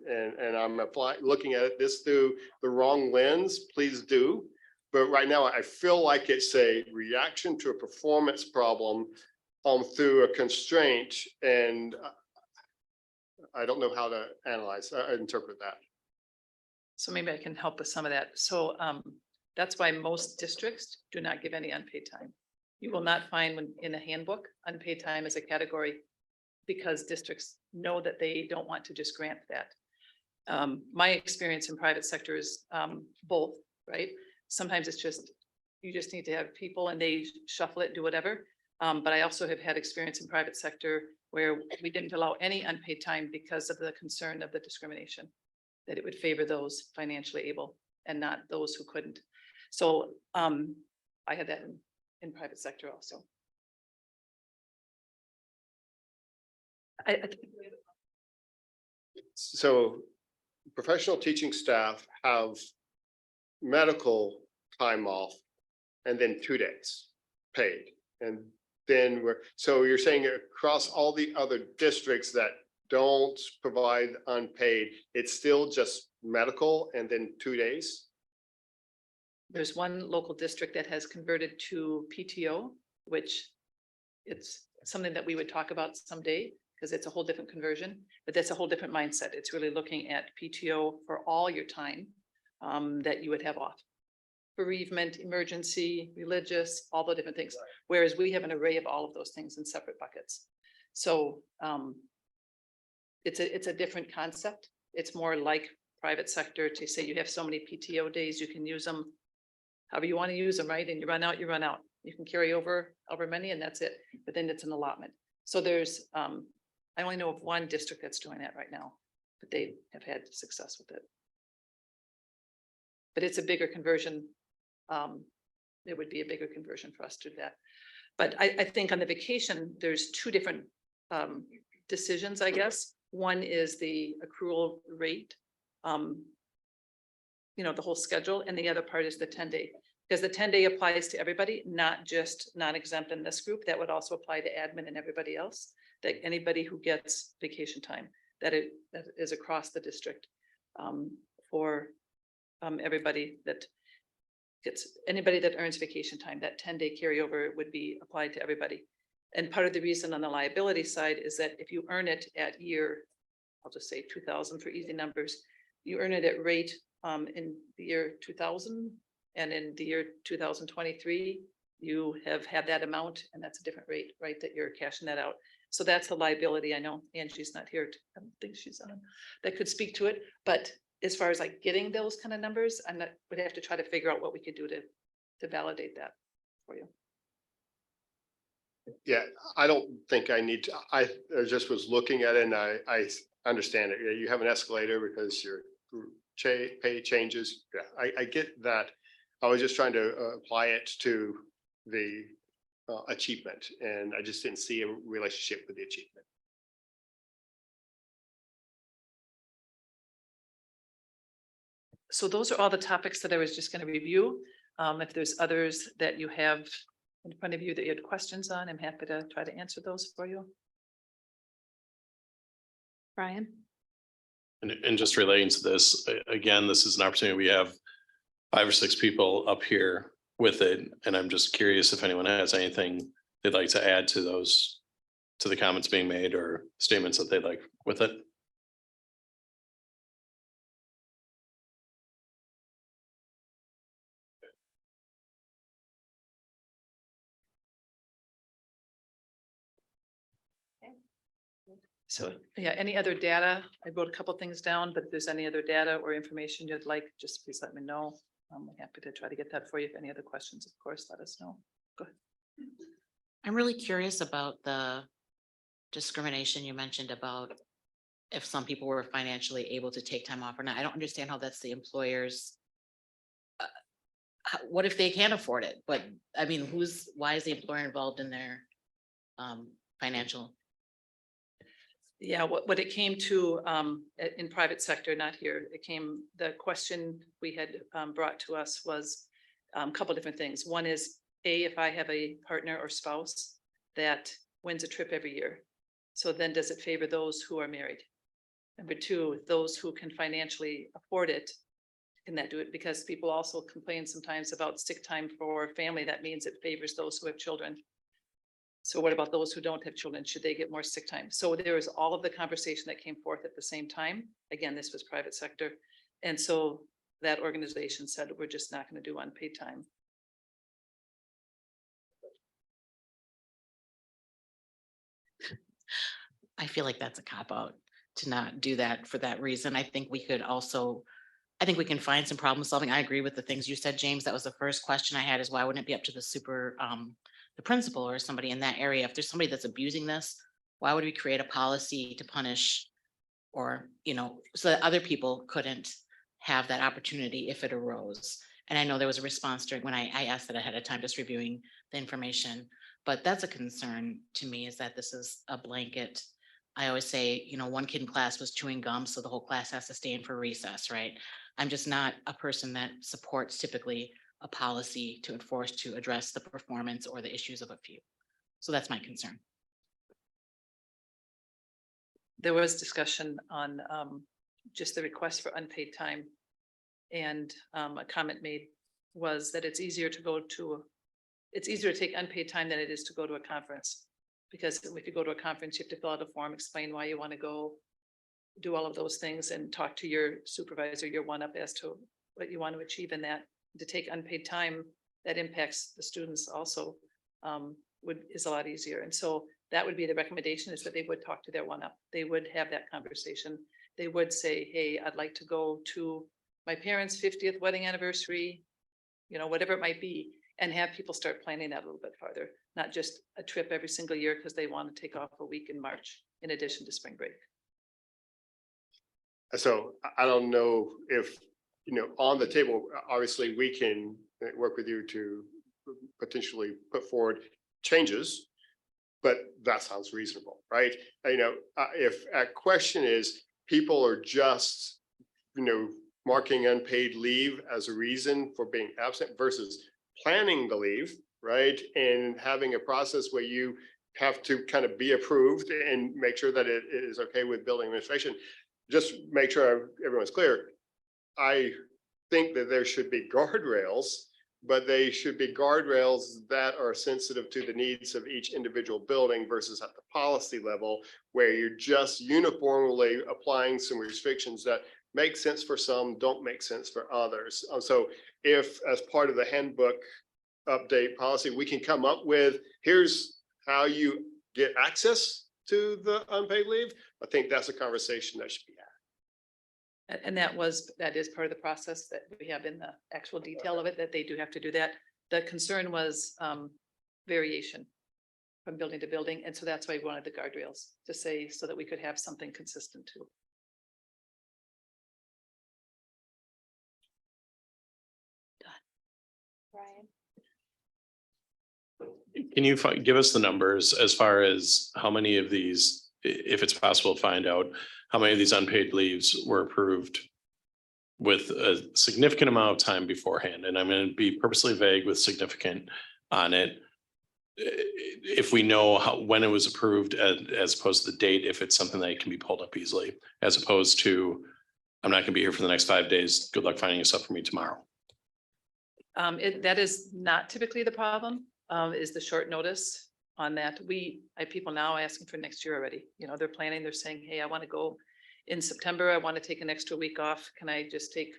I'm looking at this through the wrong lens, please do. But right now, I feel like it's a reaction to a performance problem through a constraint, and I don't know how to interpret that. So maybe I can help with some of that. So that's why most districts do not give any unpaid time. You will not find when in a handbook, unpaid time as a category because districts know that they don't want to just grant that. My experience in private sector is both, right? Sometimes it's just, you just need to have people and they shuffle it, do whatever. But I also have had experience in private sector where we didn't allow any unpaid time because of the concern of the discrimination, that it would favor those financially able and not those who couldn't. So I had that in private sector also. So professional teaching staff have medical time off and then 2 days paid. And then so you're saying across all the other districts that don't provide unpaid, it's still just medical and then 2 days? There's one local district that has converted to PTO, which it's something that we would talk about someday, because it's a whole different conversion, but that's a whole different mindset. It's really looking at PTO for all your time that you would have off. Bereavement, emergency, religious, all the different things. Whereas we have an array of all of those things in separate buckets. So it's a different concept. It's more like private sector to say you have so many PTO days, you can use them however you want to use them, right? And you run out, you run out. You can carry over however many and that's it. But then it's an allotment. So there's, I only know of one district that's doing that right now, but they have had success with it. But it's a bigger conversion. It would be a bigger conversion for us to do that. But I think on the vacation, there's two different decisions, I guess. One is the accrual rate, you know, the whole schedule, and the other part is the 10-day. Because the 10-day applies to everybody, not just non-exempt in this group. That would also apply to admin and everybody else. That anybody who gets vacation time, that is across the district for everybody that gets, anybody that earns vacation time, that 10-day carryover would be applied to everybody. And part of the reason on the liability side is that if you earn it at year, I'll just say 2000 for easy numbers, you earn it at rate in the year 2000, and in the year 2023, you have had that amount, and that's a different rate, right, that you're cashing that out. So that's the liability. I know Angie's not here. I don't think she's on, that could speak to it. But as far as like getting those kind of numbers, would have to try to figure out what we could do to validate that for you. Yeah, I don't think I need to, I just was looking at it and I understand it. You have an escalator because your pay changes. Yeah, I get that. I was just trying to apply it to the achievement, and I just didn't see a relationship with the achievement. So those are all the topics that I was just going to review. If there's others that you have in front of you that you had questions on, I'm happy to try to answer those for you. Brian? And just relating to this, again, this is an opportunity. We have 5 or 6 people up here with it. And I'm just curious if anyone has anything they'd like to add to those, to the comments being made or statements that they'd like with it. So yeah, any other data? I wrote a couple things down, but if there's any other data or information you'd like, just please let me know. I'm happy to try to get that for you. If any other questions, of course, let us know. Go ahead. I'm really curious about the discrimination you mentioned about if some people were financially able to take time off or not. I don't understand how that's the employer's. What if they can't afford it? But I mean, why is the employer involved in their financial? Yeah, what it came to in private sector, not here, the question we had brought to us was a couple different things. One is, if I have a partner or spouse that wins a trip every year, so then does it favor those who are married? Number 2, those who can financially afford it, can that do it? Because people also complain sometimes about sick time for family. That means it favors those who have children. So what about those who don't have children? Should they get more sick time? So there was all of the conversation that came forth at the same time. Again, this was private sector. And so that organization said, we're just not going to do unpaid time. I feel like that's a cop-out to not do that for that reason. I think we can find some problem solving. I agree with the things you said, James. That was the first question I had, is why wouldn't it be up to the principal or somebody in that area? If there's somebody that's abusing this, why would we create a policy to punish, or, so that other people couldn't have that opportunity if it arose? And I know there was a response during when I asked that ahead of time, just reviewing the information. But that's a concern to me, is that this is a blanket. I always say, one kid in class was chewing gum, so the whole class has to stay in for recess, right? I'm just not a person that supports typically a policy to enforce to address the performance or the issues of a few. So that's my concern. There was discussion on just the request for unpaid time. And a comment made was that it's easier to take unpaid time than it is to go to a conference. Because if you go to a conference, you have to fill out a form, explain why you want to go, do all of those things and talk to your supervisor, your one up as to what you want to achieve in that. To take unpaid time that impacts the students also is a lot easier. And so that would be the recommendation, is that they would talk to their one up. They would have that conversation. They would say, hey, I'd like to go to my parents' 50th wedding anniversary, you know, whatever it might be, and have people start planning that a little bit farther, not just a trip every single year because they want to take off a week in March in addition to spring break. So I don't know if, on the table, obviously we can work with you to potentially put forward changes, but that sounds reasonable, right? If a question is people are just, marking unpaid leave as a reason for being absent versus planning the leave, right? And having a process where you have to kind of be approved and make sure that it is okay with building administration. Just make sure everyone's clear. I think that there should be guardrails, but they should be guardrails that are sensitive to the needs of each individual building versus at the policy level, where you're just uniformly applying some restrictions that make sense for some, don't make sense for others. So if as part of the handbook update policy, we can come up with, here's how you get access to the unpaid leave, I think that's a conversation that should be had. And that is part of the process that we have in the actual detail of it, that they do have to do that. The concern was variation from building to building. And so that's why we wanted the guardrails to say, so that we could have something consistent too. Ryan. Can you give us the numbers as far as how many of these, if it's possible to find out, how many of these unpaid leaves were approved with a significant amount of time beforehand? And I'm going to be purposely vague with significant on it. If we know when it was approved as opposed to the date, if it's something that can be pulled up easily, as opposed to, I'm not going to be here for the next 5 days. Good luck finding stuff for me tomorrow. That is not typically the problem, is the short notice on that. I have people now asking for next year already. They're planning, they're saying, hey, I want to go in September. I want to take an extra week off. Can I just take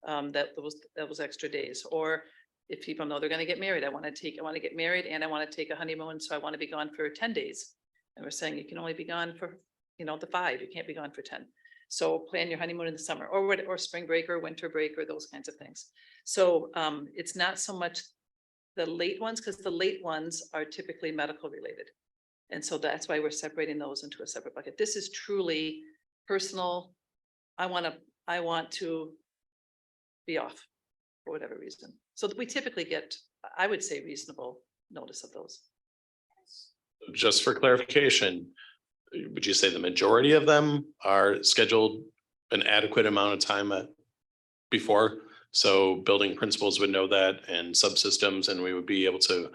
those extra days? Or if people know they're going to get married, I want to get married and I want to take a honeymoon. So I want to be gone for 10 days. And we're saying you can only be gone for, the 5, you can't be gone for 10. So plan your honeymoon in the summer or spring break or winter break or those kinds of things. So it's not so much the late ones, because the late ones are typically medical related. And so that's why we're separating those into a separate bucket. This is truly personal. I want to be off for whatever reason. So we typically get, I would say, reasonable notice of those. Just for clarification, would you say the majority of them are scheduled an adequate amount of time before? So building principals would know that, and subsystems, and we would be able to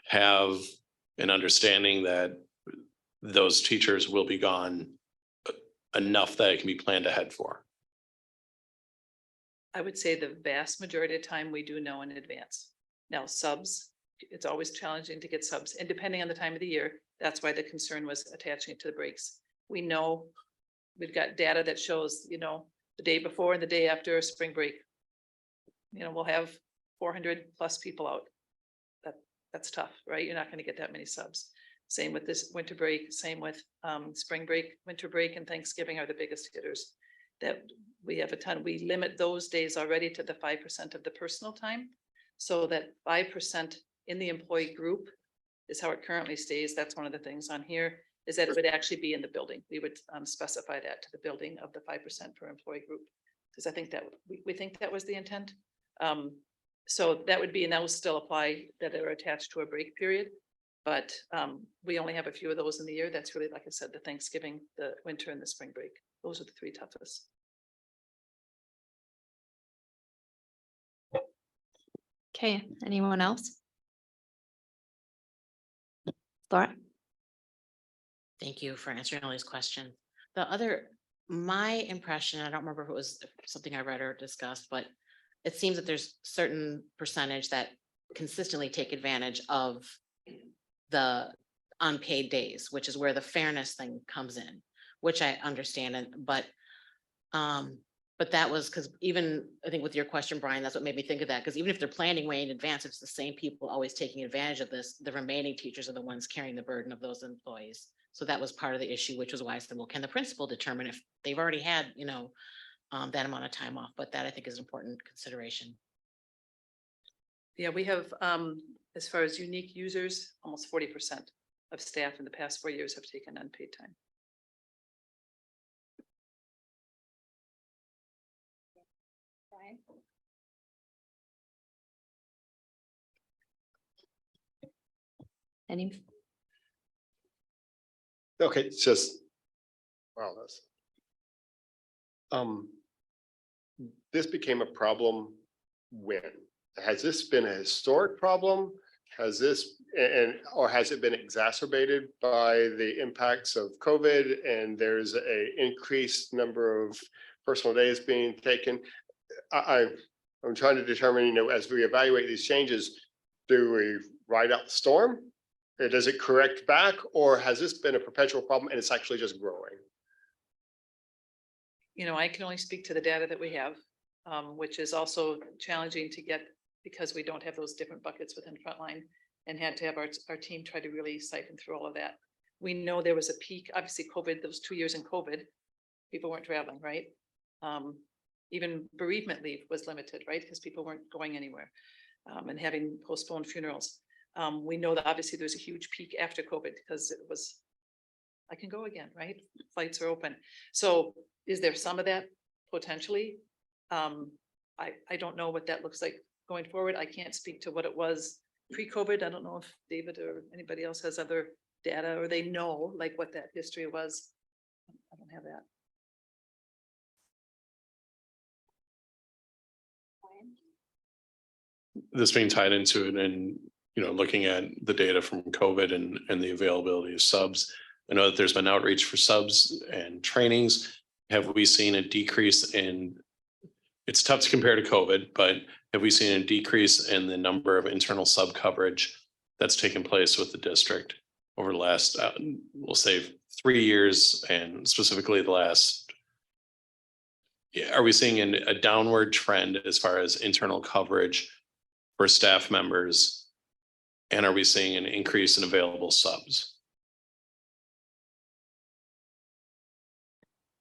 have an understanding that those teachers will be gone enough that it can be planned ahead for. I would say the vast majority of time we do know in advance. Now subs, it's always challenging to get subs, and depending on the time of the year, that's why the concern was attaching it to the breaks. We know we've got data that shows, the day before and the day after spring break, we'll have 400 plus people out. That's tough, right? You're not going to get that many subs. Same with this winter break, same with spring break, winter break, and Thanksgiving are the biggest hitters. That we have a ton. We limit those days already to the 5% of the personal time, so that 5% in the employee group is how it currently stays. That's one of the things on here, is that it would actually be in the building. We would specify that to the building of the 5% per employee group, because I think that we think that was the intent. So that would be, and that will still apply, that are attached to a break period. But we only have a few of those in the year. That's really, like I said, the Thanksgiving, the winter, and the spring break. Those are the 3 toughest. Okay, anyone else? Laura? Thank you for answering all these questions. My impression, I don't remember if it was something I read or discussed, but it seems that there's certain percentage that consistently take advantage of the unpaid days, which is where the fairness thing comes in, which I understand, but that was because even, I think with your question, Brian, that's what made me think of that, because even if they're planning way in advance, it's the same people always taking advantage of this. The remaining teachers are the ones carrying the burden of those employees. So that was part of the issue, which was why I said, well, can the principal determine if they've already had, that amount of time off? But that I think is an important consideration. Yeah, we have, as far as unique users, almost 40% of staff in the past 4 years have taken unpaid time. Any, Okay, it's just, wow, that's. This became a problem when? Has this been a historic problem? Has this, or has it been exacerbated by the impacts of COVID and there's a increased number of personal days being taken? I'm trying to determine, as we evaluate these changes, do we ride out the storm? Or does it correct back, or has this been a perpetual problem and it's actually just growing? I can only speak to the data that we have, which is also challenging to get because we don't have those different buckets within frontline, and had to have our team try to really siphon through all of that. We know there was a peak, obviously COVID, those 2 years in COVID, people weren't traveling, right? Even bereavement leave was limited, right? Because people weren't going anywhere, and having postponed funerals. We know that obviously there's a huge peak after COVID because it was, I can go again, right? Flights are open. So is there some of that potentially? I don't know what that looks like going forward. I can't speak to what it was pre-COVID. I don't know if David or anybody else has other data, or they know like what that history was. I don't have that. This being tied into it and, looking at the data from COVID and the availability of subs. I know that there's been outreach for subs and trainings. Have we seen a decrease in, it's tough to compare to COVID, but have we seen a decrease in the number of internal sub coverage that's taken place with the district over the last, we'll say 3 years, and specifically the last, are we seeing a downward trend as far as internal coverage for staff members? And are we seeing an increase in available subs?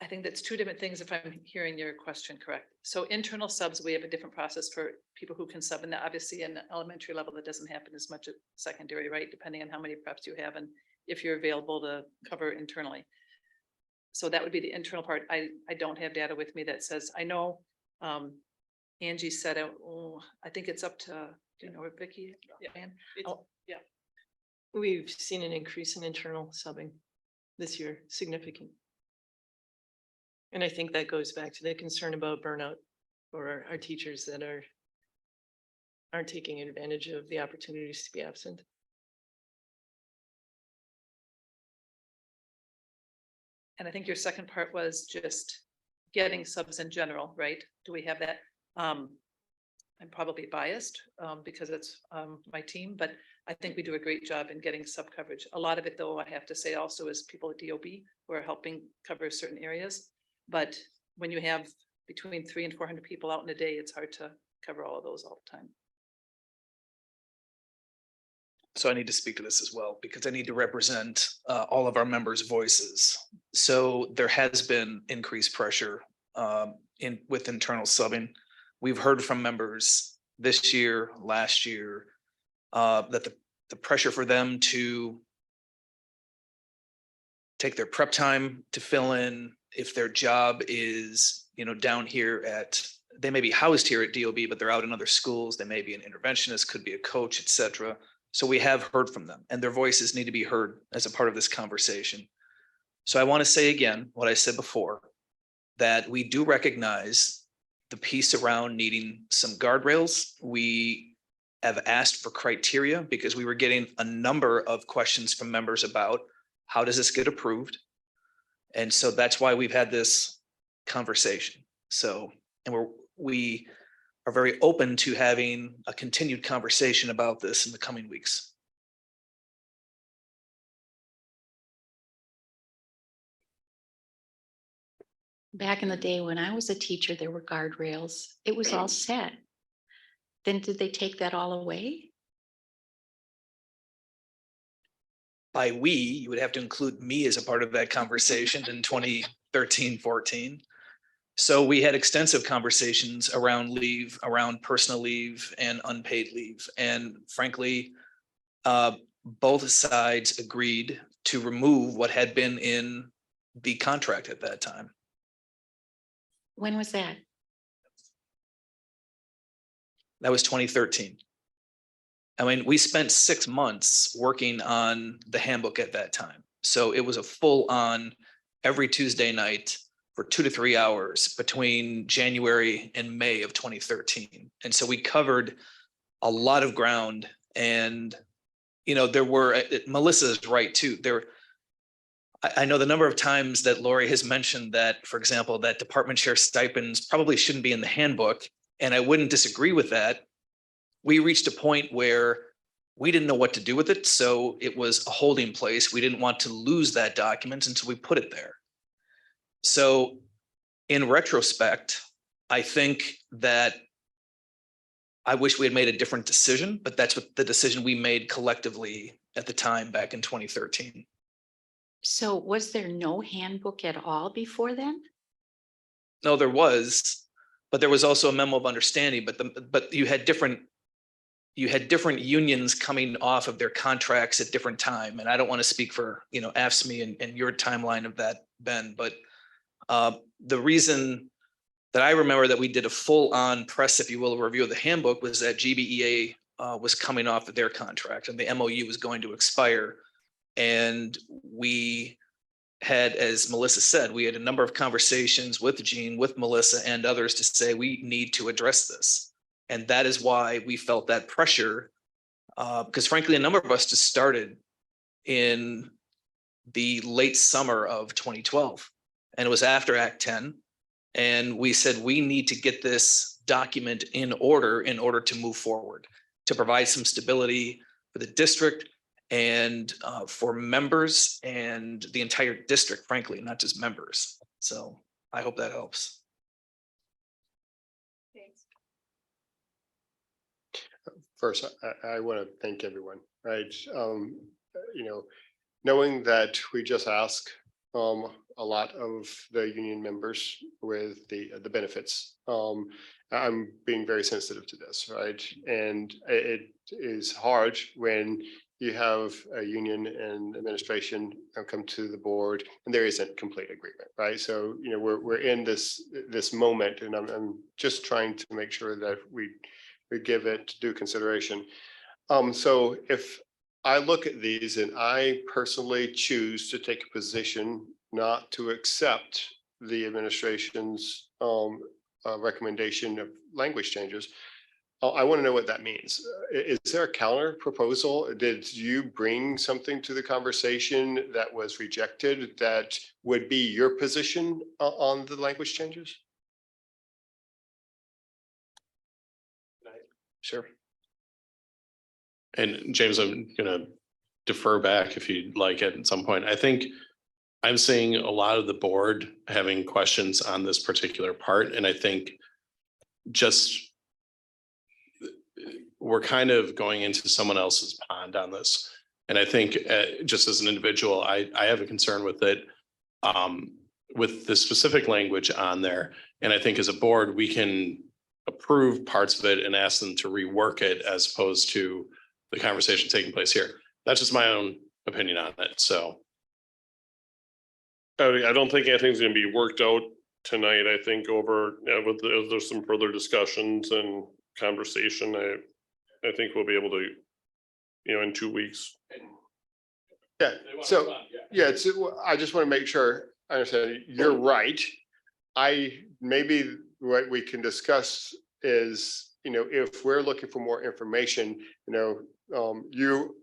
I think that's two different things if I'm hearing your question correct. So internal subs, we have a different process for people who can sub, and that obviously in elementary level, that doesn't happen as much at secondary, right? Depending on how many preps you have and if you're available to cover internally. So that would be the internal part. I don't have data with me that says, I know Angie said, I think it's up to, do you know what, Vicky? Yeah. Yeah. We've seen an increase in internal subbing this year, significant. And I think that goes back to the concern about burnout for our teachers that aren't taking advantage of the opportunities to be absent. And I think your second part was just getting subs in general, right? Do we have that? I'm probably biased because it's my team, but I think we do a great job in getting sub coverage. A lot of it, though, I have to say also is people at DOB who are helping cover certain areas. But when you have between 300 and 400 people out in a day, it's hard to cover all of those all the time. So I need to speak to this as well, because I need to represent all of our members' voices. So there has been increased pressure with internal subbing. We've heard from members this year, last year, that the pressure for them to take their prep time to fill in, if their job is, down here they may be housed here at DOB, but they're out in other schools. They may be an interventionist, could be a coach, etc. So we have heard from them, and their voices need to be heard as a part of this conversation. So I want to say again what I said before, that we do recognize the piece around needing some guardrails. We have asked for criteria because we were getting a number of questions from members about how does this get approved? And so that's why we've had this conversation. So, and we are very open to having a continued conversation about this in the coming weeks. Back in the day when I was a teacher, there were guardrails. It was all set. Then did they take that all away? By we, you would have to include me as a part of that conversation in 2013, 14. So we had extensive conversations around leave, around personal leave and unpaid leave. And frankly, both sides agreed to remove what had been in the contract at that time. When was that? That was 2013. I mean, we spent 6 months working on the handbook at that time. So it was a full on every Tuesday night for 2 to 3 hours between January and May of 2013. And so we covered a lot of ground. And, you know, there were, Melissa's right too. I know the number of times that Lori has mentioned that, for example, that department chair stipends probably shouldn't be in the handbook. And I wouldn't disagree with that. We reached a point where we didn't know what to do with it. So it was a holding place. We didn't want to lose that document until we put it there. So in retrospect, I think that I wish we had made a different decision, but that's what the decision we made collectively at the time back in 2013. So was there no handbook at all before then? No, there was, but there was also a memo of understanding, but you had different unions coming off of their contracts at different time. And I don't want to speak for, you know, AFSCME and your timeline of that, Ben, but the reason that I remember that we did a full on press, if you will, review of the handbook was that GBEA was coming off of their contract and the MOU was going to expire. And we had, as Melissa said, we had a number of conversations with Jean, with Melissa and others to say, we need to address this. And that is why we felt that pressure, because frankly, a number of us just started in the late summer of 2012. And it was after Act 10. And we said, we need to get this document in order to move forward, to provide some stability for the district and for members and the entire district, frankly, not just members. So I hope that helps. First, I want to thank everyone, right? You know, knowing that we just asked a lot of the union members with the benefits. I'm being very sensitive to this, right? And it is hard when you have a union and administration come to the board and there isn't complete agreement, right? So, you know, we're in this moment, and I'm just trying to make sure that we give it due consideration. So if I look at these and I personally choose to take a position not to accept the administration's recommendation of language changes, I want to know what that means. Is there a counter proposal? Did you bring something to the conversation that was rejected that would be your position on the language changes? Sure. And James, I'm gonna defer back if you'd like at some point. I think I'm seeing a lot of the board having questions on this particular part, and I think just we're kind of going into someone else's pond on this. And I think just as an individual, I have a concern with it, with the specific language on there. And I think as a board, we can approve parts of it and ask them to rework it as opposed to the conversation taking place here. That's just my own opinion on it. So I don't think anything's gonna be worked out tonight. I think over, there's some further discussions and conversation. I think we'll be able to, you know, in 2 weeks. Yeah, so, yeah, I just want to make sure I understand. You're right. Maybe what we can discuss is, you know, if we're looking for more information, you know, you,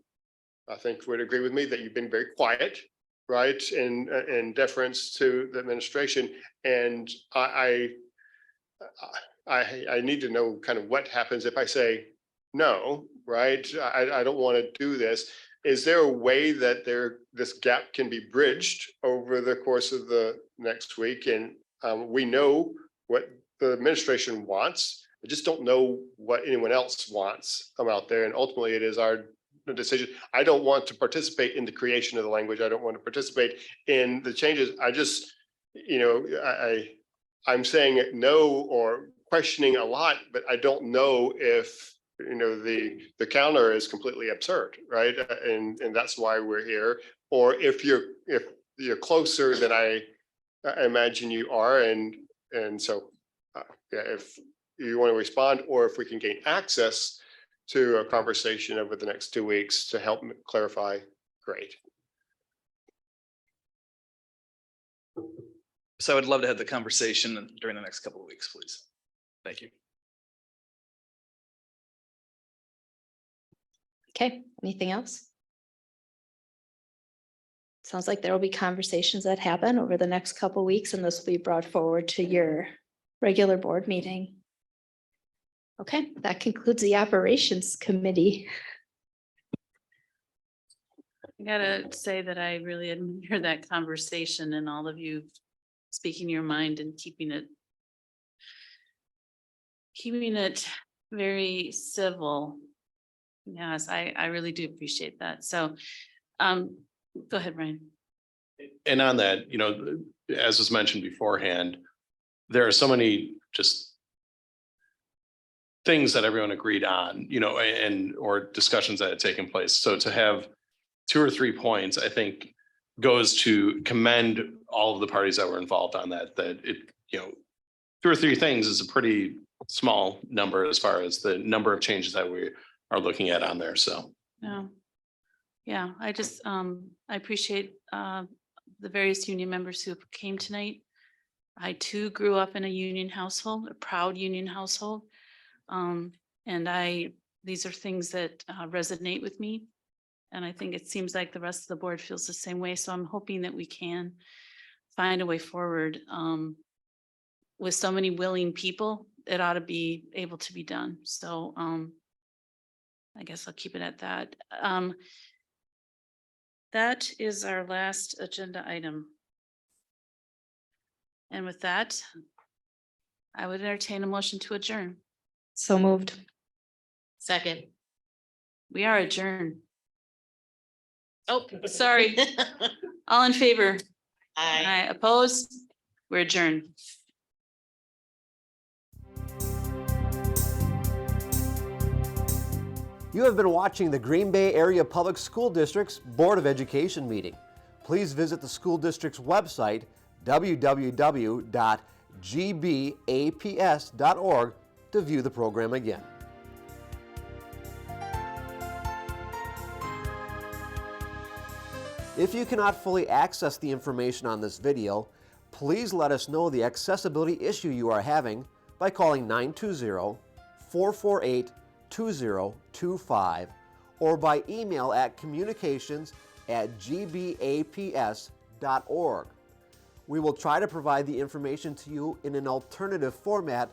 I think would agree with me that you've been very quiet, right? In deference to the administration. And I need to know kind of what happens if I say no, right? I don't want to do this. Is there a way that this gap can be bridged over the course of the next week? And We know what the administration wants. I just don't know what anyone else wants out there. And ultimately it is our decision. I don't want to participate in the creation of the language. I don't want to participate in the changes. I just, I'm saying no or questioning a lot, but I don't know if, the counter is completely absurd, right? And that's why we're here. Or if you're closer than I imagine you are. And so, yeah, if you want to respond, or if we can gain access to a conversation over the next 2 weeks to help clarify, great. So I would love to have the conversation during the next couple of weeks, please. Thank you. Okay, anything else? Sounds like there will be conversations that happen over the next couple weeks, and this will be brought forward to your regular board meeting. Okay, that concludes the operations committee. I gotta say that I really admire that conversation and all of you speaking your mind and keeping it very civil. Yes, I really do appreciate that. So, go ahead, Ryan. And on that, as was mentioned beforehand, there are so many just things that everyone agreed on, or discussions that had taken place. So to have 2 or 3 points, I think goes to commend all of the parties that were involved on that, 2 or 3 things is a pretty small number as far as the number of changes that we are looking at on there. So. No. Yeah, I just, I appreciate the various union members who came tonight. I too grew up in a union household, a proud union household. And these are things that resonate with me. And I think it seems like the rest of the board feels the same way. So I'm hoping that we can find a way forward. With so many willing people, it ought to be able to be done. So I guess I'll keep it at that. That is our last agenda item. And with that, I would entertain a motion to adjourn. So moved. Second. We are adjourned. Oh, sorry. All in favor? Aye. Opposed? We're adjourned. You have been watching the Green Bay Area Public School District's Board of Education meeting. Please visit the school district's website, www.gbaps.org, to view the program again. If you cannot fully access the information on this video, please let us know the accessibility issue you are having by calling 920-448-2025 or by email at communications@gbaps.org. We will try to provide the information to you in an alternative format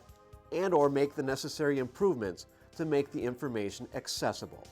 and/or make the necessary improvements to make the information accessible.